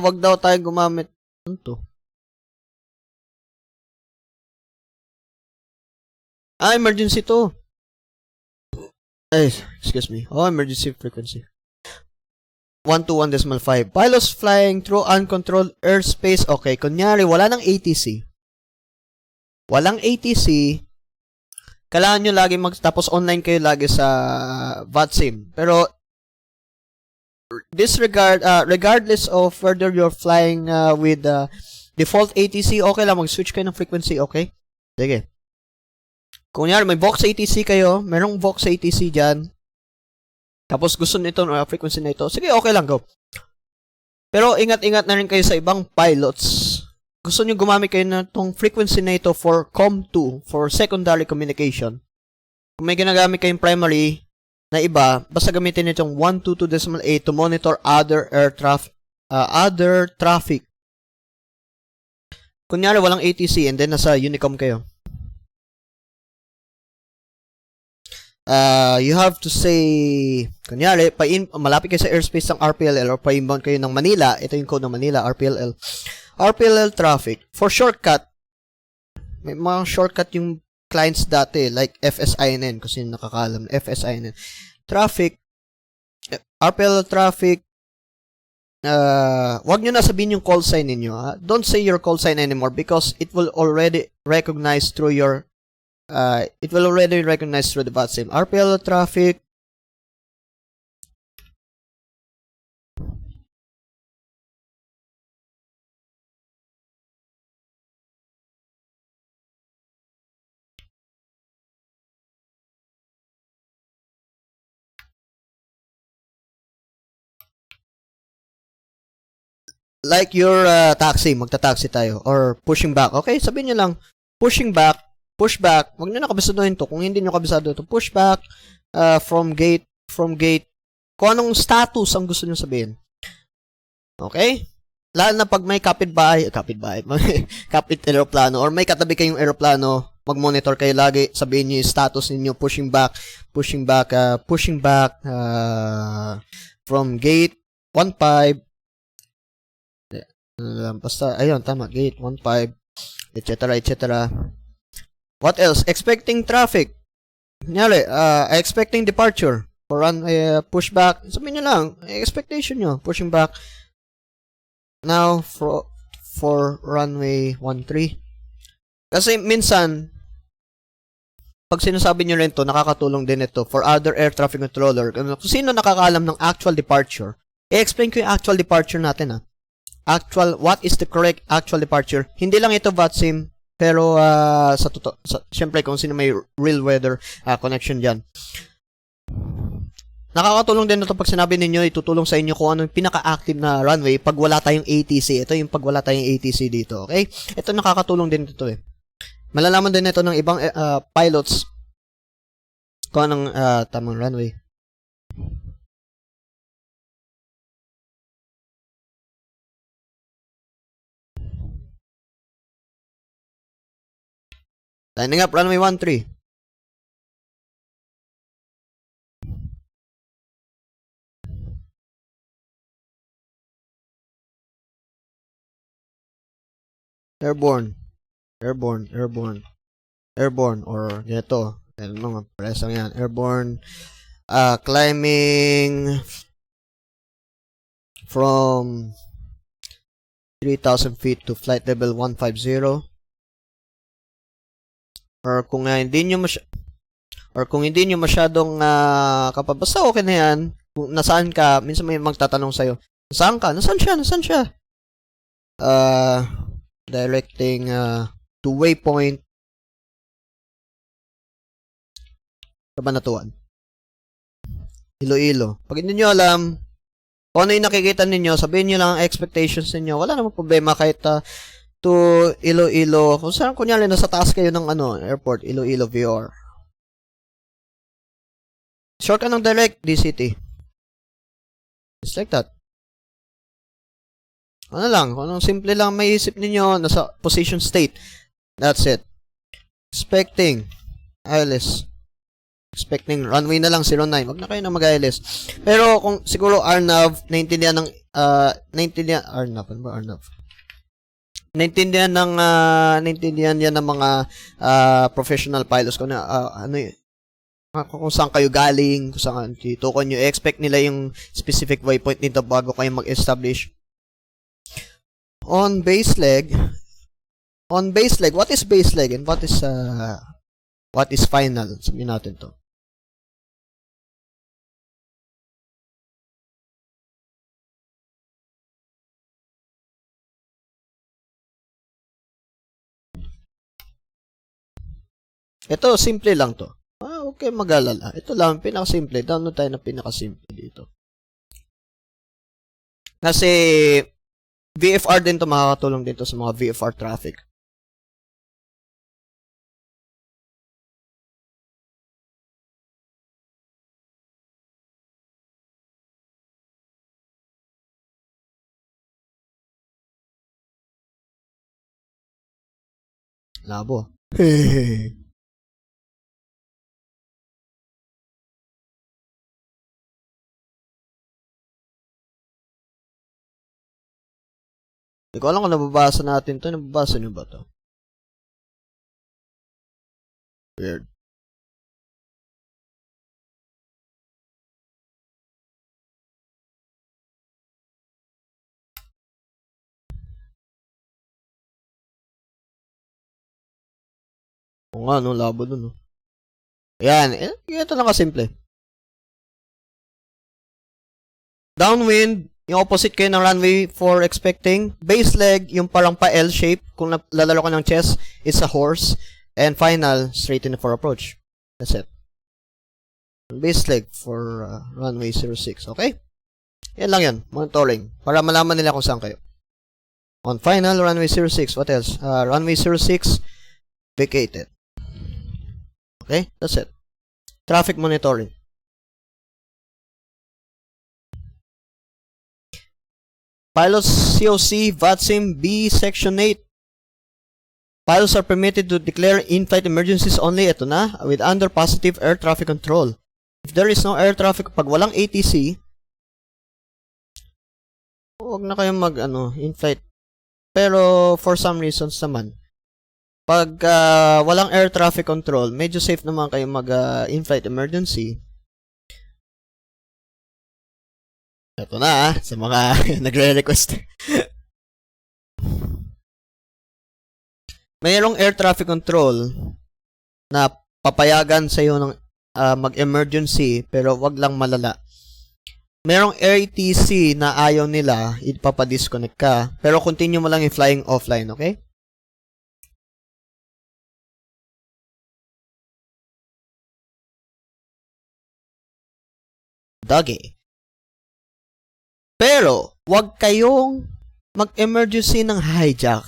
Wag daw tayo gumamit. Ano to? Emergency to. Excuse me. Emergency frequency. 121.5. Pilots flying through uncontrolled airspace. Okay, kunyari, wala nang ATC. Walang ATC. Kailangan nyo lagi tapos online kayo lagi sa VATSIM. Pero, regardless of whether you're flying with default ATC, okay lang, mag-switch kayo ng frequency, okay? Sige. Kung yan, may Vox ATC kayo, merong Vox ATC dyan, tapos gusto nito frequency na ito, sige, okay lang, go. Pero ingat-ingat na rin kayo sa ibang pilots. Gusto nyo gumamit kayo na itong frequency na ito for COM2, for secondary communication. Kung may ginagamit kayong primary na iba, basta gamitin itong 122.8 to monitor other traffic. Kunyari, walang ATC and then nasa Unicom kayo. You have to say, kunyari, malapit kayo sa airspace ng RPLL or pa-inbound kayo ng Manila, ito yung code ng Manila, RPLL traffic. For shortcut, may mga shortcut yung clients dati, like FSINN, kasi nakakalam, FSINN. Traffic, RPLL traffic, wag nyo na sabihin yung call sign ninyo, ha? Don't say your call sign anymore because it will already recognize through your the VATSIM. RPL traffic. like your taxi, magta-taxi tayo, or pushing back. Okay, sabihin nyo lang, pushing back, push back. Huwag nyo na kabisaduhin to. Kung hindi nyo kabisado to, push back from gate, kung anong status ang gusto nyo sabihin. Okay? Lalo na pag may kapitbahay, kapit aeroplano, or may katabi kayong aeroplano, mag-monitor kayo lagi, sabihin nyo yung status ninyo, pushing back from gate 15, basta, ayun, tama, gate 15, etc. What else? Expecting traffic. Kunyari, expecting departure for runway pushback. Sabihin nyo lang, expectation nyo, pushing back now for runway 13. Kasi minsan, pag sinasabi nyo rin to, nakakatulong din ito for other air traffic controller. Kung sino nakakaalam ng actual departure, i-explain ko yung actual departure natin. What is the correct actual departure? Hindi lang ito VATSIM, pero syempre kung sino may real weather connection dyan. Nakakatulong din ito pag sinabi ninyo, itutulong sa inyo kung ano yung pinaka-active na runway pag wala tayong ATC. Ito yung pag wala tayong ATC dito, okay? Ito nakakatulong din ito eh. Malalaman din ito ng ibang pilots kung anong tamang runway. Lining up, runway 13. Airborne, or ganito. Ano, presang yan. Airborne, climbing from 3,000 feet to flight level 150. Or kung hindi nyo masyadong basta okay na yan. Kung nasaan ka, minsan may magtatanong sa'yo, nasaan ka? Nasaan siya? Directing to waypoint Kabanatuan, Iloilo. Pag hindi nyo alam kung ano yung nakikita ninyo, sabihin nyo lang ang expectations ninyo. Wala namang problema kahit to Iloilo. Kung saan kunyari nasa taas kayo ng airport, Iloilo VR. Short ka ng direct DCT. Just like that. Ano lang, kung anong simple lang may isip ninyo, nasa position state. That's it. Expecting ILS. Expecting runway na lang 09. Wag na kayo na mag-ILS. Pero kung siguro RNAV, naintindihan ng naintindihan yan ng mga professional pilots kung kung saan kayo galing, kung saan dito kung nyo expect nila yung specific waypoint nito bago kayo mag-establish. On base leg, what is base leg and what is final? Sabihin natin to. Ito, simple lang to. Okay, mag-alala. Ito lang, pinaka-simple. Download tayo ng pinaka-simple dito. Kasi, VFR din to, makakatulong din to sa mga VFR traffic. Labo. Hindi ko alam kung nababasa natin to. Nababasa nyo ba to? Weird. O nga, no? Labo dun, no? Ayan. Ito lang kasimple. Downwind, yung opposite kayo ng runway for expecting. Base leg, yung parang pa L shape. Kung lalaro ka ng chess, it's a horse. And final, straight in for approach. That's it. Base leg for runway 06. Okay? Yan lang yan. Monitoring. Para malaman nila kung saan kayo. On final, runway 06. What else? Runway 06 vacated. Okay, that's it. Traffic monitoring. Pilots COC VATSIM B Section 8. Pilots are permitted to declare in-flight emergencies only, ito na, with under positive air traffic control. If there is no air traffic, pag walang ATC, huwag na kayong in-flight. Pero, for some reasons naman, pag walang air traffic control, medyo safe naman kayong in-flight emergency. Ito na, sa mga nagre-request. Mayroong air traffic control na papayagan sa iyo ng mag-emergency pero wag lang malala. Merong ATC na ayaw nila, ipapadisconnect ka, pero continue mo lang yung flying offline, okay? Doggy. Pero, wag kayong mag-emergency ng hijack.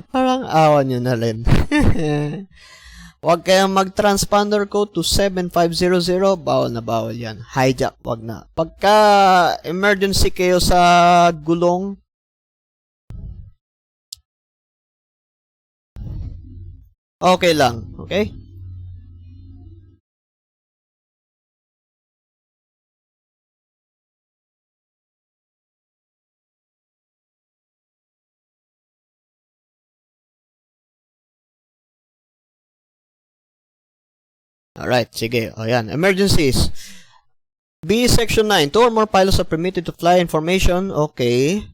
Parang awan nyo na rin. Huwag kayong mag-transponder code to 7500. Bawal na bawal yan. Hijack, wag na. Pagka emergency kayo sa gulong, okay lang. Okay? Alright, sige. O yan. Emergencies. B Section 9. 2 or more pilots are permitted to fly information. Okay.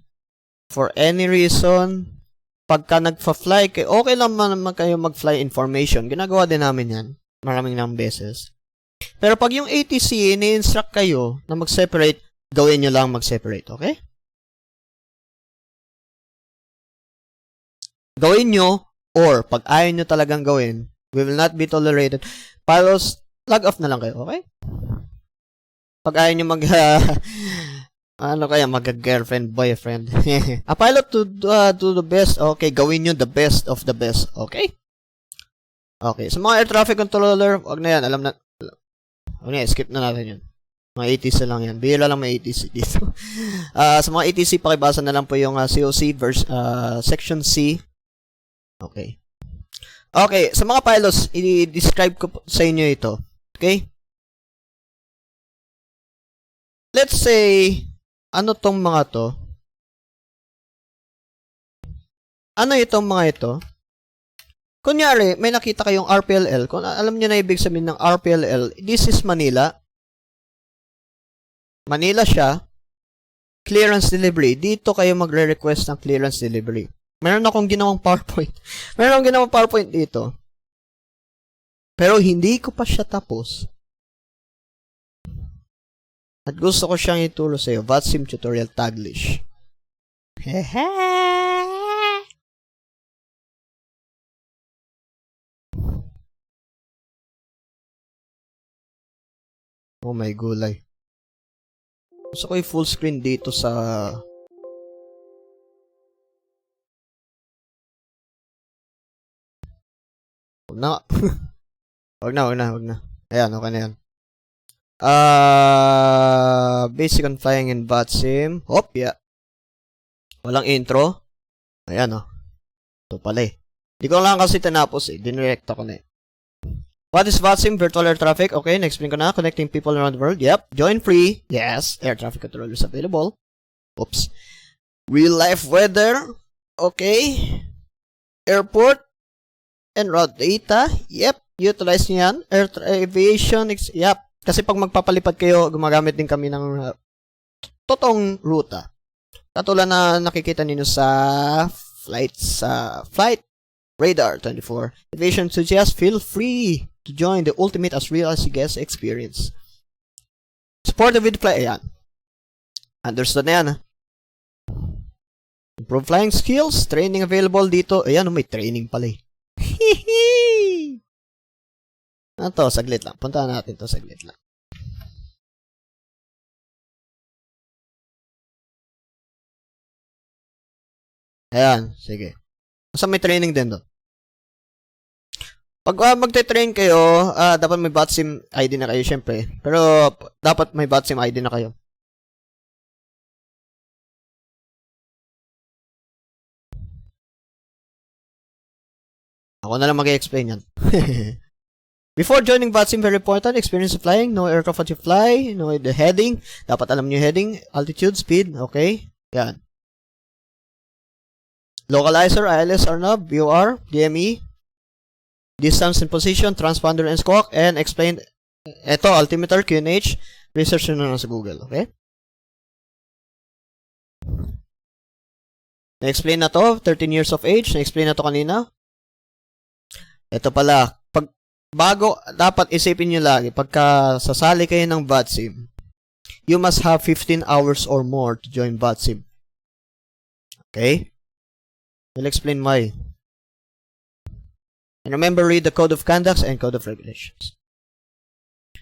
For any reason, pagka nagfa-fly kayo, okay lang naman kayo mag-fly information. Ginagawa din namin yan. Maraming beses. Pero pag yung ATC, ini-instruct kayo na mag-separate, gawin nyo lang mag-separate. Okay? Gawin nyo, or pag ayaw nyo talagang gawin, we will not be tolerated. Pilots, log off na lang kayo, okay? Pag ayaw nyo mag-girlfriend, boyfriend. A pilot to do the best, okay, gawin nyo the best of the best, okay? Okay, sa mga air traffic controller, wag na yan, alam na, skip na natin yan. Mga ATC lang yan, bihira lang may ATC dito. Sa mga ATC, pakibasa na lang po yung COC Section C. Okay. Okay, sa mga pilots, i-describe ko sa inyo ito. Okay? Let's say, ano tong mga to? Ano itong mga ito? Kunyari, may nakita kayong RPLL. Kung alam nyo na ibig sabihin ng RPLL, this is Manila. Manila siya. Clearance delivery. Dito kayo magre-request ng clearance delivery. Meron akong ginawang PowerPoint. Meron akong ginawang PowerPoint dito. Pero hindi ko pa siya tapos. At gusto ko siyang ituro sa iyo. VATSIM tutorial TAGLISH. Hehe. Oh my gulay. Gusto ko i-full screen dito sa na. Wag na. Ayan, okay na yan. Basic on flying in VATSIM. Hop, yeah. Walang intro. Ayan, oh. Ito pala eh. Di ko lang kasi tinapos eh. Dinirect ako na eh. What is VATSIM? Virtual air traffic. Okay, na-explain ko na. Connecting people around the world. Yep. Join free. Yes. Air traffic controllers available. Oops. Real life weather. Okay. Airport. And route data. Yep. Utilize nyo yan. Aviation. Yep. Kasi pag magpapalipad kayo, gumagamit din kami ng totoong ruta. Katulad na nakikita niyo sa flight radar 24. Aviation enthusiasts, feel free to join the ultimate as real as you guess experience. Support the video flight. Ayan. Understood na yan. Improve flying skills. Training available dito. Ayan, may training pala eh. Hihi! Ito, saglit lang. Puntahan natin to saglit lang. Ayan, sige. Basta may training din doon. Pag magte-train kayo, dapat may VATSIM ID na kayo, syempre. Pero, dapat may VATSIM ID na kayo. Ako na lang mag-explain yan. Before joining VATSIM, very important, experience of flying, know aircraft that you fly, know the heading. Dapat alam nyo heading, altitude, speed, okay? Yan. Localizer, ILS, RNAV, VOR, DME, distance and position, transponder and squawk, and explain, eto, altimeter, QNH, research nyo na sa Google, okay? Na-explain na to, 13 years of age, na-explain na to kanina. Ito pala, bago, dapat isipin nyo lagi, pagka sasali kayo ng VATSIM, you must have 15 hours or more to join VATSIM. Okay? We'll explain why. And remember, read the Code of Conduct and Code of Regulations.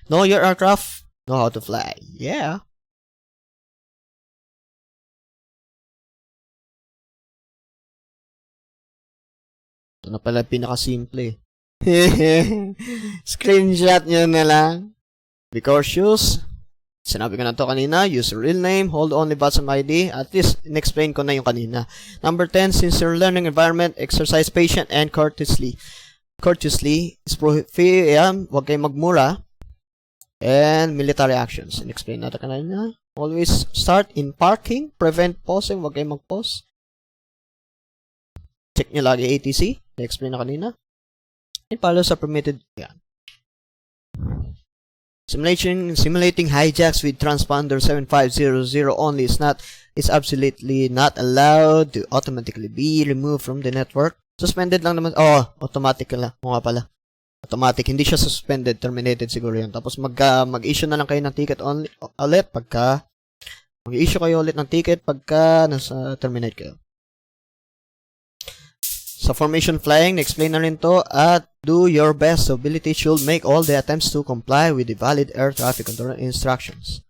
Know your aircraft, know how to fly. Yeah. Ito na pala pinaka-simple. Screenshot nyo na lang. Be cautious. Sinabi ko na to kanina. Use your real name. Hold only VATSIM ID. At least, in-explain ko na yung kanina. Number 10, since your learning environment, exercise patient and courteously. Courteously, huwag kayong magmura. And military actions. In-explain natin kanina. Always start in parking. Prevent pausing. Huwag kayong mag-pause. Check nyo lagi ATC. In-explain na kanina. And follow sa permitted. Yan. Simulating hijacks with transponder 7500 only is absolutely not allowed to automatically be removed from the network. Suspended lang naman. Oh, automatic lang. Mga pala. Automatic. Hindi siya suspended. Terminated siguro yun. Tapos mag-issue na lang kayo ng ticket ulit pagka mag-issue kayo ulit ng ticket pagka nasa terminate kayo. Sa formation flying, na-explain na rin to, at do your best. So, ability should make all the attempts to comply with the valid air traffic control instructions.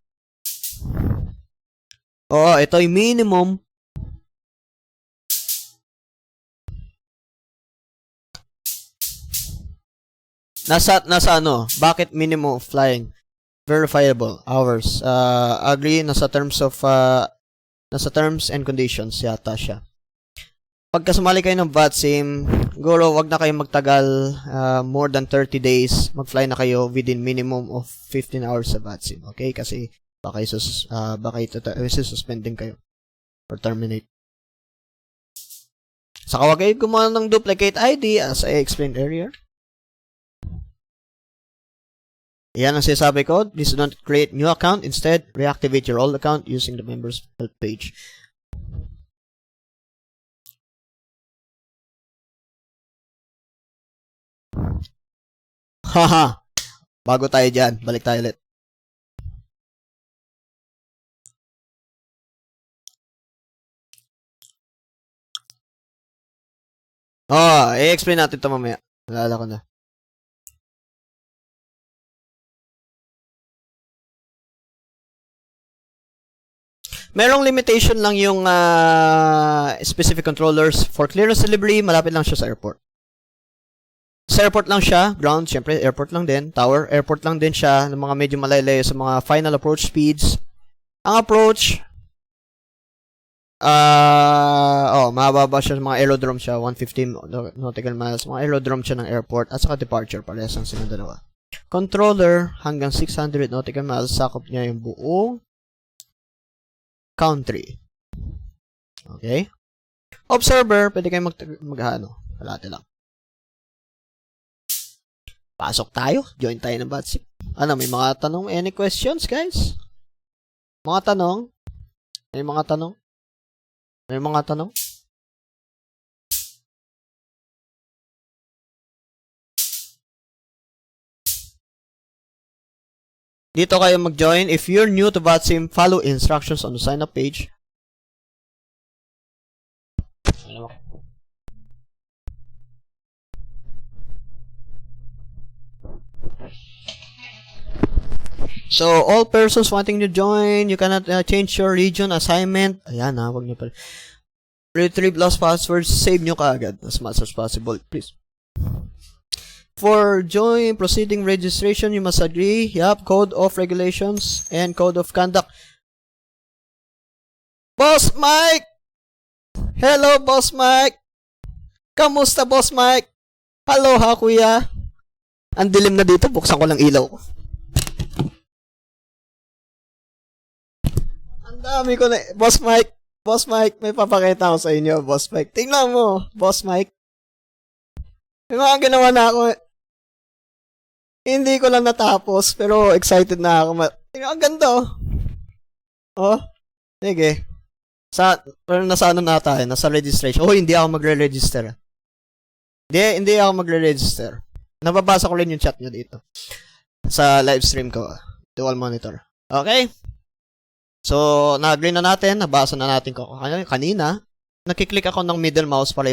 Oh, ito yung minimum. Nasa ano? Bakit minimum flying? Verifiable hours. Agree, nasa terms and conditions yata siya. Pagka sumali kayo ng VATSIM, siguro wag na kayong magtagal, more than 30 days, mag-fly na kayo within minimum of 15 hours sa VATSIM. Okay? Kasi baka suspending kayo or terminate. Saka wag kayo gumawa ng duplicate ID as I explained earlier. Yan ang sinasabi ko. Please do not create new account. Instead, reactivate your old account using the members help page. Haha. Bago tayo dyan, balik tayo ulit. Oh, i-explain natin ito mamaya. Nalala ko na. Merong limitation lang yung specific controllers. For clearance delivery, malapit lang siya sa airport. Sa airport lang siya, ground, syempre, airport lang din. Tower, airport lang din siya, ng mga medyo malayo sa mga final approach speeds. Ang approach, mababa siya sa mga aerodrome siya, 150 nautical miles. Mga aerodrome siya ng airport, at saka departure, parehas ang silang dalawa. Controller, hanggang 600 nautical miles, sakop niya yung buong country. Okay? Observer, pwede kayong palate lang. Pasok tayo. Join tayo ng VATSIM. Ano, may mga tanong? Any questions, guys? Mga tanong? May mga tanong? May mga tanong? Dito kayo mag-join. If you're new to VATSIM, follow instructions on the sign-up page. So, all persons wanting to join, you cannot change your region assignment. Ayan wag niyo pala. Retrieve lost passwords, save nyo kaagad as much as possible, please. For join proceeding registration, you must agree. Yup, code of regulations and code of conduct. Boss Mike! Hello, Boss Mike! Kamusta, Boss Mike? Hello ha, kuya? Ang dilim na dito, buksan ko lang ilaw. Ang dami ko na... Boss Mike, may papakita ko sa inyo, Boss Mike. Tingnan mo, Boss Mike. May mga ginawa na ako. Hindi ko lang natapos, pero excited na ako. Tingnan, ang ganda, oh. Oh, sige. Pero nasa ano na tayo? Nasa registration. Oh, hindi ako magre-register. Hindi ako magre-register. Nababasa ko rin yung chat nyo dito. Sa live stream ko. Dual monitor. Okay? So, na-agree na natin, nabasa na natin ko kanina. Nakiklik ako ng middle mouse para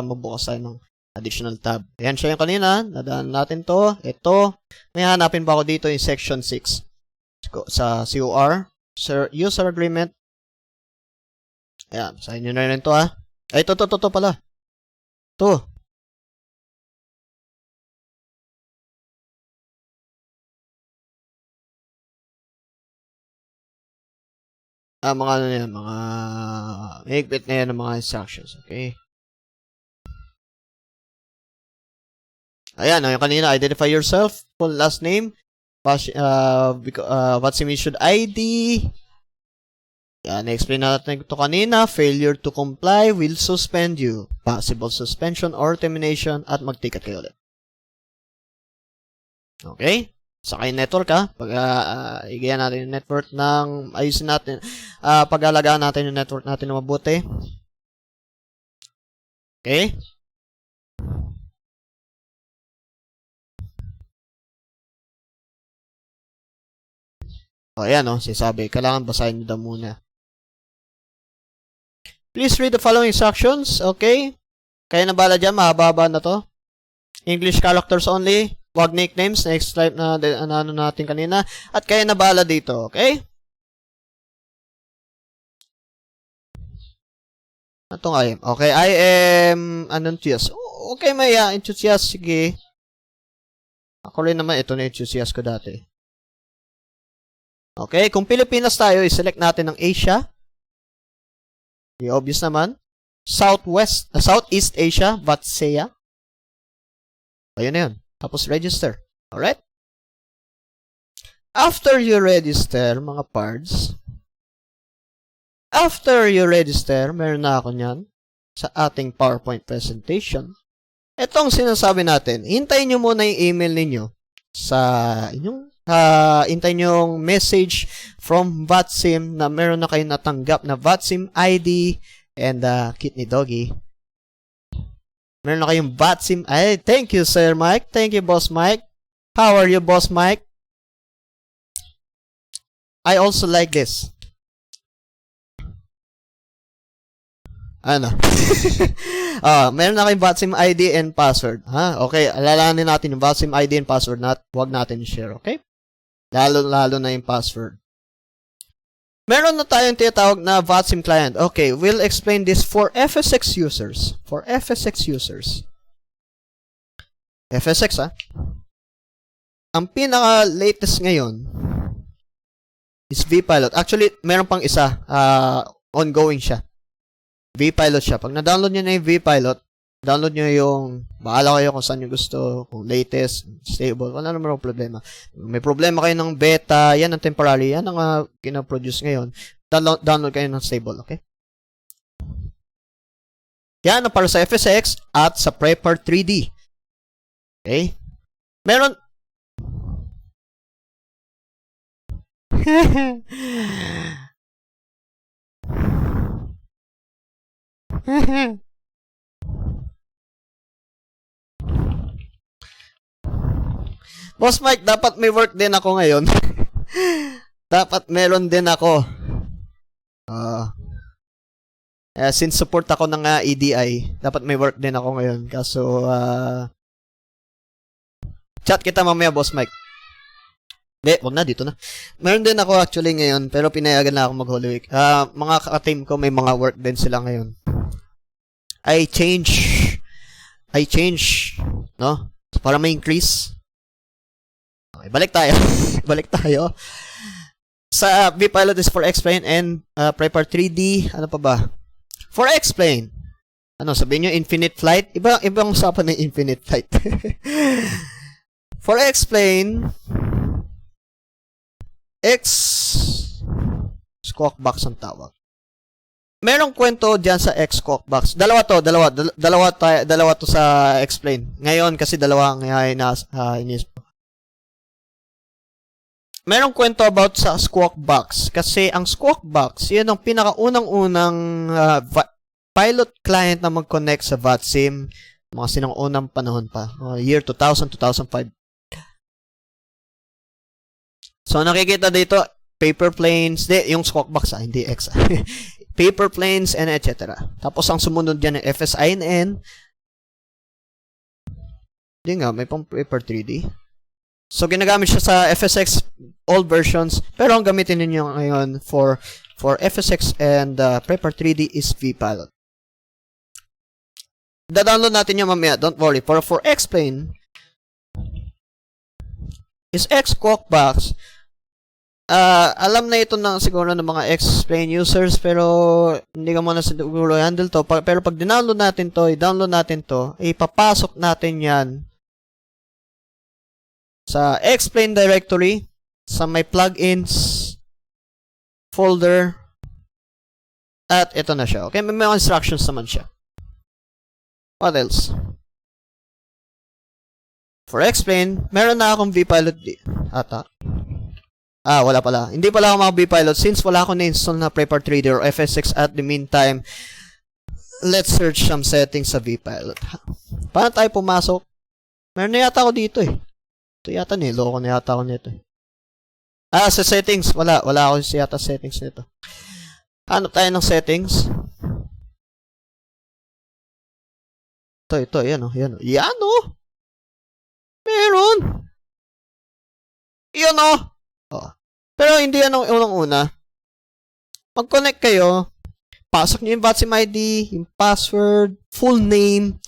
magbukas tayo ng additional tab. Ayan siya yung kanina. Nadaan natin to. Ito. May hanapin ba ako dito yung section 6. Sa COR. User agreement. Ayan. Sa inyo na rin to ha. Ay, ito pala. Ito. Mga ano yan, mga higpit na yan ng mga instructions, okay? Ayan, yung kanina, identify yourself, full last name, VATSIM issued ID. Yan, na-explain natin ito kanina, failure to comply will suspend you, possible suspension or termination, at mag-ticket kayo ulit. Okay? Saka yung network ha, pag igayan natin yung network ng, ayusin natin, pag-alagaan natin yung network natin na mabuti. Okay? O, ayan o, sinasabi, kailangan basahin nyo daw muna. Please read the following instructions, okay? Kaya na bala dyan, mahaba na to. English characters only. Wag nicknames, next type na ano natin kanina. At kaya na bala dito, okay? Ito nga yun. Okay, I am enthusiast. Okay, may enthusiast, sige. Ako rin naman, ito na enthusiast ko dati. Okay, kung Pilipinas tayo, i-select natin ng Asia. Okay, obvious naman. Southeast Asia, VATSIM. Ayun na yun. Tapos register. Alright? After you register, mga pards, meron na ako niyan sa ating PowerPoint presentation. Itong sinasabi natin, hintayin nyo muna yung email ninyo sa inyong, hintayin nyo yung message from VATSIM na meron na kayo natanggap na VATSIM ID and kit ni Doggy. Meron na kayong VATSIM. Ay, thank you, Sir Mike. Thank you, Boss Mike. How are you, Boss Mike? I also like this. Ano? Meron na kayong VATSIM ID and password. Okay, alalahanin natin yung VATSIM ID and password. Huwag natin share, okay? Lalo na yung password. Meron na tayong tinatawag na VATSIM client. Okay, we'll explain this for FSX users. FSX, Ang pinaka-latest ngayon is vPilot. Actually, meron pang isa. Ongoing siya. vPilot siya. Pag na-download nyo na yung vPilot, download nyo yung, bahala kayo kung saan nyo gusto, kung latest, stable, wala naman problema. May problema kayo ng beta, yan ang temporary, yan ang kinaproduce ngayon. Download kayo ng stable, okay? Yan ang para sa FSX at sa Prepar 3D. Okay? Meron, Boss Mike, dapat may work din ako ngayon. Dapat meron din ako. Since support ako ng EDI, dapat may work din ako ngayon. Kaso, chat kita mamaya, Boss Mike. Hindi, wag na, dito na. Meron din ako actually ngayon, pero pinayagan na ako mag-Holy Week. Mga ka-team ko, may mga work din sila ngayon. I change, no? Para may increase. Okay, balik tayo. Balik tayo. Sa vpilot is for explain and prepare 3D. Ano pa ba? For explain. Ano, sabihin nyo, infinite flight? Ibang usapan ng infinite flight. For explain, squawk box ang tawag. Merong kwento diyan sa squawk box. Dalawa to sa explain. Ngayon kasi dalawa ang inis. Merong kwento about sa squawk box kasi ang squawk box, yan ang pinakaunang-unang pilot client na mag-connect sa VATSIM, mga sinang-unang panahon pa, year 2000, 2005. So, nakikita dito, paper planes, yung squawk box, hindi X. Paper planes, and etc. Tapos, ang sumunod dyan ng FSINN. Hindi nga, may pang paper 3D. So, ginagamit siya sa FSX, all versions, pero ang gamitin ninyo ngayon for FSX and paper 3D is vpilot. Da-download natin yung mamaya, don't worry. For explain is squawk box. Alam na ito ng siguro ng mga explain users pero hindi ka muna siguro handle to. Pero pag download natin to, i-download natin to, ipapasok natin yan sa explain directory, sa may plugins folder, at ito na siya. Okay, may mga instructions naman siya. What else? For explain, meron na akong vpilot ata. Wala pala. Hindi pala ako vpilot since wala akong na-install na Prepare 3D or FS6 at the meantime. Let's search some settings sa vpilot. Paano tayo pumasok? Meron na yata ako dito eh. Ito yata niloko na yata ako nito eh. Sa settings. Wala ako yata settings nito. Hanap tayo ng settings. Ito, yan o. Yan o! Meron! Yan o! Pero hindi yan ang unang-una. Mag-connect kayo. Pasok nyo yung VATSIM ID, yung password, full name,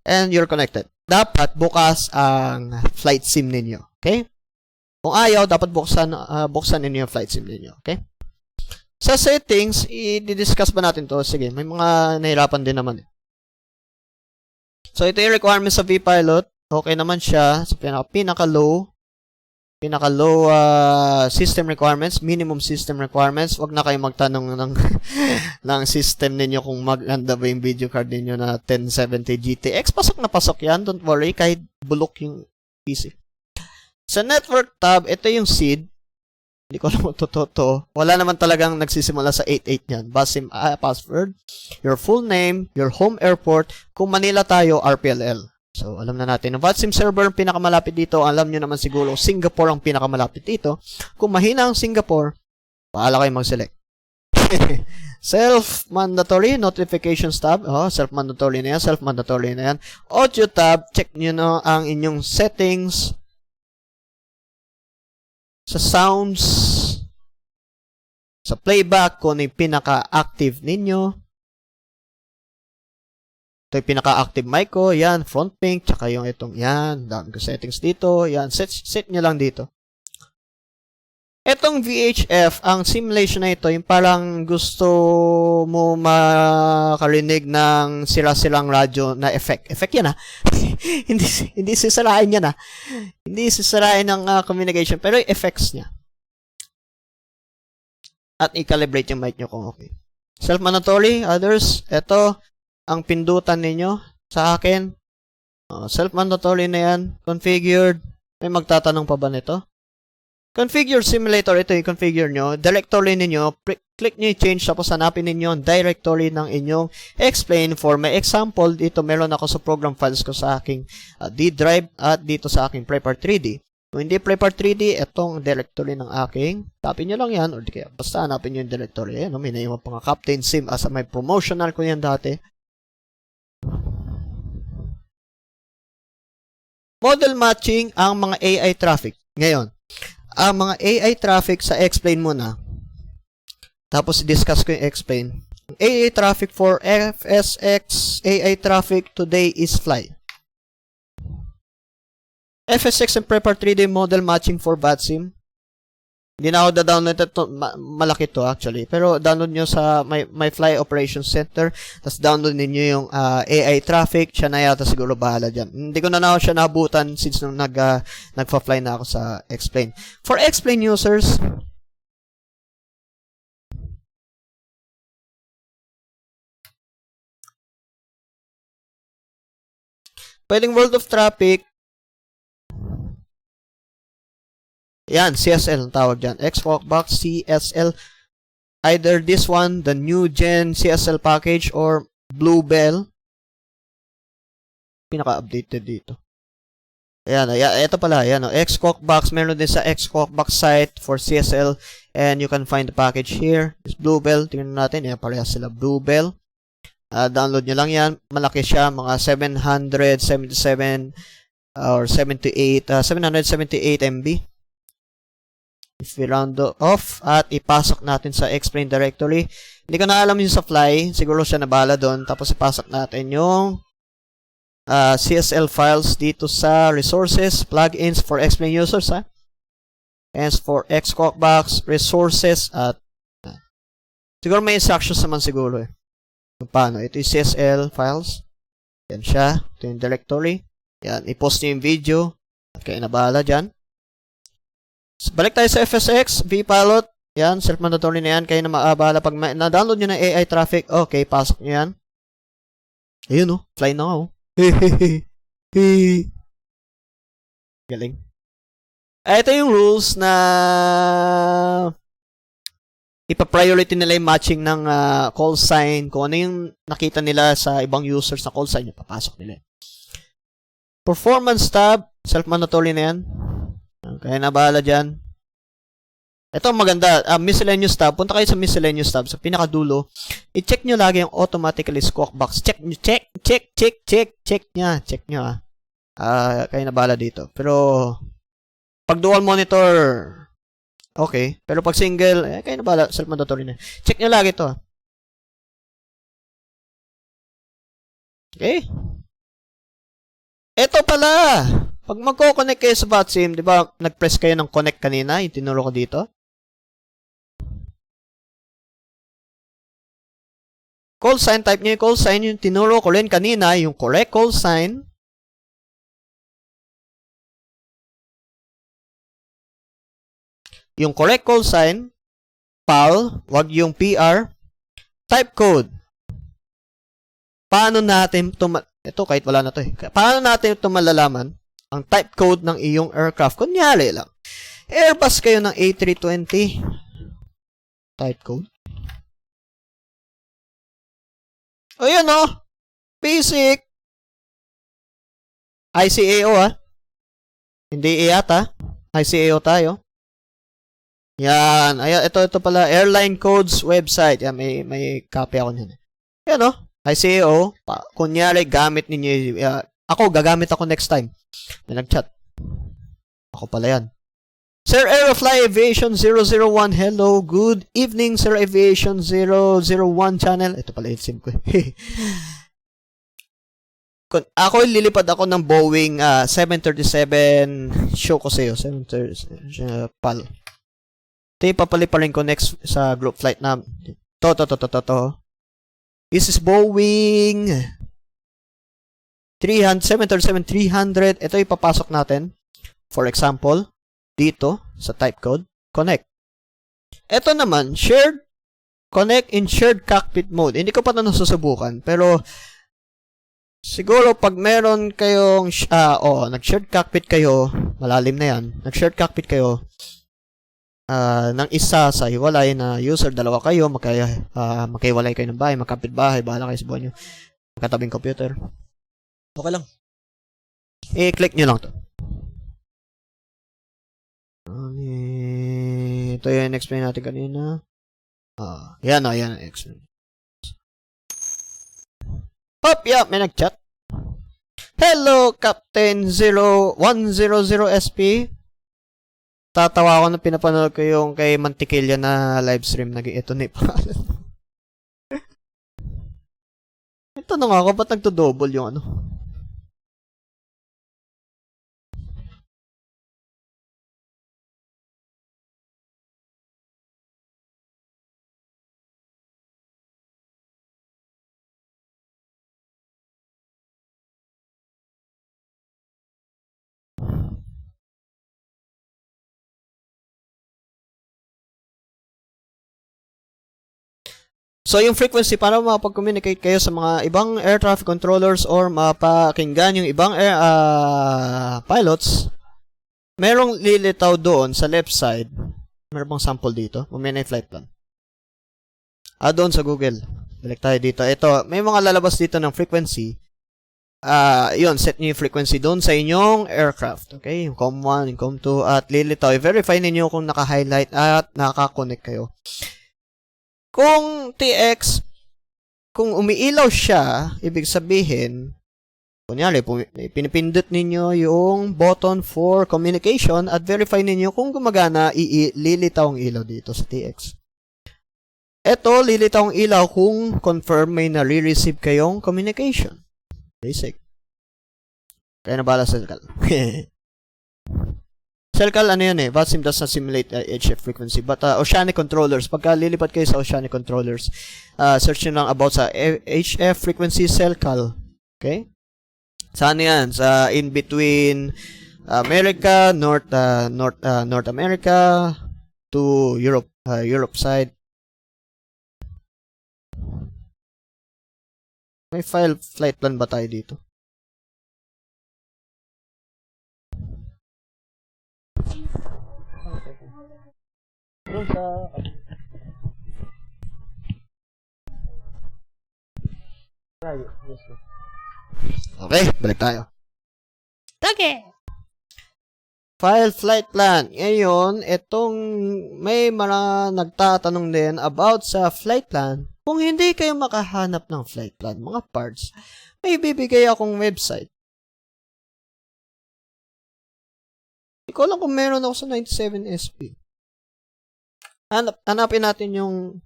and you're connected. Dapat bukas ang flight sim ninyo. Okay? Kung ayaw, dapat buksan ninyo yung flight sim ninyo. Okay? Sa settings, i-discuss ba natin to? Sige, may mga nahirapan din naman eh. So, ito yung requirements sa vpilot. Okay naman siya. So, pinaka-low system requirements, minimum system requirements. Huwag na kayo magtanong ng system ninyo kung maganda ba yung video card ninyo na 1070 GTX. Pasok na pasok yan. Don't worry. Kahit bulok yung PC. Sa network tab, ito yung seed. Hindi ko alam to. Wala naman talagang nagsisimula sa 88 yan. VATSIM password, your full name, your home airport. Kung Manila tayo, RPLL. So, alam na natin. Ang VATSIM server ang pinakamalapit dito. Alam nyo naman siguro, Singapore ang pinakamalapit dito. Kung mahina ang Singapore, paala kayo mag-select. Self-mandatory notifications tab. Self-mandatory na yan. Audio tab, check nyo na ang inyong settings. Sa sounds, sa playback, kung ano yung pinaka-active ninyo. Ito yung pinaka-active mic ko. Yan, front pink, tsaka yung itong, yan, dami ko settings dito. Yan, set nyo lang dito. Itong VHF, ang simulation na ito, yung parang gusto mo makarinig ng sira-silang radyo na effect. Effect yan hindi sisirain yan Hindi sisirain ng communication, pero yung effects niya. At i-calibrate yung mic nyo kung okay. Self-mandatory, others, ito, ang pindutan ninyo sa akin. Self-mandatory na yan. Configured. May magtatanong pa ba nito? Configure simulator, ito yung configure nyo. Directory ninyo, click nyo yung change, tapos hanapin ninyo ang directory ng inyong explain for. May example, dito meron ako sa program files ko sa aking D drive at dito sa aking Prepare 3D. Kung hindi Prepare 3D, itong directory ng aking, tapin nyo lang yan, or di kaya, basta hanapin nyo yung directory. Ayan, may naiwan pa nga Captain Sim as may promotional ko yan dati. Model matching ang mga AI traffic. Ngayon, ang mga AI traffic sa explain muna. Tapos discuss ko yung explain. AA traffic for FSX, AA traffic today is fly. FSX and Prepar 3D model matching for VATSIM. Hindi na ako da-download ito. Malaki to actually. Pero download nyo sa my Fly Operations Center. Tapos download ninyo yung AI traffic. Siya na yata siguro bahala dyan. Hindi ko na ako siya nabutan since nung nagpa-fly na ako sa Explain. For Explain users, pwedeng world of traffic. Yan, CSL ang tawag dyan. Xbox CSL. Either this one, the new gen CSL package, or Bluebell. Pinaka-updated dito. Ayan, ito pala. Ayan, Xbox. Meron din sa Xbox site for CSL. And you can find the package here. It's Bluebell. Tingnan natin. Ayan, parehas sila. Bluebell. Download nyo lang yan. Malaki siya. Mga 777 or 778 MB. If we round off at ipasok natin sa Explain directory. Hindi ko na alam yung sa Fly. Siguro siya nabala doon. Tapos ipasok natin yung CSL files dito sa resources, plugins for Explain users. And for Xbox, resources at siguro may instructions naman siguro eh. Paano? Ito yung CSL files. Yan siya. Ito yung directory. Yan. I-post nyo yung video. At kayo nabala dyan. Balik tayo sa FSX, vPilot. Yan, self-mandatory na yan. Kayo na maabala. Pag na-download nyo ng AI traffic, okay, pasok nyo yan. Ayun, fly na ako. Galing. Ito yung rules na ipa-priority nila yung matching ng call sign. Kung ano yung nakita nila sa ibang users na call sign, yung papasok nila. Performance tab, self-mandatory na yan. Kaya nabahala dyan. Ito maganda. Miscellaneous tab. Punta kayo sa miscellaneous tab. Sa pinakadulo. I-check nyo lagi yung automatically squawk box. Check nyo kaya nabahala dito. Pero pag dual monitor, okay. Pero pag single, kaya nabahala. Self-mandatory na. Check nyo lagi ito. Okay. Ito pala. Pag magko-connect kayo sa VATSIM, di ba, nag-press kayo ng connect kanina, yung tinuro ko dito. Call sign, type nyo yung call sign, yung tinuro ko rin kanina, yung correct call sign. Yung correct call sign, PAL, wag yung PR. Type code. Paano natin ito kahit wala na to eh. Paano natin ito malalaman? Ang type code ng iyong aircraft. Kunyari lang. Airbus kayo ng A320. Type code. Ayan Basic. ICAO Hindi IATA. ICAO tayo. Yan. Ayan, ito pala. Airline Codes website. Yan, may copy ako niyan. Yan ICAO. Kunyari, gamit ninyo. Ako, gagamit ako next time. May nag-chat. Ako pala yan. Sir Aerofly Aviation 001, hello. Good evening, Sir Aviation 001 channel. Ito pala yung SIM ko. Ako, lilipad ako ng Boeing 737. Show ko sa'yo. 737 PAL. Ito yung papaliparin ko next sa group flight na. To. This is Boeing 737-300. Ito ipapasok natin. For example, dito sa type code, connect. Ito naman, shared, connect in shared cockpit mode. Hindi ko pa ito nasusubukan. Pero, siguro pag meron kayong, nag-shared cockpit kayo, malalim na yan, nag-shared cockpit kayo, ng isa sa hiwalay na user, dalawa kayo, magkaiwalay kayo ng bahay, magkapit bahay, bahala kayo sa buhay nyo, magkatabing computer. Okay lang. I-click nyo lang to. Ito yung explain natin kanina. Yan explain. Hop, may nag-chat. Hello, Captain 0100SP. Tatawa ako na pinapanood ko yung kay Mantikilya na live stream. Ito na pangalan. May tanong ako, ba't nagto-double yung ano? So, yung frequency, para makapag-communicate kayo sa mga ibang air traffic controllers or mapakinggan yung ibang air pilots, merong lilitaw doon sa left side. Meron bang sample dito? Mamaya na yung flight plan. Doon sa Google. Balik tayo dito. Ito, may mga lalabas dito ng frequency. Yun, set nyo yung frequency doon sa inyong aircraft. Okay? Yung COM1, yung COM2, at lilitaw. I-verify ninyo kung naka-highlight at naka-connect kayo. Kung TX, kung umiilaw siya, ibig sabihin, kunyari, pinipindot ninyo yung button for communication at verify ninyo kung gumagana, lilitaw ang ilaw dito sa TX. Ito, lilitaw ang ilaw kung confirm may nare-receive kayong communication. Basic. Kaya nabala sa Celcal. Celcal, ano yun VATSIM does not simulate HF frequency. But oceanic controllers, pagka lilipat kayo sa oceanic controllers, search nyo lang about sa HF frequency Celcal. Okay? Saan yan? Sa in between America, North America to Europe, Europe side. May flight plan ba tayo dito? Okay, balik tayo. Okay. Flight plan. Ngayon, itong may mga nagtatanong din about sa flight plan. Kung hindi kayo makahanap ng flight plan, mga parts, may bibigay akong website. Hindi ko alam kung meron ako sa 97SP. Hanapin natin yung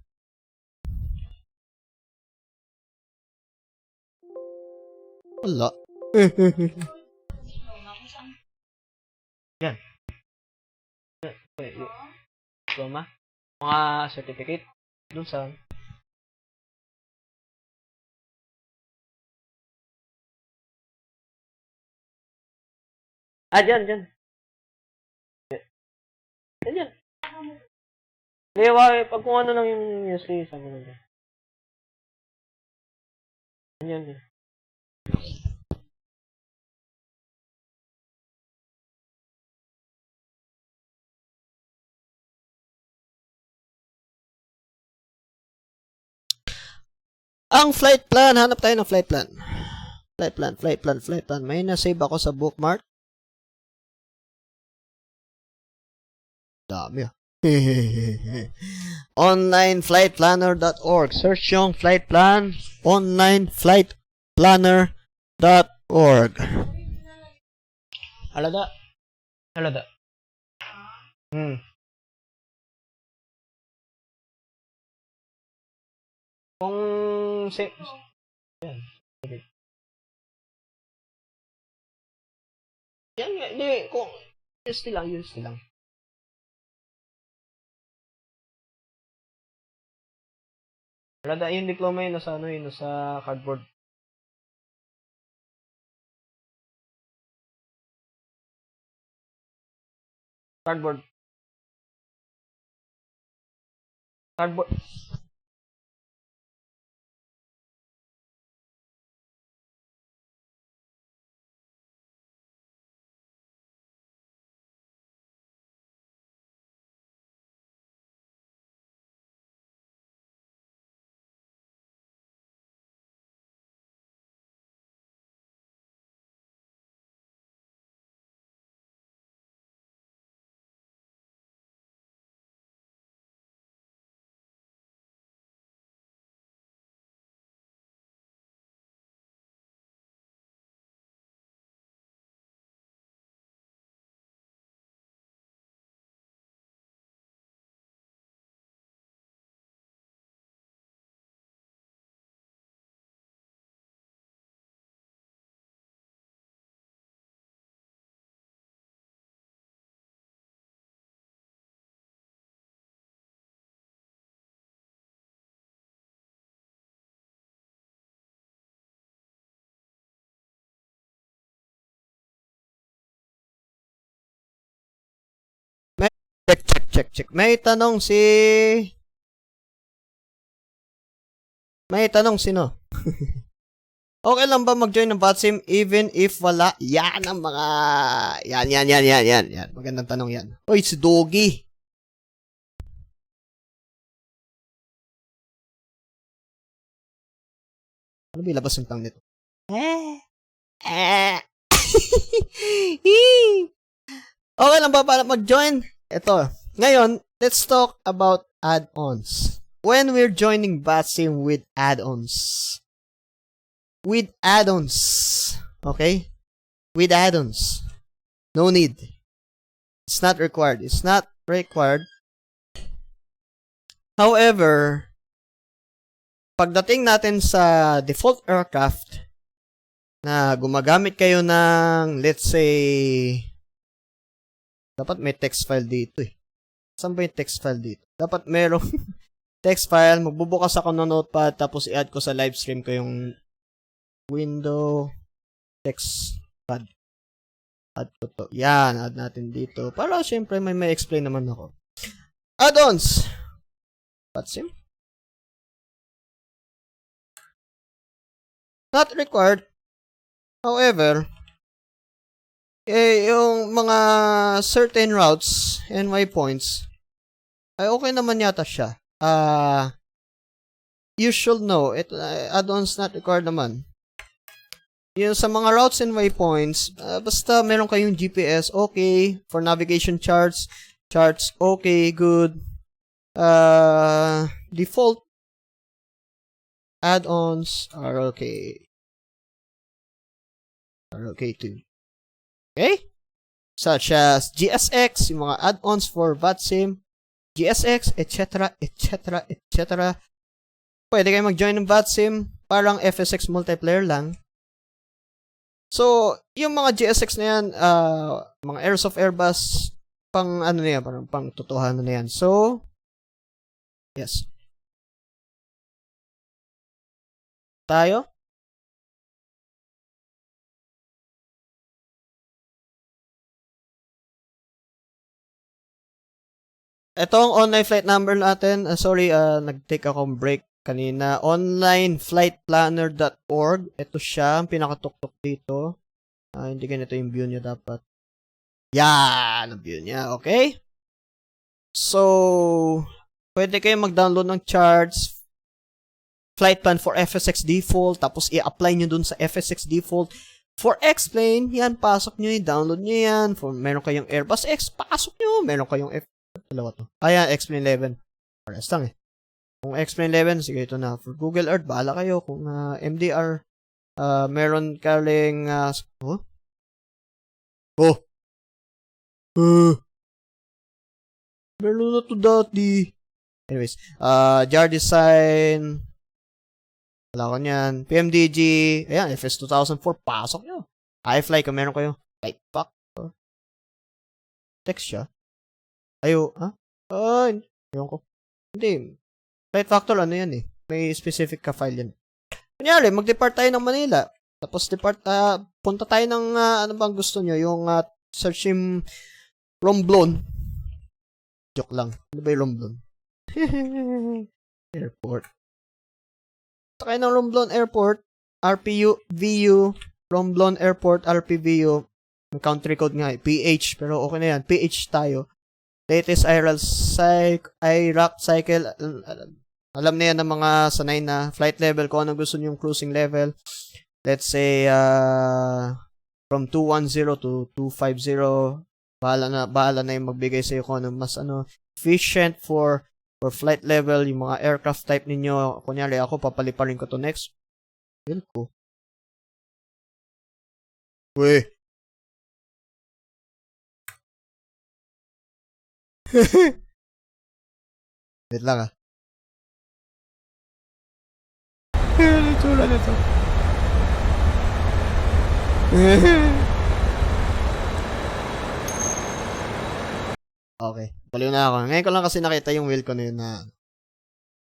wala. Yan. Diploma. Mga certificate. Doon sa dyan. Dyan. Lewa, pag kung ano lang yung USB, sa mga dyan. Yan. Ang flight plan, hanap tayo ng flight plan. Flight plan. May na-save ako sa bookmark. Dami onlineflightplanner.org. Search yung flight plan. onlineflightplanner.org. Alada. Kung yan. Yan, hindi, kung use lang. Alada, yung diploma yun nasa nasa cardboard. Cardboard. Check. May tanong sino? Okay lang ba mag-join ng VATSIM even if wala? Yan ang mga... Yan. Magandang tanong yan. Oy, si Doggy. Ano ba ilabas yung tang nito? Okay lang ba para mag-join? Ito. Ngayon, let's talk about add-ons. When we're joining VATSIM with add-ons. Okay? With add-ons. No need. It's not required. However, pagdating natin sa default aircraft na gumagamit kayo ng, let's say, dapat may text file dito eh. Saan ba yung text file dito? Dapat merong text file. Magbubukas ako ng notepad tapos i-add ko sa live stream ko yung window text pad. Add ko to. Yan, add natin dito. Para syempre may explain naman ako. Add-ons. VATSIM. Not required. However, yung mga certain routes and waypoints, ay okay naman yata siya. You should know, add-ons not required naman. Yung sa mga routes and waypoints, basta meron kayong GPS, okay. For navigation charts, okay, good. Default add-ons are okay. Too. Okay? Such as GSX, yung mga add-ons for VATSIM, GSX, etc. Pwede kayo mag-join ng VATSIM, parang FSX multiplayer lang. So, yung mga GSX na yan, mga Airsoft Airbus, pang ano na yan, parang pang totohanan na yan. So, yes. Tayo? Itong online flight number natin, nag-take akong break kanina. Onlineflightplanner.org. Ito siya, ang pinakatuktok dito. Hindi ganito yung view niya dapat. Yan, ang view niya, okay? So, pwede kayo mag-download ng charts, flight plan for FSX default, tapos i-apply nyo dun sa FSX default. For X-Plane, yan, pasok nyo, i-download nyo yan. For meron kayong Airbus X, pasok nyo. Meron kayong dalawa to. Ayan, X-Plane 11. Pares lang eh. Kung X-Plane 11, sige ito na. For Google Earth, bahala kayo. Kung MDR, meron kaling, meron na to dati. Anyways, jar design, wala ko niyan. PMDG, ayan, FS 2004, pasok nyo. iFly, kung meron kayo. Flight factor. Text siya. Ayo, ha? Ewan ko. Hindi. Flight factor, ano yan eh. May specific ka file yan. Kunyari, mag-depart tayo ng Manila. Tapos punta tayo ng, ano bang gusto nyo? Yung search yung Romblon. Joke lang. Ano ba yung Romblon? Airport. Sakay ng Romblon Airport. RPU, VU, Romblon Airport, RPVU. May country code nga eh. PH. Pero okay na yan. PH tayo. Latest IRAC cycle. Alam na yan ng mga sanay na flight level kung anong gusto nyo yung cruising level. Let's say, from 210 to 250. Bahala na yung magbigay sa'yo kung anong mas efficient for flight level, yung mga aircraft type ninyo. Kunyari ako, papaliparin ko to next. Feel ko. Weh. Wait lang Ano tsura nito? Okay. Baliw na ako. Ngayon ko lang kasi nakita yung wheel ko na yun na...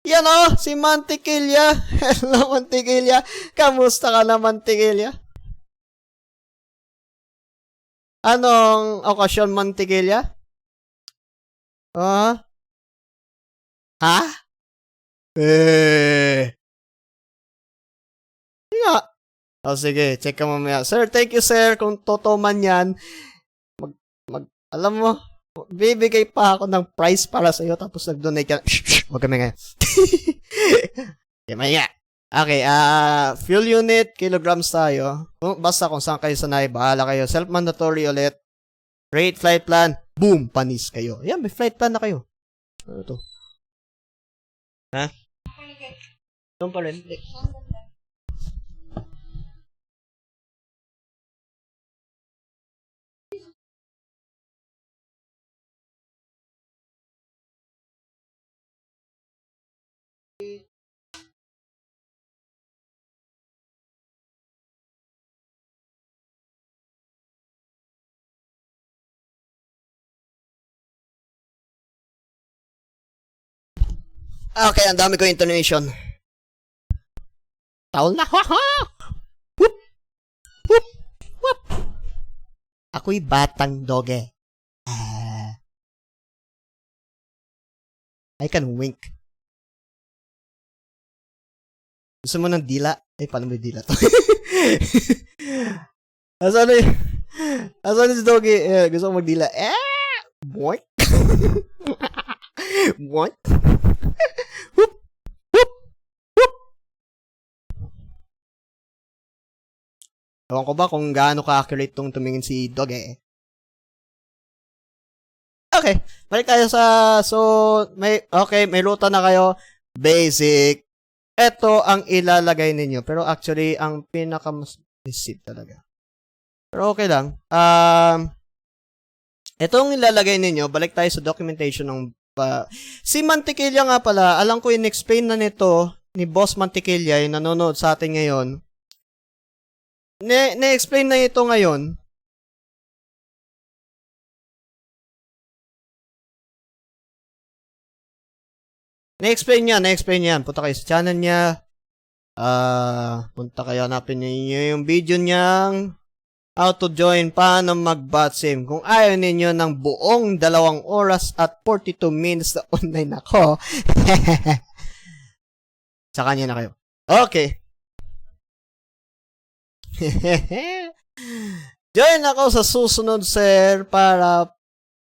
Yan si Mantikilya. Hello, Mantikilya. Kamusta ka na, Mantikilya? Anong okasyon, Mantikilya? Ah? Ha? Eh. Nga. Oh, sige. Check ka mamaya. Sir, thank you, sir. Kung totoo man yan, alam mo, bibigay pa ako ng price para sa iyo tapos nag-donate ka. Shh, wag kami ngayon. Kaya okay, fuel unit, kilograms tayo. Basta kung saan kayo sanay, bahala kayo. Self-mandatory ulit. Rate, flight plan, boom, panis kayo. Yan, may flight plan na kayo. Ano to? Ha? Doon pa rin. Okay, ang dami ko intonation. Taol na. Whoop! Whoop! Whoop! Ako'y batang doge. I can wink. Gusto mo ng dila? Paano mo yung dila to? Asan yung... Asan yung doggy? Gusto mo magdila? Boink! Boink! Whoop! Whoop! Whoop! Ewan ko ba kung gaano ka-accurate tong tumingin si doggy. Okay, balik tayo sa... So, may ruta na kayo. Basic. Ito ang ilalagay ninyo. Pero actually, ang pinaka-mas visit talaga. Pero okay lang. Itong ilalagay ninyo, balik tayo sa documentation ng... si Mantequilla nga pala, alam ko in-explain na nito ni Boss Mantequilla, yung nanonood sa atin ngayon. Na-explain na ito ngayon. Na-explain niya. Punta kayo sa channel niya. Punta kayo, hanapin niyo yung video niyang how to join, paano mag-VATSIM. Kung ayaw ninyo ng buong 2 oras at 42 minutes na online ako, sa kanya na kayo. Okay. Join ako sa susunod, sir, para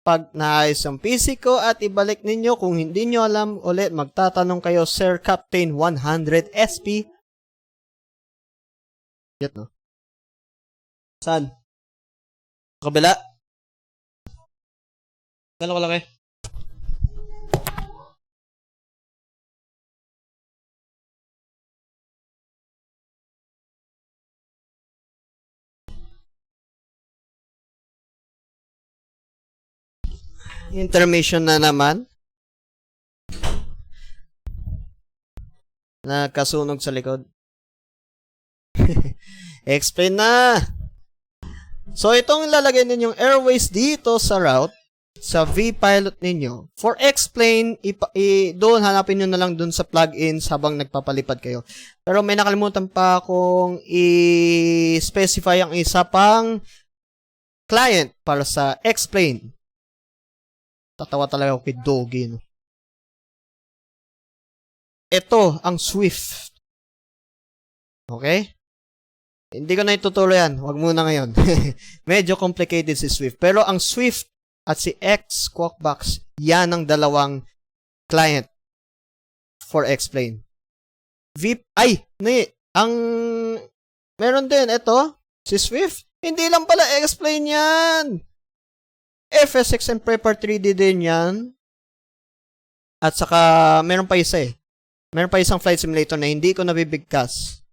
pag naayos ang PC ko at ibalik ninyo. Kung hindi nyo alam ulit, magtatanong kayo, Sir Captain 100 SP. Yat, no? Saan? Kabila? Gano'n kalaki? Intermission na naman. Nakasunog sa likod. Explain na! So, itong ilalagay ninyong airways dito sa route, sa vPilot ninyo. For explain, doon hanapin nyo na lang doon sa plugins habang nagpapalipad kayo. Pero may nakalimutan pa akong i-specify ang isa pang client para sa explain. Tatawa talaga ako kay Doggy, no? Ito, ang Swift. Okay? Hindi ko na itutuloy yan. Huwag muna ngayon. Medyo complicated si Swift. Pero ang Swift at si X Squawkbox, yan ang dalawang client for explain. Meron din, ito, si Swift. Hindi lang pala explain yan. FSX and Prepar 3D din yan. At saka, meron pa isa eh. Meron pa isang flight simulator na hindi ko nabibigkas.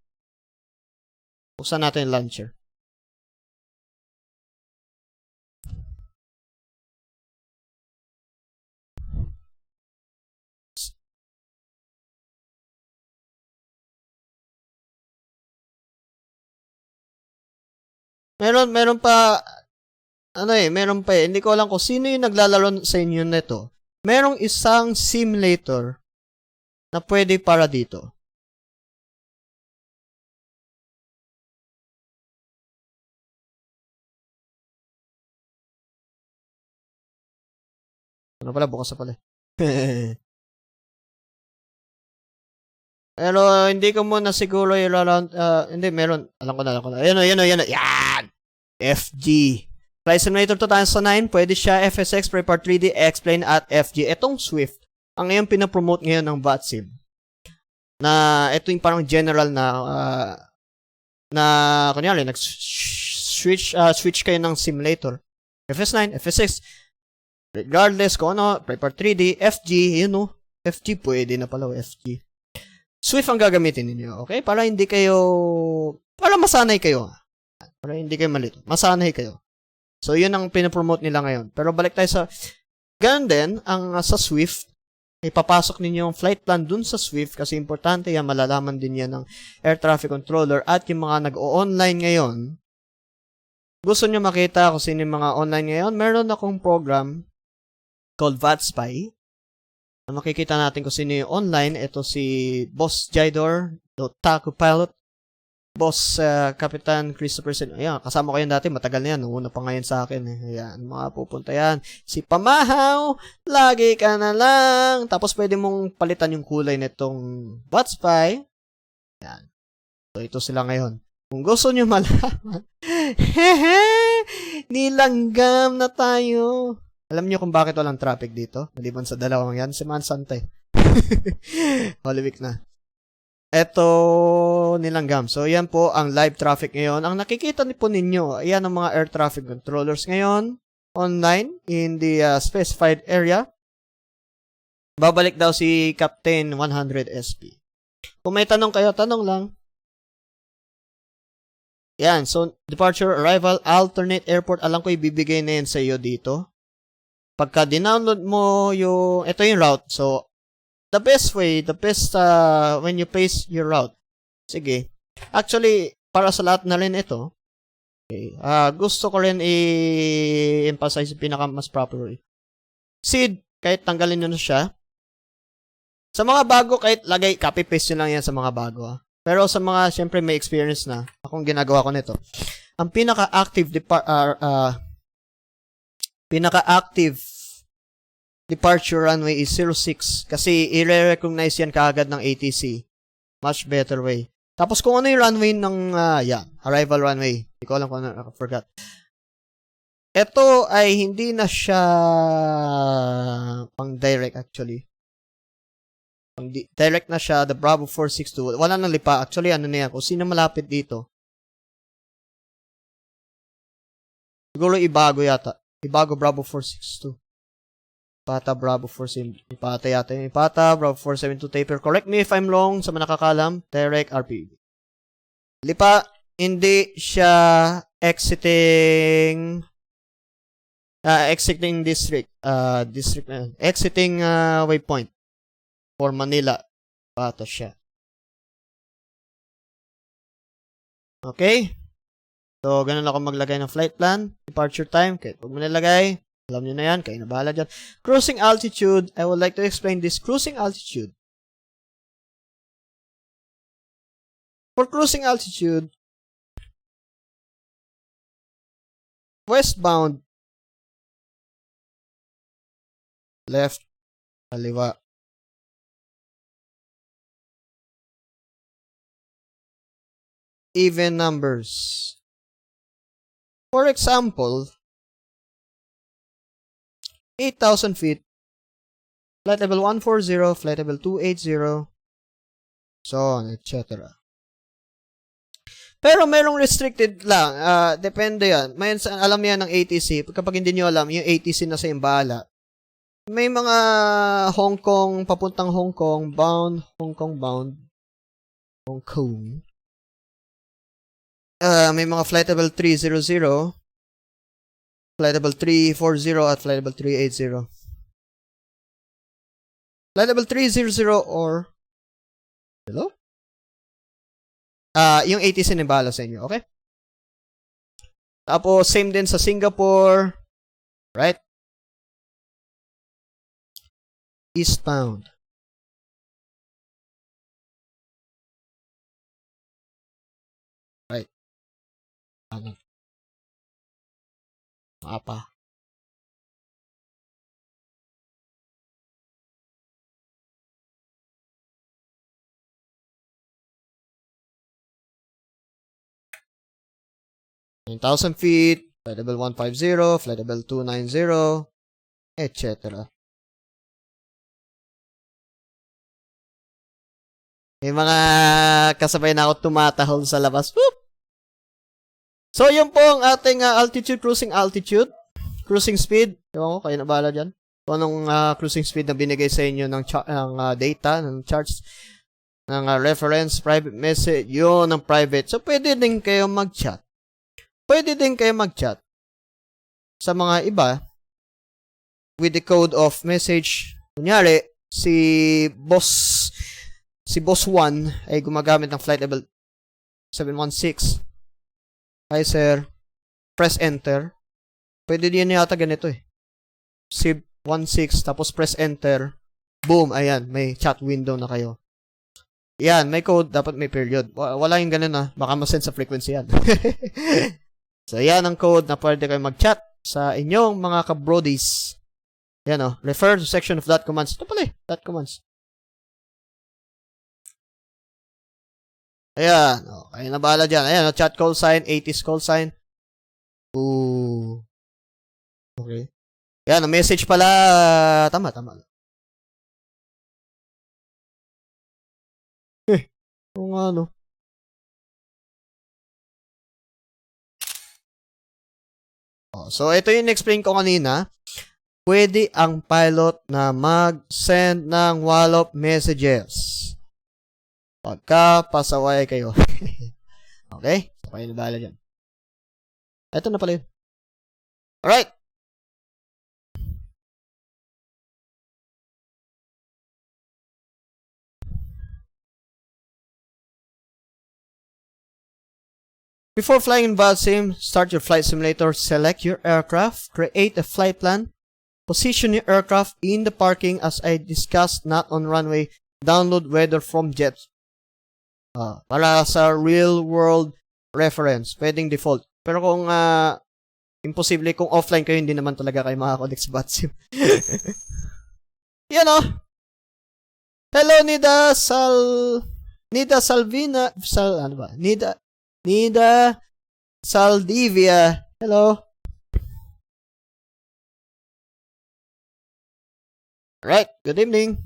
Buksan natin yung launcher. Meron pa, meron pa eh. Hindi ko alam kung sino yung naglalaro sa inyo nito. Merong isang simulator na pwede para dito. Ano pala, bukas na pala. Pero hindi ko muna siguro i-round, hindi, meron, alam ko na. Ayan. Yan! FG. Flight Simulator 2009, pwede siya, FSX, Prepar 3D, X-Plane, at FG. Itong Swift, ang ngayon pinapromote ngayon ng VATSIM. Na, ito yung parang general na kunyari, switch kayo ng simulator. FS9, FS6, regardless kung ano, Prepar 3D, FG, FG, pwede na pala, FG. Swift ang gagamitin ninyo, okay? Para masanay kayo. Para hindi kayo malito. Masanay kayo. So, yun ang pinapromote nila ngayon. Pero balik tayo sa, ganun din, sa Swift, ipapasok ninyo yung flight plan dun sa Swift kasi importante yan, malalaman din yan ng air traffic controller at yung mga nag-o-online ngayon. Gusto nyo makita kung sino yung mga online ngayon? Meron akong program called VATSPy. Makikita natin kung sino yung online. Ito si Boss Jaidor, Taco Pilot, Boss Kapitan Christopher Sen. Ayan, kasama ko yan dati. Matagal na yan. Una pa ngayon sa akin. Ayan, mga pupunta yan. Si Pamahaw, lagi ka na lang. Tapos pwede mong palitan yung kulay nitong VATSPy. Ayan. So, ito sila ngayon. Kung gusto nyo malaman, nilanggam na tayo. Alam nyo kung bakit walang traffic dito? Maliban sa dalawang yan, si Mansante. Holy Week na. Eto, nilanggam. So, yan po ang live traffic ngayon. Ang nakikita po ninyo, yan ang mga air traffic controllers ngayon, online, in the specified area. Babalik daw si Captain 100 SP. Kung may tanong kayo, tanong lang. Yan, so, departure, arrival, alternate airport, alam ko ibibigay na yan sa iyo dito. Pagka dinownload mo ito yung route. So, the best when you paste your route. Sige. Actually, para sa lahat na rin ito, okay, gusto ko rin i-emphasize yung mas proper. Seed, kahit tanggalin nyo na siya. Sa mga bago, kahit lagay, copy-paste nyo lang yan sa mga bago. Pero sa mga, syempre, may experience na, akong ginagawa ko nito. Ang pinaka-active departure runway is 06 kasi i-recognize yan kaagad ng ATC. Much better way. Tapos kung ano yung runway ng arrival runway. Hindi ko alam kung ano, I forgot. Ito ay hindi na siya pang direct actually. Pang direct na siya, the Bravo 462. Wala nang lipa. Actually, ano na yan. Kung sino malapit dito. Siguro ibago yata. Ibago Bravo 462. Ipata Bravo 472. Ipata yata yung Ipata Bravo 472 taper. Correct me if I'm wrong sa mga nakakalam. Direct RPB. Lipa, hindi siya exiting district. Exiting waypoint for Manila. Ipata siya. Okay? So, ganun ako maglagay ng flight plan. Departure time. Kahit pag mo nilagay, alam nyo na yan. Kayo na bahala dyan. Cruising altitude. I would like to explain this. Cruising altitude. For cruising altitude, westbound, left, kaliwa. Even numbers. For example, 8,000 feet, flight level 140, flight level 280, so on, etc. Pero merong restricted lang, depende yan. May alam yan ng ATC, kapag hindi nyo alam, yung ATC na sa bahala. May mga Hong Kong, papuntang Hong Kong bound, Hong Kong. May mga flight level 300, flight level 340, at flight level 380. Flight level 300 or hello? Yung ATC na bahala sa inyo, okay? Tapos, same din sa Singapore, right? Eastbound. Right. Ano? Apa. 9,000 feet, flight level 150, flight level 290, etc. May mga kasabay na ako tumatahol sa labas. Whoop! So, yun po ang ating altitude, cruising altitude, cruising speed. Ewan ko, kayo na bahala dyan. Kung anong cruising speed na binigay sa inyo ng data, ng charts, ng reference, private message, yun ang private. So, pwede din kayo mag-chat. Pwede din kayo mag-chat sa mga iba with the code of message. Kunyari, si boss 1 ay gumagamit ng flight level 716. Hi, sir. Press enter. Pwede din yata ganito eh. Si 16, tapos press enter. Boom, ayan, may chat window na kayo. Yan, may code, dapat may period. Wala yung ganun baka masend sa frequency yan. So, yan ang code na pwede kayo mag-chat sa inyong mga kabrodies. Yan refer to section of dot commands. Ito pala dot commands. Ayan, kayo na bahala dyan. Ayan, chat call sign, 80s call sign. Ooh. Okay. Yan, message pala. Tama. Kung ano. So, ito yung explain ko kanina. Pwede ang pilot na mag-send ng wallop messages pagka pasaway kayo. Okay? So, kayo na bahala dyan. Ito na pala yun. Alright. Before flying in VATSIM, start your flight simulator, select your aircraft, create a flight plan, position your aircraft in the parking as I discussed, not on runway, download weather from jets. Para sa real world reference, pwedeng default. Pero kung imposible, kung offline kayo, hindi naman talaga kayo makakonect sa VATSIM. Yan Hello, Nida Salvina, Nida Saldivia. Hello. Alright, good evening.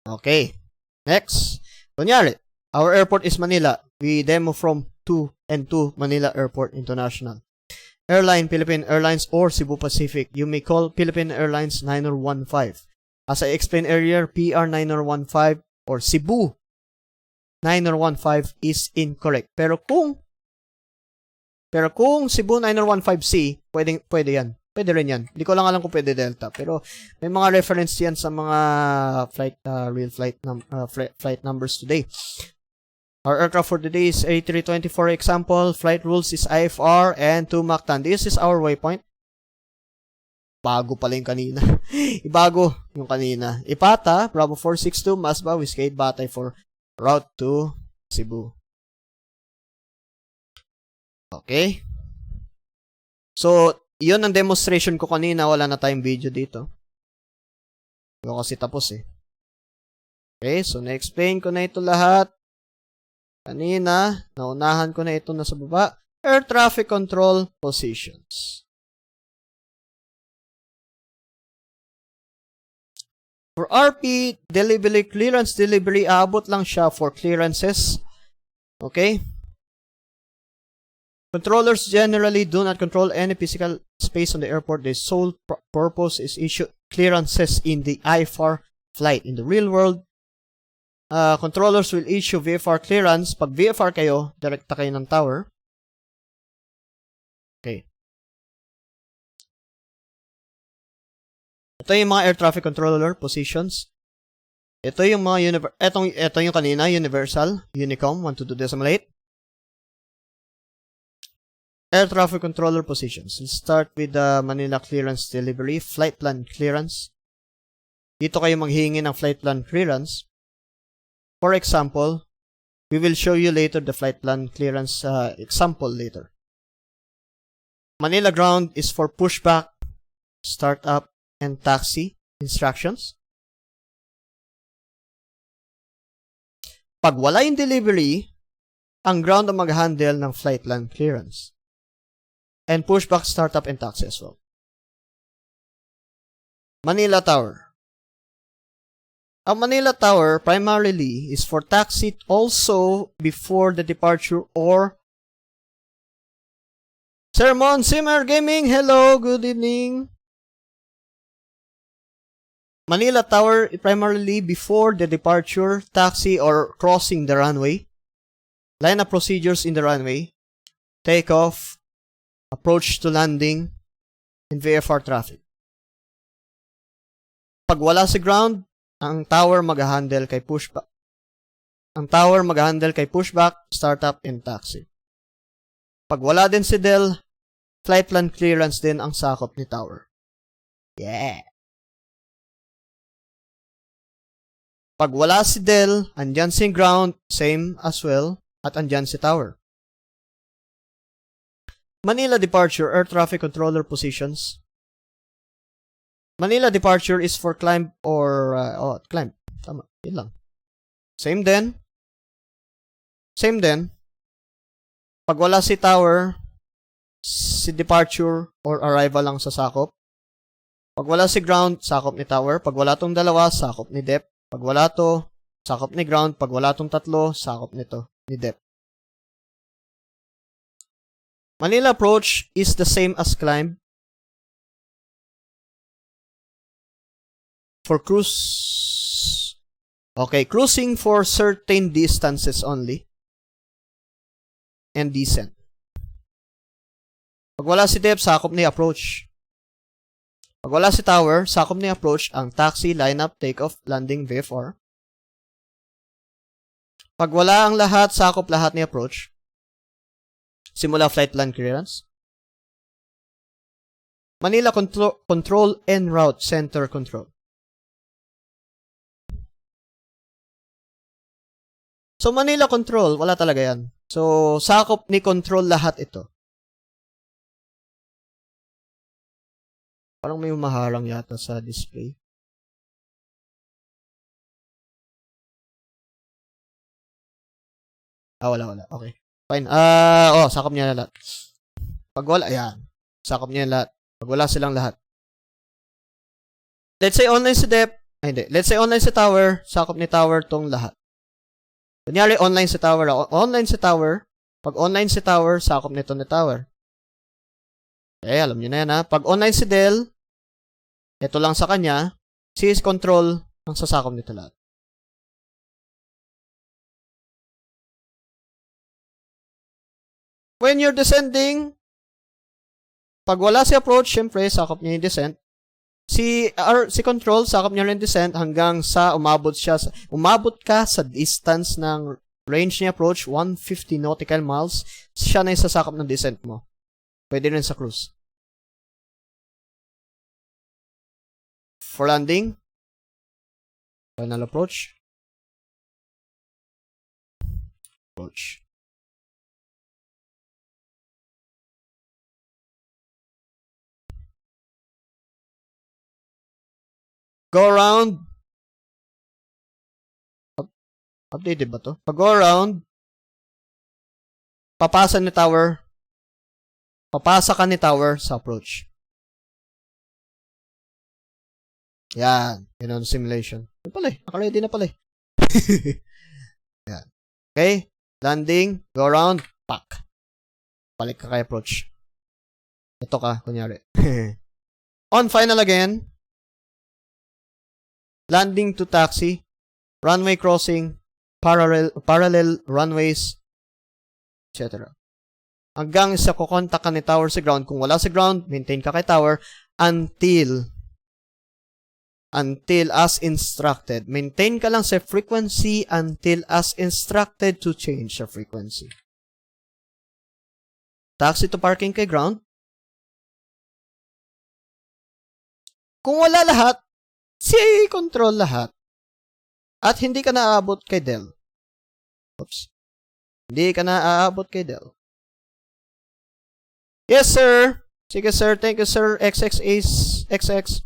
Okay. Next. Kunyari, our airport is Manila. We demo from 2 Manila Airport International. Airline, Philippine Airlines or Cebu Pacific. You may call Philippine Airlines 9015. As I explained earlier, PR 9015 or Cebu 9015 is incorrect. Pero kung Cebu 9015C, pwede yan. Pwede rin yan. Hindi ko lang alam kung pwede Delta. Pero may mga reference yan sa mga real flight numbers today. Our aircraft for today is A320 for example. Flight rules is IFR and 2 Mach 10. This is our waypoint. Bago pala yung kanina. Ibago yung kanina. Ipata, Bravo 462, Masba, Whiskey, Batay for route to Cebu. Okay. So, yun ang demonstration ko kanina. Wala na tayong video dito. Hindi ko kasi tapos eh. Okay, so na-explain ko na ito lahat. Kanina, naunahan ko na ito na sa baba. Air traffic control positions. For RP, clearance delivery, aabot lang siya for clearances. Okay? Controllers generally do not control any physical space on the airport. Their sole purpose is issue clearances in the IFR flight. In the real world, controllers will issue VFR clearance. Pag VFR kayo, direkta kayo ng tower. Okay. Ito yung mga air traffic controller positions. Ito yung mga ito yung kanina, universal, Unicom 122.8. Air traffic controller positions. Let's start with the Manila clearance delivery, flight plan clearance. Dito kayo maghihingi ng flight plan clearance. For example, we will show you later the flight plan clearance example later. Manila ground is for pushback, startup, and taxi instructions. Pag wala yung delivery, ang ground ang mag-handle ng flight plan clearance. and pushback startup and taxi as well. Manila Tower. Ang Manila Tower primarily is for taxi also before the departure or Sermon Simmer Gaming, hello, good evening. Manila Tower primarily before the departure, taxi, or crossing the runway. Line of procedures in the runway. Takeoff, approach to landing, and VFR traffic. Pag wala si ground, ang tower mag-handle kay pushback. Ang tower mag-handle kay pushback, startup, and taxi. Pag wala din si Del, flight plan clearance din ang sakop ni tower. Yeah! Pag wala si Del, andyan si ground, same as well, at andyan si tower. Manila departure, air traffic controller positions. Manila departure is for climb or, climb. Tama, yun lang. Same din. Pag wala si tower, si departure or arrival lang sa sakop. Pag wala si ground, sakop ni tower. Pag wala tong dalawa, sakop ni dep. Pag wala to, sakop ni ground. Pag wala tong tatlo, sakop nito, ni dep. Manila approach is the same as climb. For cruise. Okay, cruising for certain distances only. And descent. Pag wala si dep, sakop ni approach. Pag wala si tower, sakop ni approach ang taxi, lineup, takeoff, landing, VFR. Pag wala ang lahat, sakop lahat ni approach. Simula flight plan clearance. Manila control en route center control. So Manila control, wala talaga yan. So sakop ni control lahat ito. Parang may umaharang yata sa display. Wala. Okay. Fine. Sakop niya na lahat. Pag wala, ayan. Sakop niya na lahat. Pag wala silang lahat. Let's say online si dep. Hindi. Let's say online si tower. Sakop ni tower tong lahat. Kunyari, online si tower. Online si tower. Pag online si tower, sakop nito ni tower. Alam niyo na yan, ha. Pag online si Del, ito lang sa kanya, si control ang sasakop nito lahat. When you're descending, pag wala si approach, syempre, sakop niya yung descent. Si control, sakop niya rin descent hanggang sa umabot ka sa distance ng range ni approach, 150 nautical miles, siya na yung sasakop ng descent mo. Pwede rin sa cruise. For landing, final approach. Go around. Updated ba to? Pag go around, papasa ka ni tower sa approach. Yan. Yun ang simulation. Yun pala eh. Naka-ready na pala eh. Yan. Okay. Landing. Go around. Pack. Balik ka kay approach. Ito ka, kunyari. On final again. Landing to taxi. Runway crossing. Parallel runways. Etc. Hanggang sa kukontak ka ni tower sa ground. Kung wala sa ground, maintain ka kay tower until as instructed. Maintain ka lang sa frequency until as instructed to change sa frequency. Taxi to parking kay ground. Kung wala lahat, control lahat. At hindi ka naaabot kay Del. Oops. Hindi ka naaabot kay Del. Yes, sir. Sige, sir. Thank you, sir. XX.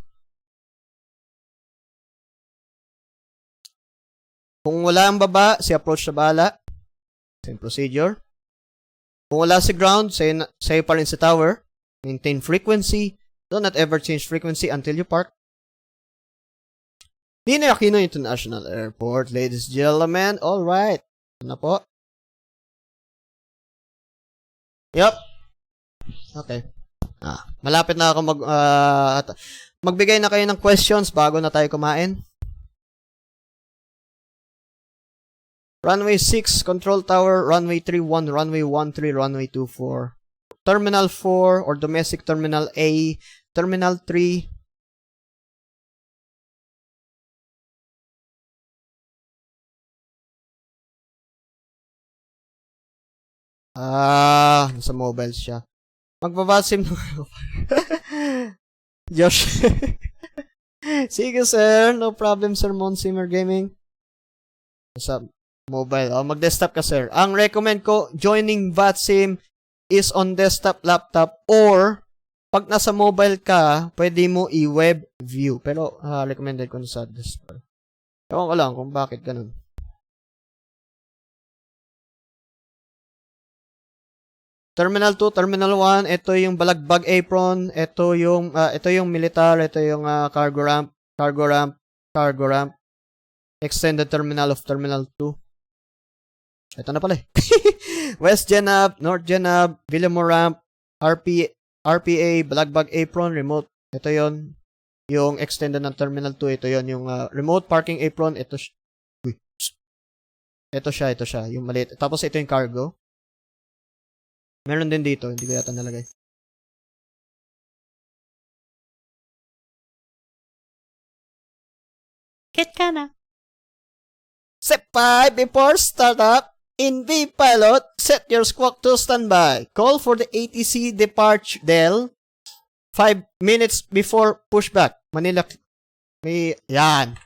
Kung wala ang baba, si approach na bahala. Same procedure. Kung wala si ground, sa'yo pa rin sa tower. Maintain frequency. Do not ever change frequency until you park. Ninoy Aquino International Airport, ladies and gentlemen. Alright. Ano po? Yup. Okay. Malapit na ako magbigay na kayo ng questions bago na tayo kumain. Runway 6, control tower, runway 31, runway 13, runway 24. Terminal 4 or domestic terminal A, terminal 3. Nasa mobile siya. Magbabasim na kayo. Josh. Sige, sir. No problem, sir. Monsimmer Gaming. Sa mobile. Mag-desktop ka, sir. Ang recommend ko, joining VATSIM is on desktop, laptop, or pag nasa mobile ka, pwede mo i-web view. Pero, recommended ko na sa desktop. Ewan ko lang kung bakit ganun. Terminal 2, Terminal 1, ito yung balagbag apron, ito yung militar, ito yung cargo ramp, extended terminal of Terminal 2. Ito na pala eh. West Genab, North Genab, Villamore ramp, RPA, balagbag apron, remote, ito yon yung extended ng Terminal 2, ito yon yung remote parking apron, ito siya, yung maliit. Tapos ito yung cargo. Meron din dito, hindi ko yata nalagay. Kit ka na. Step 5, before startup, in V-Pilot, set your squawk to standby. Call for the ATC departure Del 5 minutes before pushback. Manila, yan.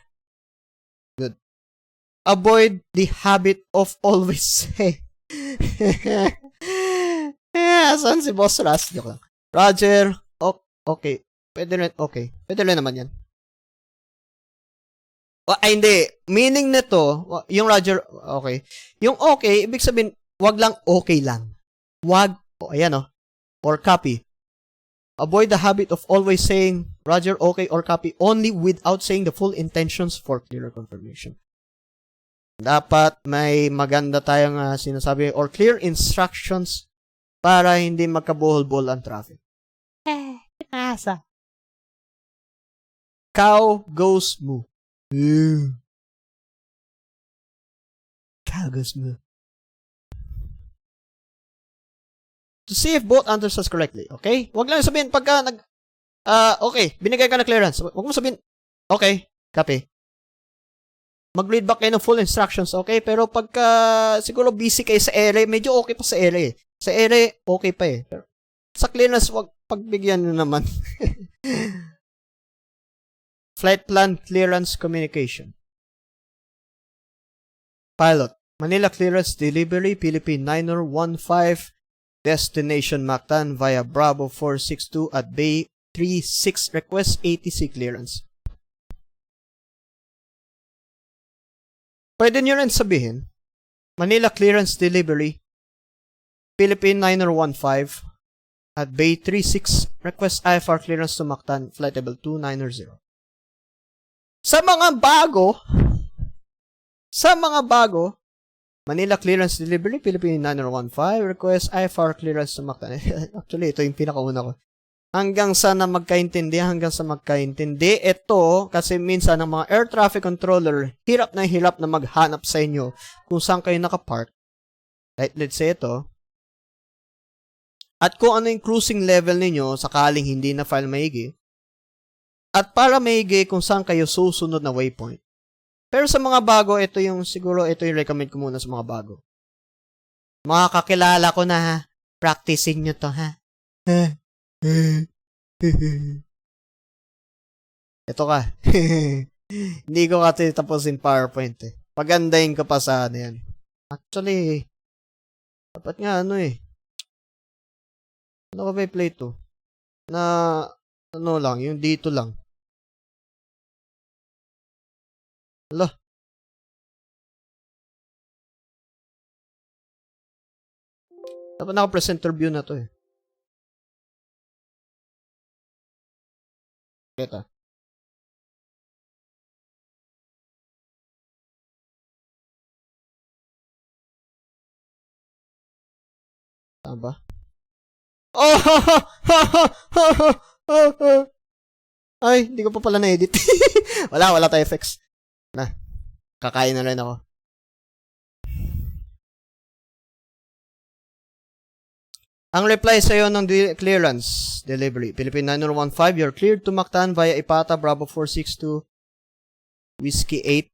Good. Avoid the habit of always say. Saan si Boss Ras? Joke lang. Roger. Okay. Pwede rin naman yan. Hindi. Meaning nito, yung Roger, okay. Yung okay, ibig sabihin, wag lang okay lang. Wag, ayan or copy. Avoid the habit of always saying Roger, okay, or copy only without saying the full intentions for clearer confirmation. Dapat may maganda tayong sinasabi or clear instructions para hindi magkabuhol-buhol ang traffic. Asa. Cow goes moo. Cow goes moo. To see if both answers us correctly, okay? Huwag lang sabihin pagka okay, binigay ka na clearance. Huwag mo sabihin, okay, copy. Mag-read back kayo ng full instructions, okay? Pero pagka siguro busy kayo sa ere, medyo okay pa sa ere. Sa ere, okay pa eh. Pero sa clearance, wag pagbigyan nyo naman. Flight plan clearance communication. Pilot. Manila clearance delivery, Philippine 915, destination Mactan via Bravo 462 at Bay 36, request ATC clearance. Pwede nyo rin sabihin, Manila clearance delivery, Philippine 915 at Bay 36, request IFR clearance to Mactan, flight level 290. Sa mga bago, Manila clearance delivery, Philippine 915, request IFR clearance to Mactan. Actually, ito yung pinakauna ko. Hanggang sa magkaintindi. Ito, kasi minsan ang mga air traffic controller, hirap na maghanap sa inyo kung saan kayo nakapark. Right, let's say ito. At kung ano yung cruising level ninyo, sakaling hindi na file maigi. At para maigi kung saan kayo susunod na waypoint. Pero sa mga bago, ito yung recommend ko muna sa mga bago. Mga kakilala ko na ha, practicing nyo to ha. Ito ka. Hindi ko kasi tapusin PowerPoint eh. Pagandahin ko pa sa ano yan. Actually, dapat nga ano eh. Ano ka ba play to? Na, ano lang, yung dito lang. Hala. Dapat naka-presenter view na to eh. Ito. Tama ba? Oh! Ay, hindi ko pa pala na-edit. wala tayo effects. Na, kakain na rin ako. Ang reply sa'yo ng clearance delivery, Philippine 9015, you're cleared to Mactan via Ipata, Bravo 462, Whiskey 8.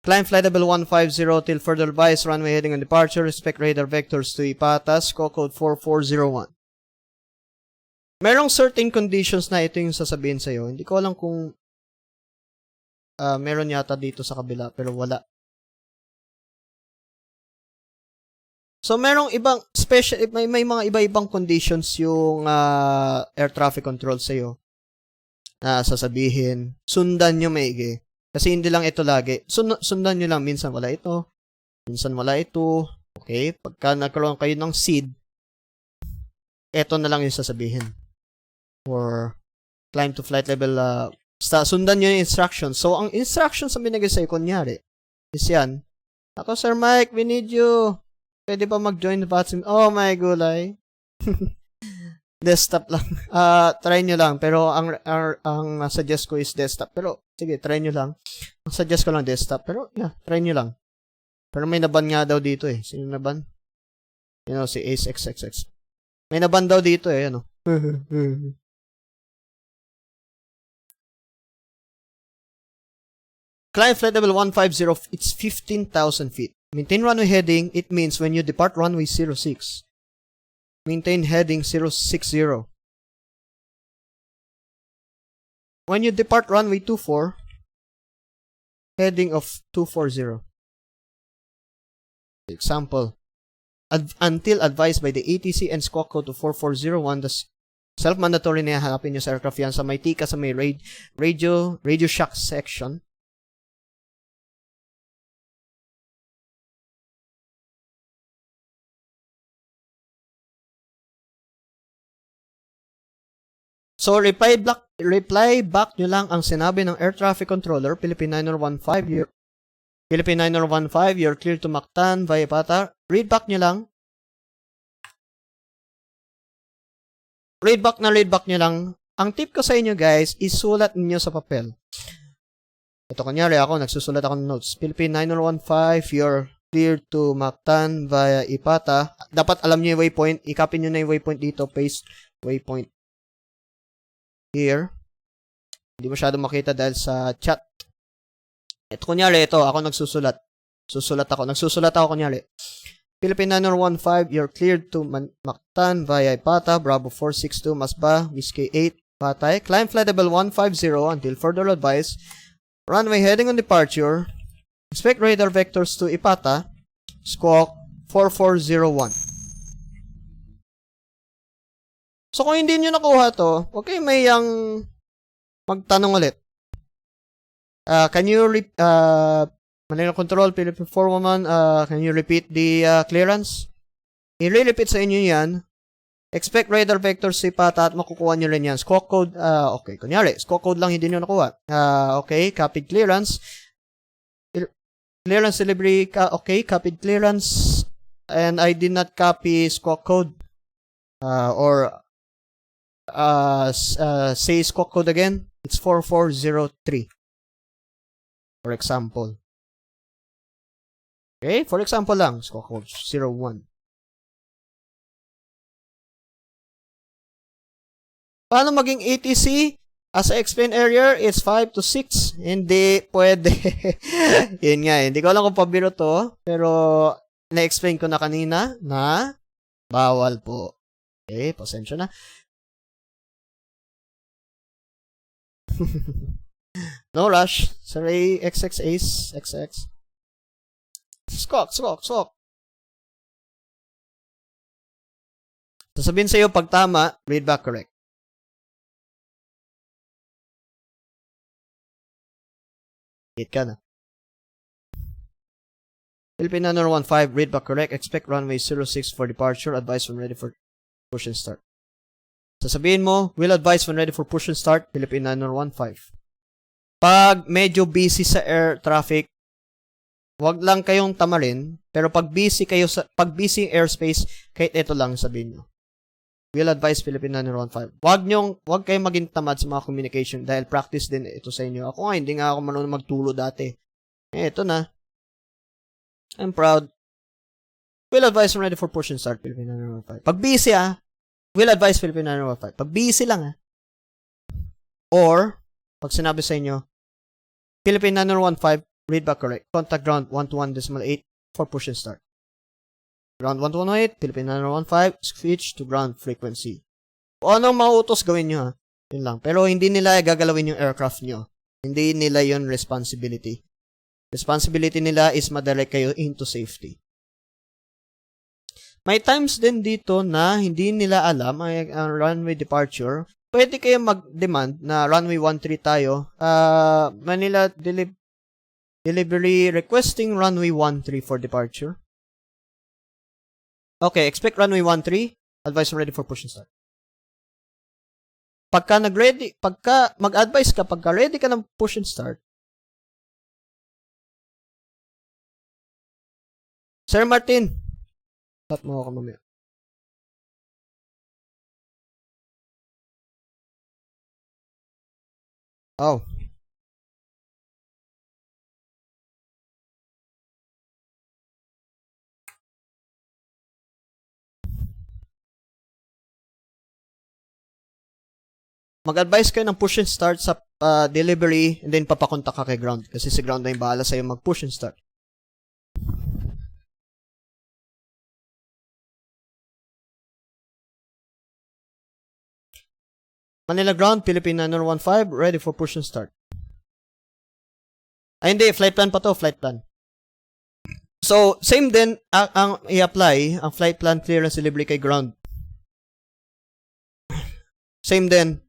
Climb flight level 150 till further advice, runway heading on departure, respect radar vectors to Ipata, score code 4401. Merong certain conditions na ito yung sasabihin sa'yo. Hindi ko alam kung meron yata dito sa kabila, pero wala. So, merong ibang special, may mga iba-ibang conditions yung air traffic control sa'yo na sasabihin, sundan nyo maigi. Kasi hindi lang ito lagi. Sundan nyo lang, minsan wala ito, minsan wala ito. Okay? Pagka nagkaroon kayo ng seed, ito na lang yung sasabihin. Or climb to flight level, sundan nyo yung instructions. So, ang instructions na binigay sa'yo, kunyari, is yan. Ako, Sir Mike, we need you. Pwede ba mag-join the VATSIM? Oh my gulay. Desktop lang. Try nyo lang. Pero ang suggest ko is desktop. Pero, sige, try nyo lang. Ang suggest ko lang desktop. Pero, yeah, try nyo lang. Pero may naban nga daw dito eh. Sino naban? You know, si Ace XXX. May naban daw dito eh, ano. Climb flight level 150, it's 15,000 feet. Maintain runway heading, it means when you depart runway 06. Maintain heading 060. When you depart runway 24, heading of 240. Example, until advised by the ATC and squawk code to 4401, the self-mandatory na hanapin nyo sa aircraft yan sa may tika, sa may radio shock section. So, reply back nyo lang ang sinabi ng air traffic controller, Philippine 9015, you're clear to Mactan via Ipata. Read back nyo lang. Read back nyo lang. Ang tip ko sa inyo guys, isulat niyo sa papel. Ito kunyari ako, nagsusulat ako ng notes. Philippine 9015, you're clear to Mactan via Ipata. Dapat alam niyo yung waypoint. I-copy nyo na yung waypoint dito. Paste waypoint here. Hindi masyado makita dahil sa chat. Ito kunyari, ito. Ako nagsusulat. Nagsusulat ako kunyari. Philippine 9015, you're cleared to Mactan via Ipata, Bravo 462, Masba, Whiskey 8, Patay. Climb flight level 150 until further advice. Runway heading on departure. Expect radar vectors to Ipata. Squawk 4401. So, kung hindi nyo nakuha to, okay, may yung magtanong ulit. Can you Manila Control, Philippine 411, can you repeat the clearance? I-repeat sa inyo yan. Expect radar vectors si Pata at makukuha nyo rin yan. Squawk code, okay, kunyari, squawk code lang hindi nyo nakuha. Okay, copied clearance. Clearance delivery, okay, copied clearance. And I did not copy squawk code. Say squawk code again. It's 4403. For example. Okay, for example lang, squawk code 01. Paano maging ATC? As I explained earlier, it's 5 to 6. Hindi pwede. Yun nga, hindi ko alam kung pabiro to, pero na-explain ko na kanina na bawal po. Okay, pasensya na. No rush. Sorry, XX Ace. XX. Squawk. Sasabihin sa'yo pag tama, read back correct. Hit ka na. Philippine 9015, read back correct. Expect runway 06 for departure. Advise when ready for push and start. Sasabihin mo, will advise when ready for push and start, Philippine 9015. Pag medyo busy sa air traffic, wag lang kayong tamarin, pero pag busy busy airspace, kahit ito lang sabihin nyo. Will advise Philippine 9015. Wag kayong maging tamad sa mga communication dahil practice din ito sa inyo. Ako nga, hindi nga ako marunong magtulo dati. Ito na. I'm proud. Will advise when ready for push and start, Philippine 9015. Pag busy will advise Philippine 9015. Pag busy lang Or, pag sinabi sa inyo, Philippine 9015, read back correct. Contact ground 121.8 for push and start. Ground 121.8, Philippine 9015, switch to ground frequency. O anong mauutos gawin nyo Yun lang. Pero hindi nila gagalawin yung aircraft nyo. Hindi nila yun responsibility. Responsibility nila is madirect kayo into safety. May times din dito na hindi nila alam ang runway departure. Pwede kayo mag-demand na runway 13 tayo. Manila delivery requesting runway 13 for departure. Okay, expect runway 13. Advise ready for push and start. Pagka mag-advise ka, pagka ready ka ng push and start, Sir Martin, start mo ako mamaya. Oh. Mag-advise kayo ng push and start sa delivery and then papakontak ka kay ground kasi si ground na yung bahala sa'yo mag-push and start. Manila ground, Philippine 9015, ready for push and start. Ay hindi, flight plan pa to, flight plan. So, same din ang i-apply, ang flight plan clearance delivery kay ground. Same din.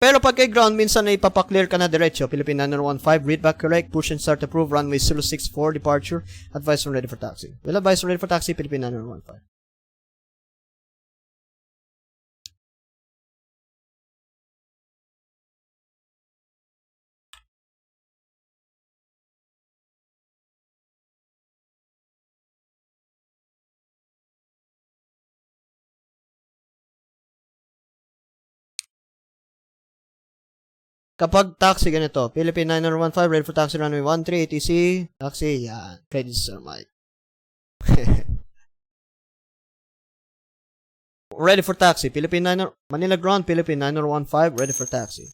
Pero pag kay ground, minsan na ipapaklear ka na diretso. Philippine 9015, read back correct, push and start approved, runway 064, departure, advise when ready for taxi. Will advise when ready for taxi, Philippine 9015. Kapag taxi, ganito. Philippine 9015, ready for taxi, runway 13, ATC, taxi, yan. Credit, Sir Mike. Ready for taxi. Manila ground, Philippine 9015, ready for taxi.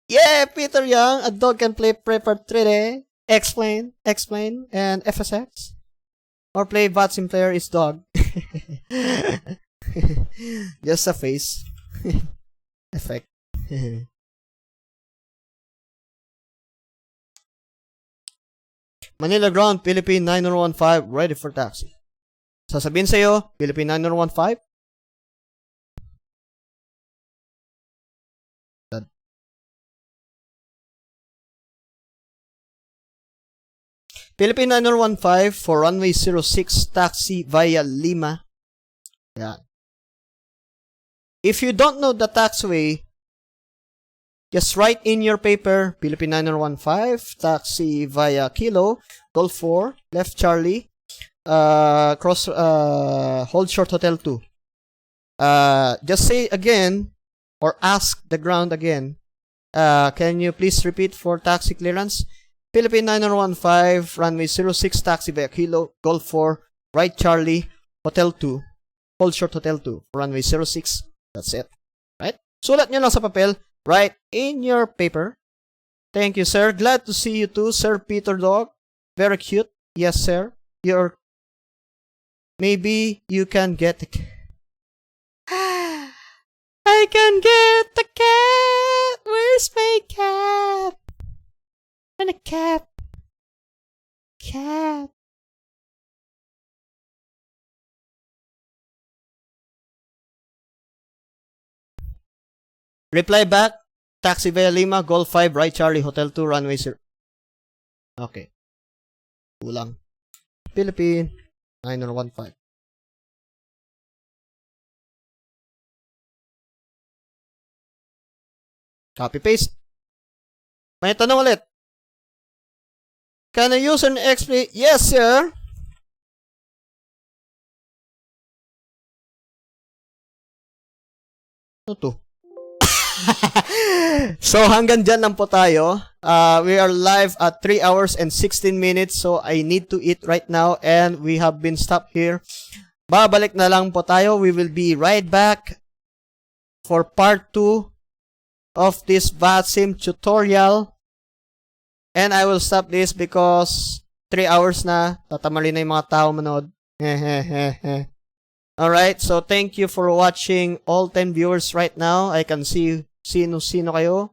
Yeah, Peter Young, a dog can play Prepper 3D, explain, and FSX. Or play VATSIM player is dog. Just a face. Effect. Manila ground, Philippine 9015, ready for taxi. Sasabihin sa'yo, Philippine 9015. Philippine 9015 for runway 06, taxi via Lima. Yan. If you don't know the taxiway, just write in your paper, Philippine 9015, taxi via Kilo, Golf 4, left Charlie, hold short Hotel 2. Just say again, or ask the ground again, can you please repeat for taxi clearance? Philippine 9015, runway 06, taxi via Kilo, Golf 4, right Charlie, Hotel 2, hold short Hotel 2, runway 06. That's it. Right? Sulat nyo lang sa papel. Write in your paper. Thank you, sir. Glad to see you too, Sir Peter Dog. Very cute. Yes, sir. Maybe you can get the I can get the cat. Where's my cat? And a cat. Cat. Reply back, taxi via Lima, Golf 5, right Charlie, Hotel 2, runway 0. Okay. Kulang. Philippine 9015. Copy paste. May tanong ulit. Can a user explain? Yes, sir. Ano to? So hanggang dyan lang po tayo. We are live at 3 hours and 16 minutes. So I need to eat right now and we have been stopped here. Babalik na lang po tayo. We will be right back for part 2 of this VATSIM tutorial. And I will stop this because 3 hours na. Tatamali na yung mga tao manood. Alright, so thank you for watching all 10 viewers right now. I can see sino kayo.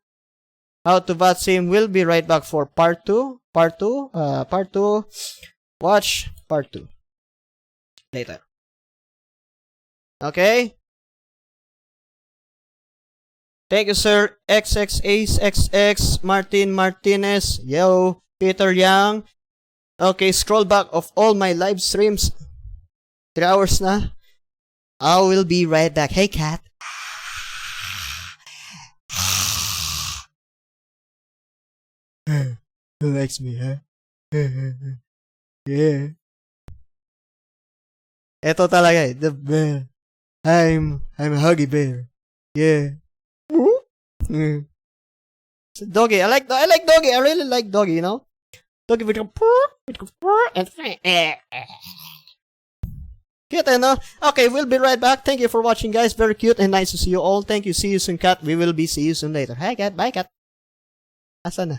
How to VATSIM. We'll be right back for part 2. Part 2. Watch part 2 later. Okay? Thank you, sir. XXACE Martin Martinez. Yo. Peter Yang. Okay, scroll back of all my live streams. 3 hours na. I will be right back. Hey, cat. Who likes me, huh? Yeah. Ito talaga eh. The bear. I'm a huggy bear. Yeah. So doggy. I like doggy. I really like doggy, you know? Doggy with a purr and cute, no? Okay, we'll be right back. Thank you for watching, guys. Very cute and nice to see you all. Thank you. See you soon, cat. We will be see you soon later. Hi, cat. Bye, cat. Asan na?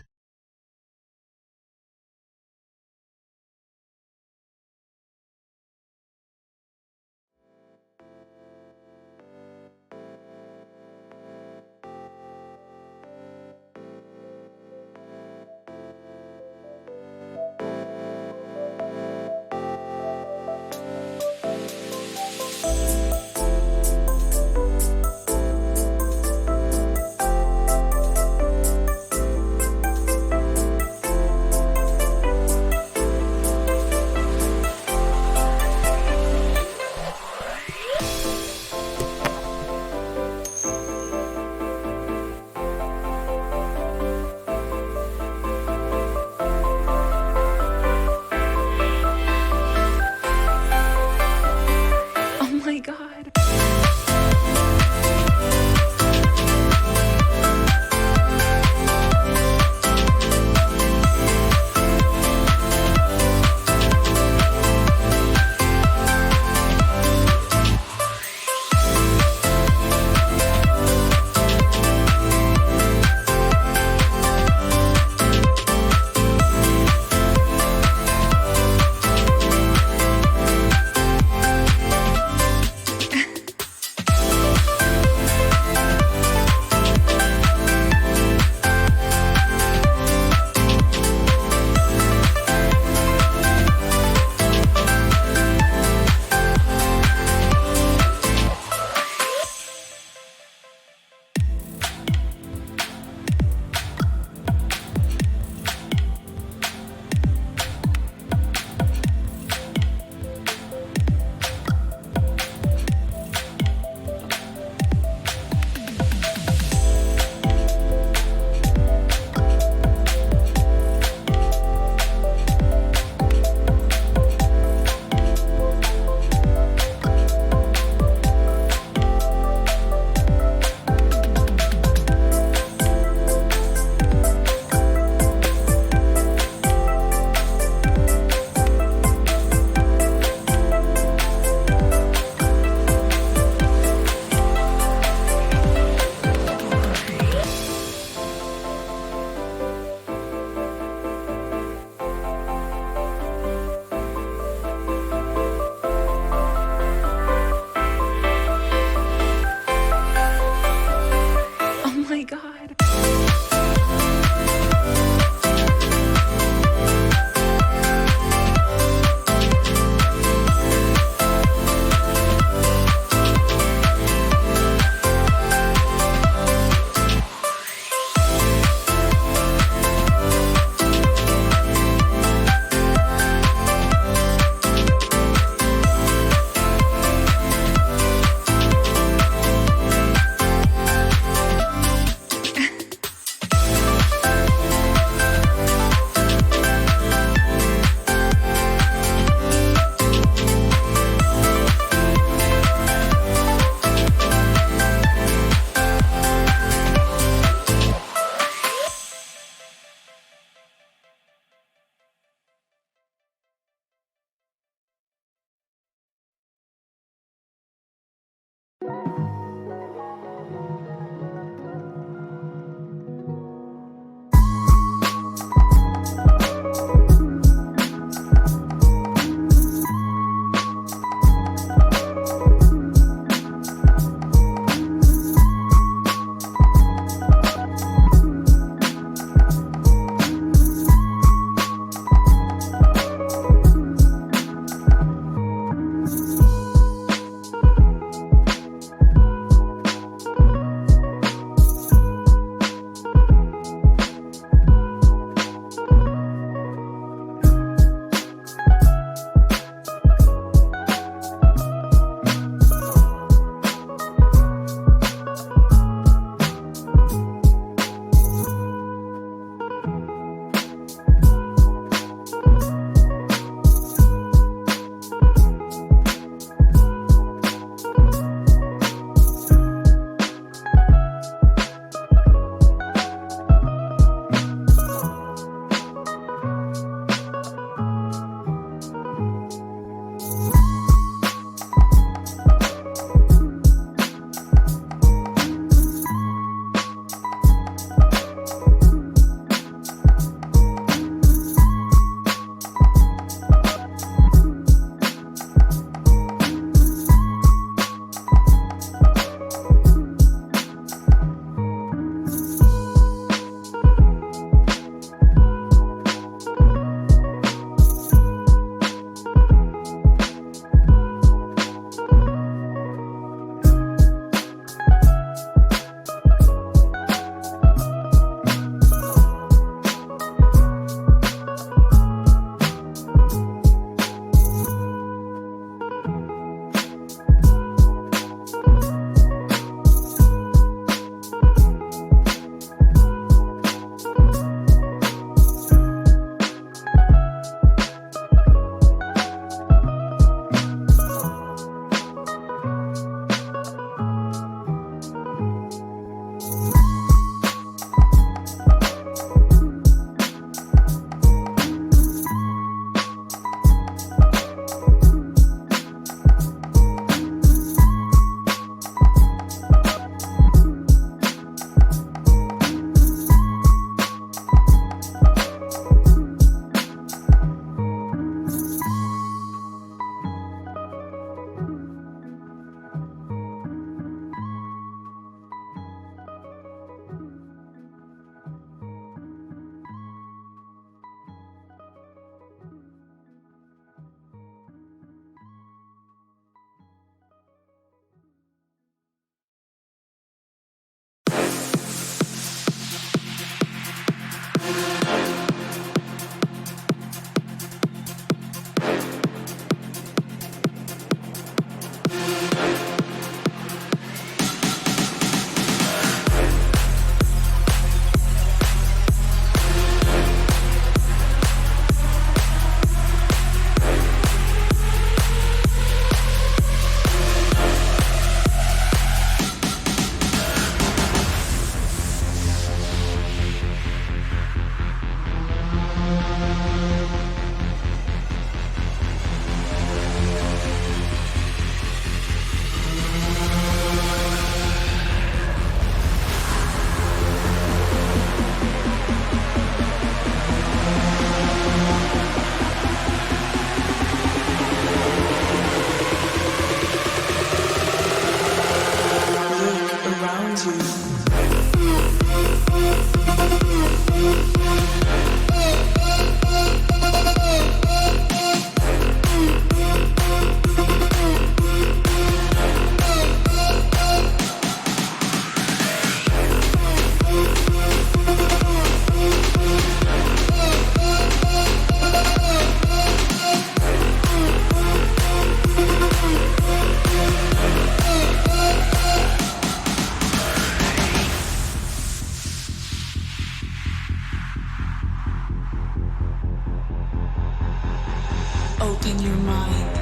Open your mind.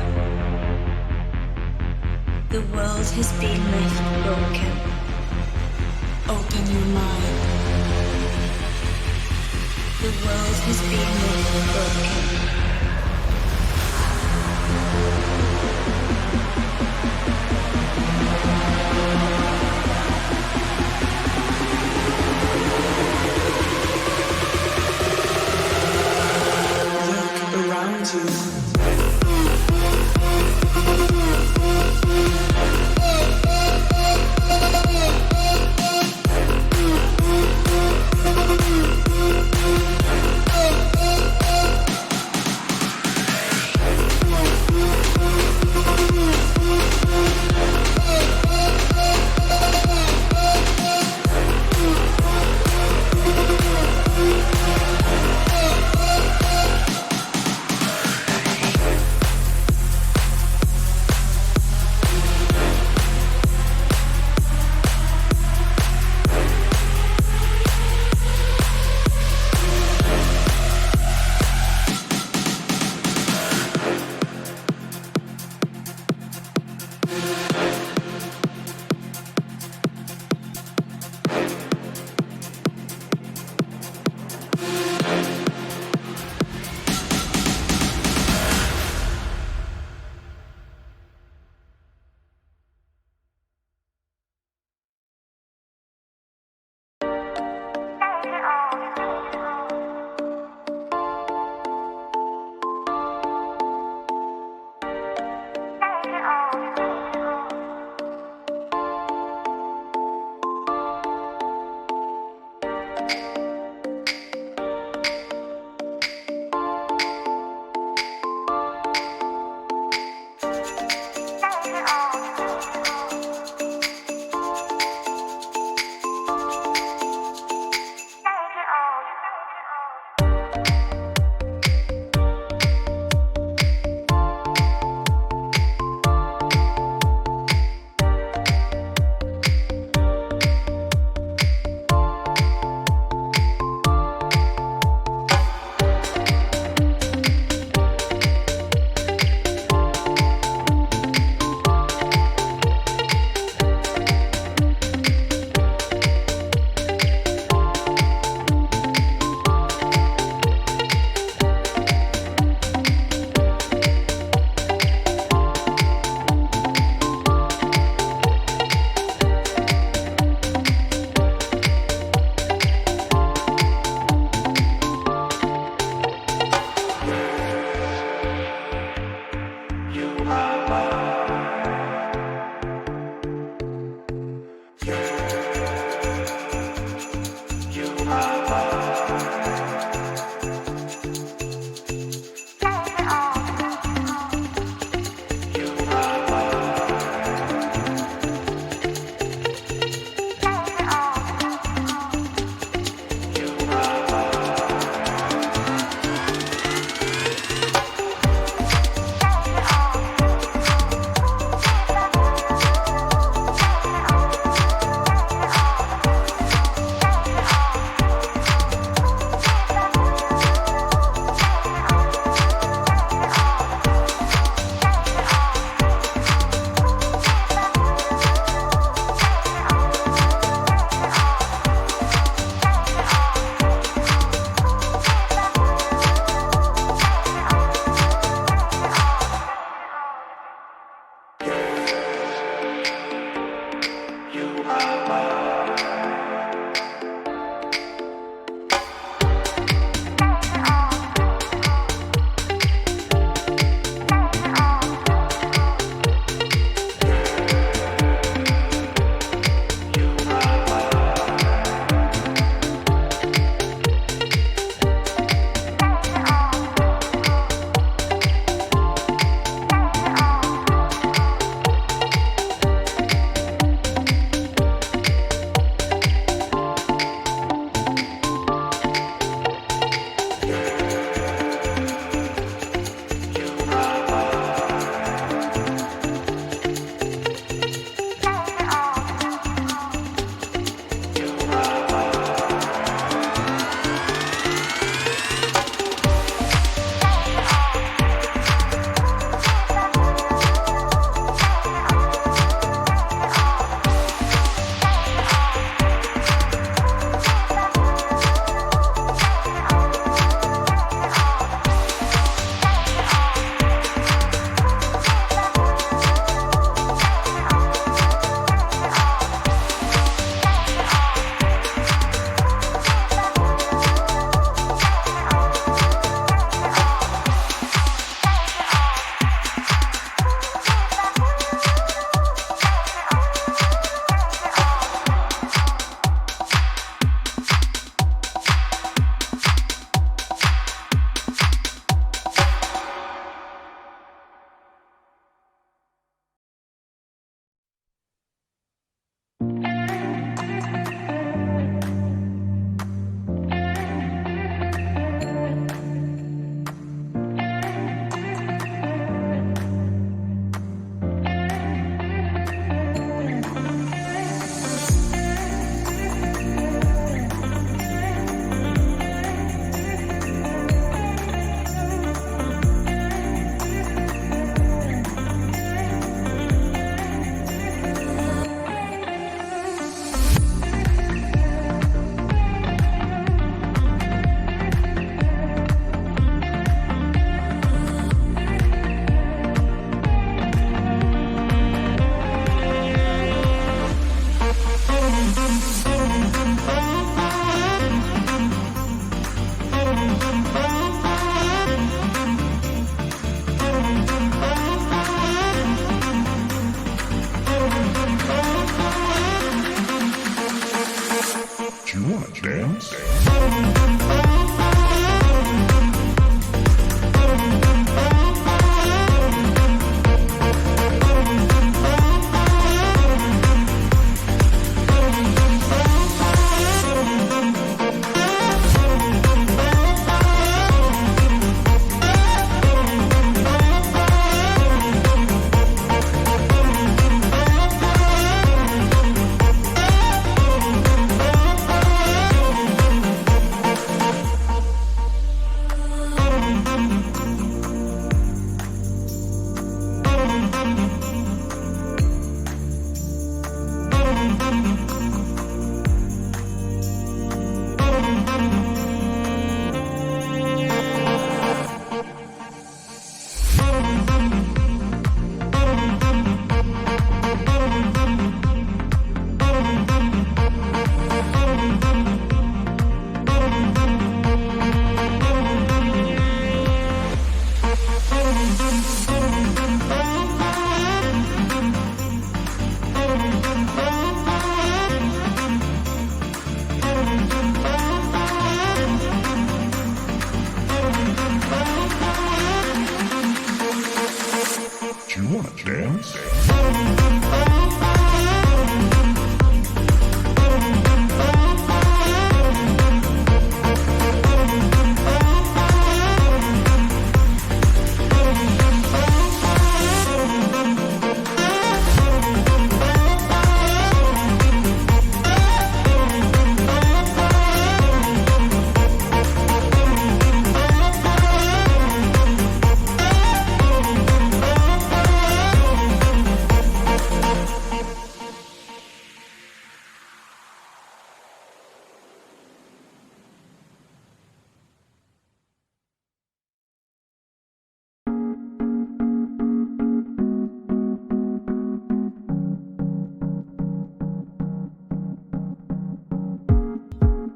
The world has been left broken. Open your mind. The world has been left broken. Look around you.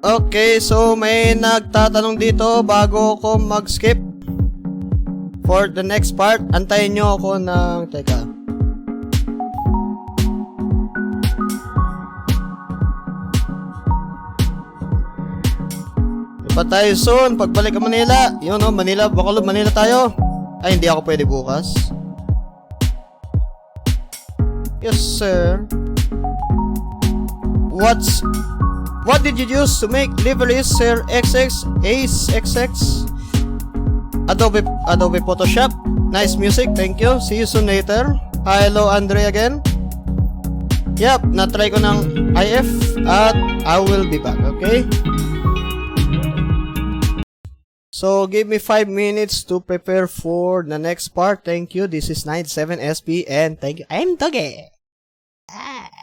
Okay, so may nagtatanong dito bago ako mag-skip for the next part. Antayin nyo ako ng... Teka. Iba tayo soon. Pagbalik ka Manila. Yun o, Manila. Bacolod, Manila tayo. Ay, hindi ako pwede bukas. Yes, sir. What did you use to make liveries, Sir XX, Ace XX? Adobe Photoshop. Nice music, thank you. See you soon later. Hello, Andre again. Yep, na-try ko ng IF at I will be back, okay? So, give me 5 minutes to prepare for the next part. Thank you. This is 97SP and thank you. I'm Toge. Ah.